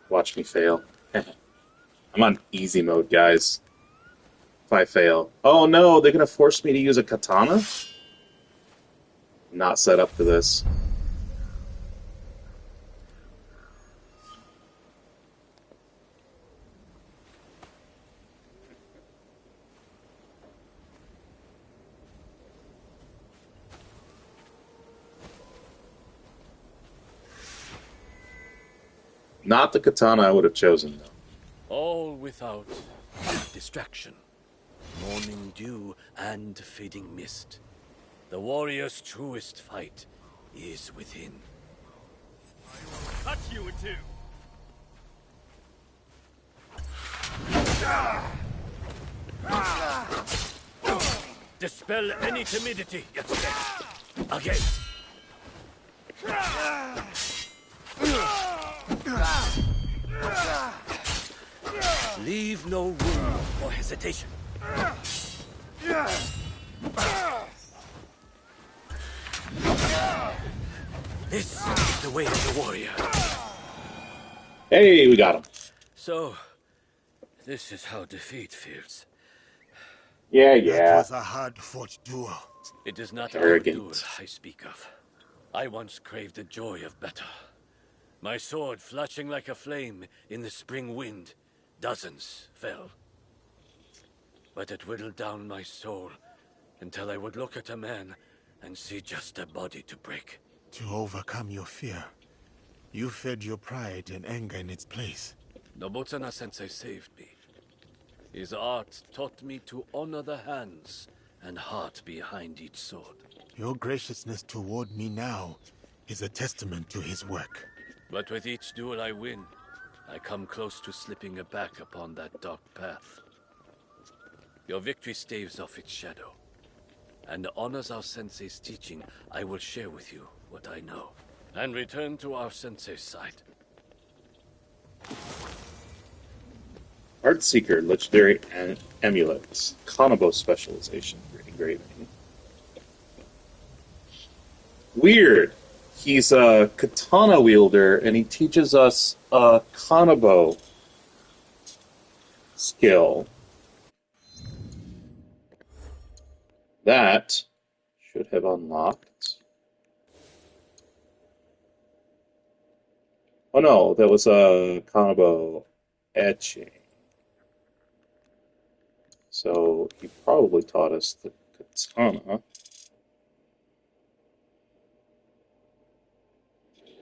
Watch me fail. I'm on easy mode, guys. If I fail... Oh no, they're gonna force me to use a katana? Not set up for this. Not the katana I would have chosen, though.
All without distraction. Morning dew and fading mist. The warrior's truest fight is within.
I will cut you in two.
Dispel any timidity. Again. Leave no room for hesitation. This is the way of the warrior.
Hey, we got him.
So, this is how defeat feels.
Yeah.
That was a hard-fought duel.
It is not
Arrogant.
our duel I speak of. I once craved the joy of battle. My sword flashing like a flame in the spring wind. Dozens fell. But it whittled down my soul until I would look at a man and see just a body to break.
To overcome your fear, you fed your pride and anger in its place.
Nobutsuna sensei saved me. His art taught me to honor the hands and heart behind each sword.
Your graciousness toward me now is a testament to his work.
But with each duel I win, I come close to slipping back upon that dark path. Your victory staves off its shadow, and honors our sensei's teaching. I will share with you what I know, and return to our sensei's side.
Art Seeker, legendary amulets, Kanabo specialization for engraving. Weird. He's a katana wielder, and he teaches us a Kanabo skill. That should have unlocked. Oh no, that was a Kanabo etching. So he probably taught us the katana.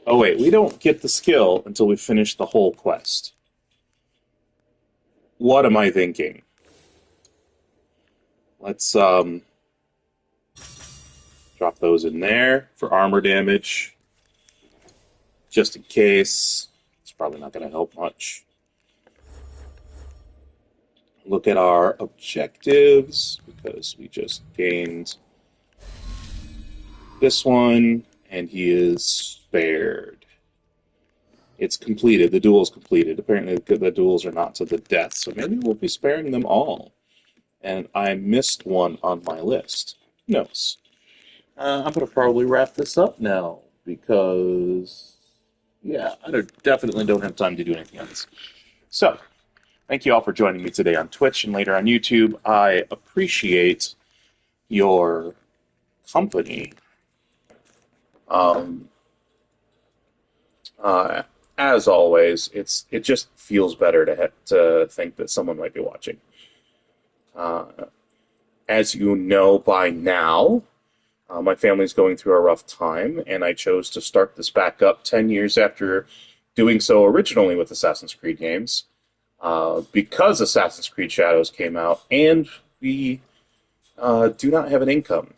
Oh wait, we don't get the skill until we finish the whole quest. What am I thinking? Let's drop those in there for armor damage. Just in case. It's probably not going to help much. Look at our objectives, because we just gained this one, and he is spared. It's completed. The duel's completed. Apparently the duels are not to the death, so maybe we'll be sparing them all. And I missed one on my list. Who knows? I'm going to probably wrap this up now, because, yeah, I definitely don't have time to do anything else. So, thank you all for joining me today on Twitch and later on YouTube. I appreciate your company. As always, it just feels better to think that someone might be watching. As you know by now, my family's going through a rough time, and I chose to start this back up 10 years after doing so originally with Assassin's Creed games, because Assassin's Creed Shadows came out, and we do not have an income.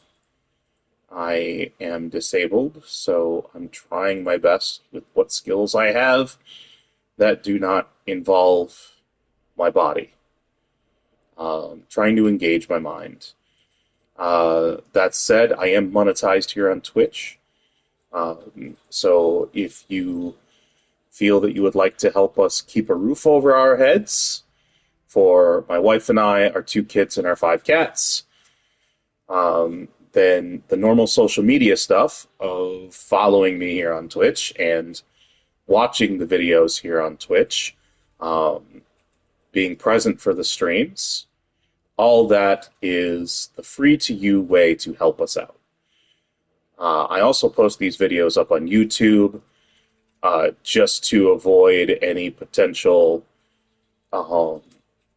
I am disabled, so I'm trying my best with what skills I have that do not involve my body. Trying to engage my mind. That said, I am monetized here on Twitch. So if you feel that you would like to help us keep a roof over our heads for my wife and I, our 2 kids, and our 5 cats, then the normal social media stuff of following me here on Twitch and watching the videos here on Twitch, being present for the streams, all that is the free-to-you way to help us out. I also post these videos up on YouTube just to avoid any potential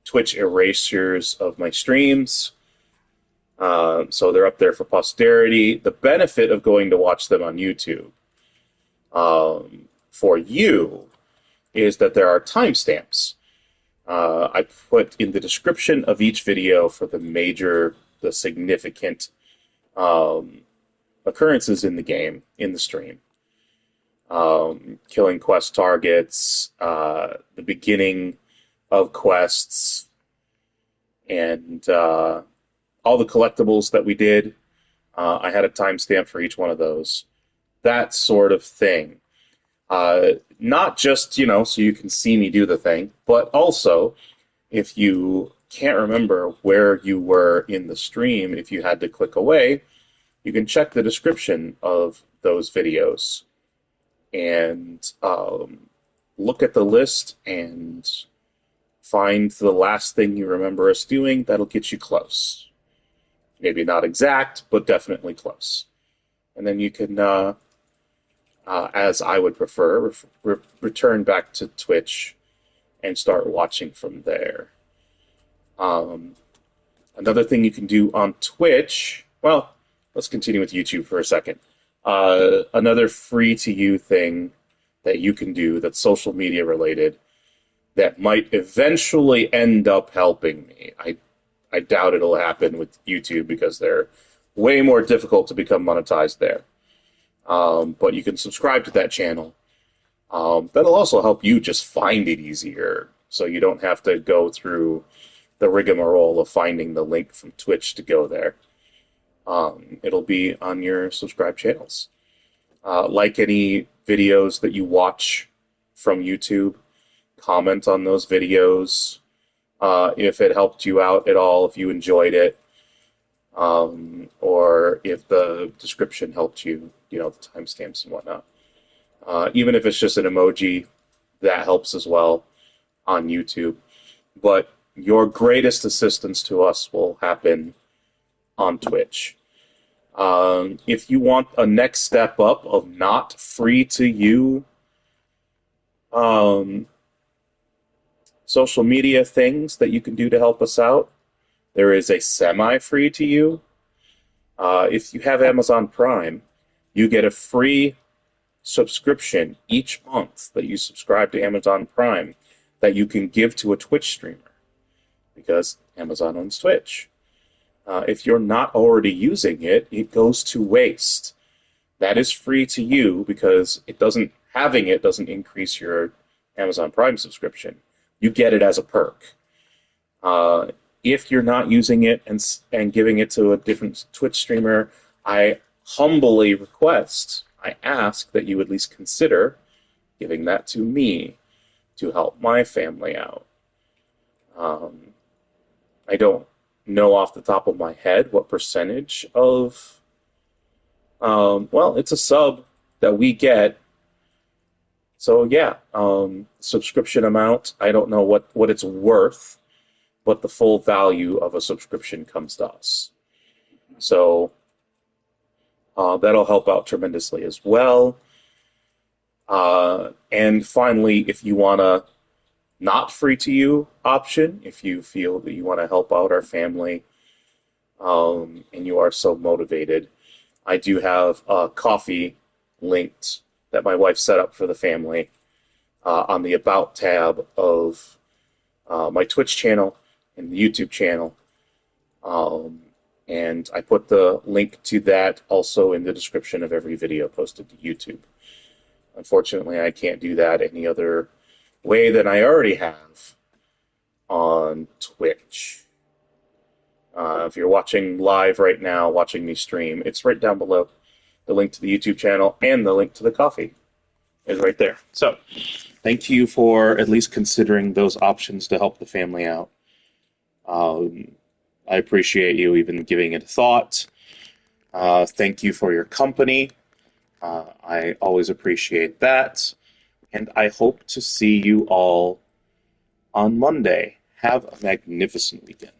Twitch erasures of my streams. So they're up there for posterity. The benefit of going to watch them on YouTube for you is that there are timestamps. I put in the description of each video for the significant occurrences in the game, in the stream. Killing quest targets, the beginning of quests, and all the collectibles that we did. I had a timestamp for each one of those. That sort of thing. Not just, so you can see me do the thing, but also if you can't remember where you were in the stream, if you had to click away, you can check the description of those videos and look at the list and find the last thing you remember us doing. That'll get you close. Maybe not exact, but definitely close. And then you can, as I would prefer, return back to Twitch and start watching from there. Another thing you can do on Twitch, well, let's continue with YouTube for a second. Another free-to-you thing that you can do that's social media related that might eventually end up helping me. I doubt it'll happen with YouTube because they're way more difficult to become monetized there. But you can subscribe to that channel. That'll also help you just find it easier, so you don't have to go through the rigmarole of finding the link from Twitch to go there. It'll be on your subscribed channels. Like any videos that you watch from YouTube, comment on those videos if it helped you out at all, if you enjoyed it, or if the description helped you, the timestamps and whatnot. Even if it's just an emoji, that helps as well on YouTube. But your greatest assistance to us will happen on Twitch. If you want a next step up of not free to you social media things that you can do to help us out, there is a semi-free to you. If you have Amazon Prime, you get a free subscription each month that you subscribe to Amazon Prime that you can give to a Twitch streamer because Amazon owns Twitch. If you're not already using it, it goes to waste. That is free to you because having it doesn't increase your Amazon Prime subscription. You get it as a perk. If you're not using it and giving it to a different Twitch streamer, I humbly request, I ask that you at least consider giving that to me to help my family out. I don't know off the top of my head what percentage of, it's a sub that we get. So yeah, subscription amount, I don't know what it's worth, but the full value of a subscription comes to us. So that'll help out tremendously as well. And finally, if you want a not free to you option, if you feel that you want to help out our family and you are so motivated, I do have a coffee linked that my wife set up for the family on the About tab of my Twitch channel and the YouTube channel. And I put the link to that also in the description of every video posted to YouTube. Unfortunately, I can't do that any other way than I already have on Twitch. If you're watching live right now, watching me stream, it's right down below. The link to the YouTube channel and the link to the coffee is right there. So, thank you for at least considering those options to help the family out. I appreciate you even giving it a thought. Thank you for your company. I always appreciate that. And I hope to see you all on Monday. Have a magnificent weekend.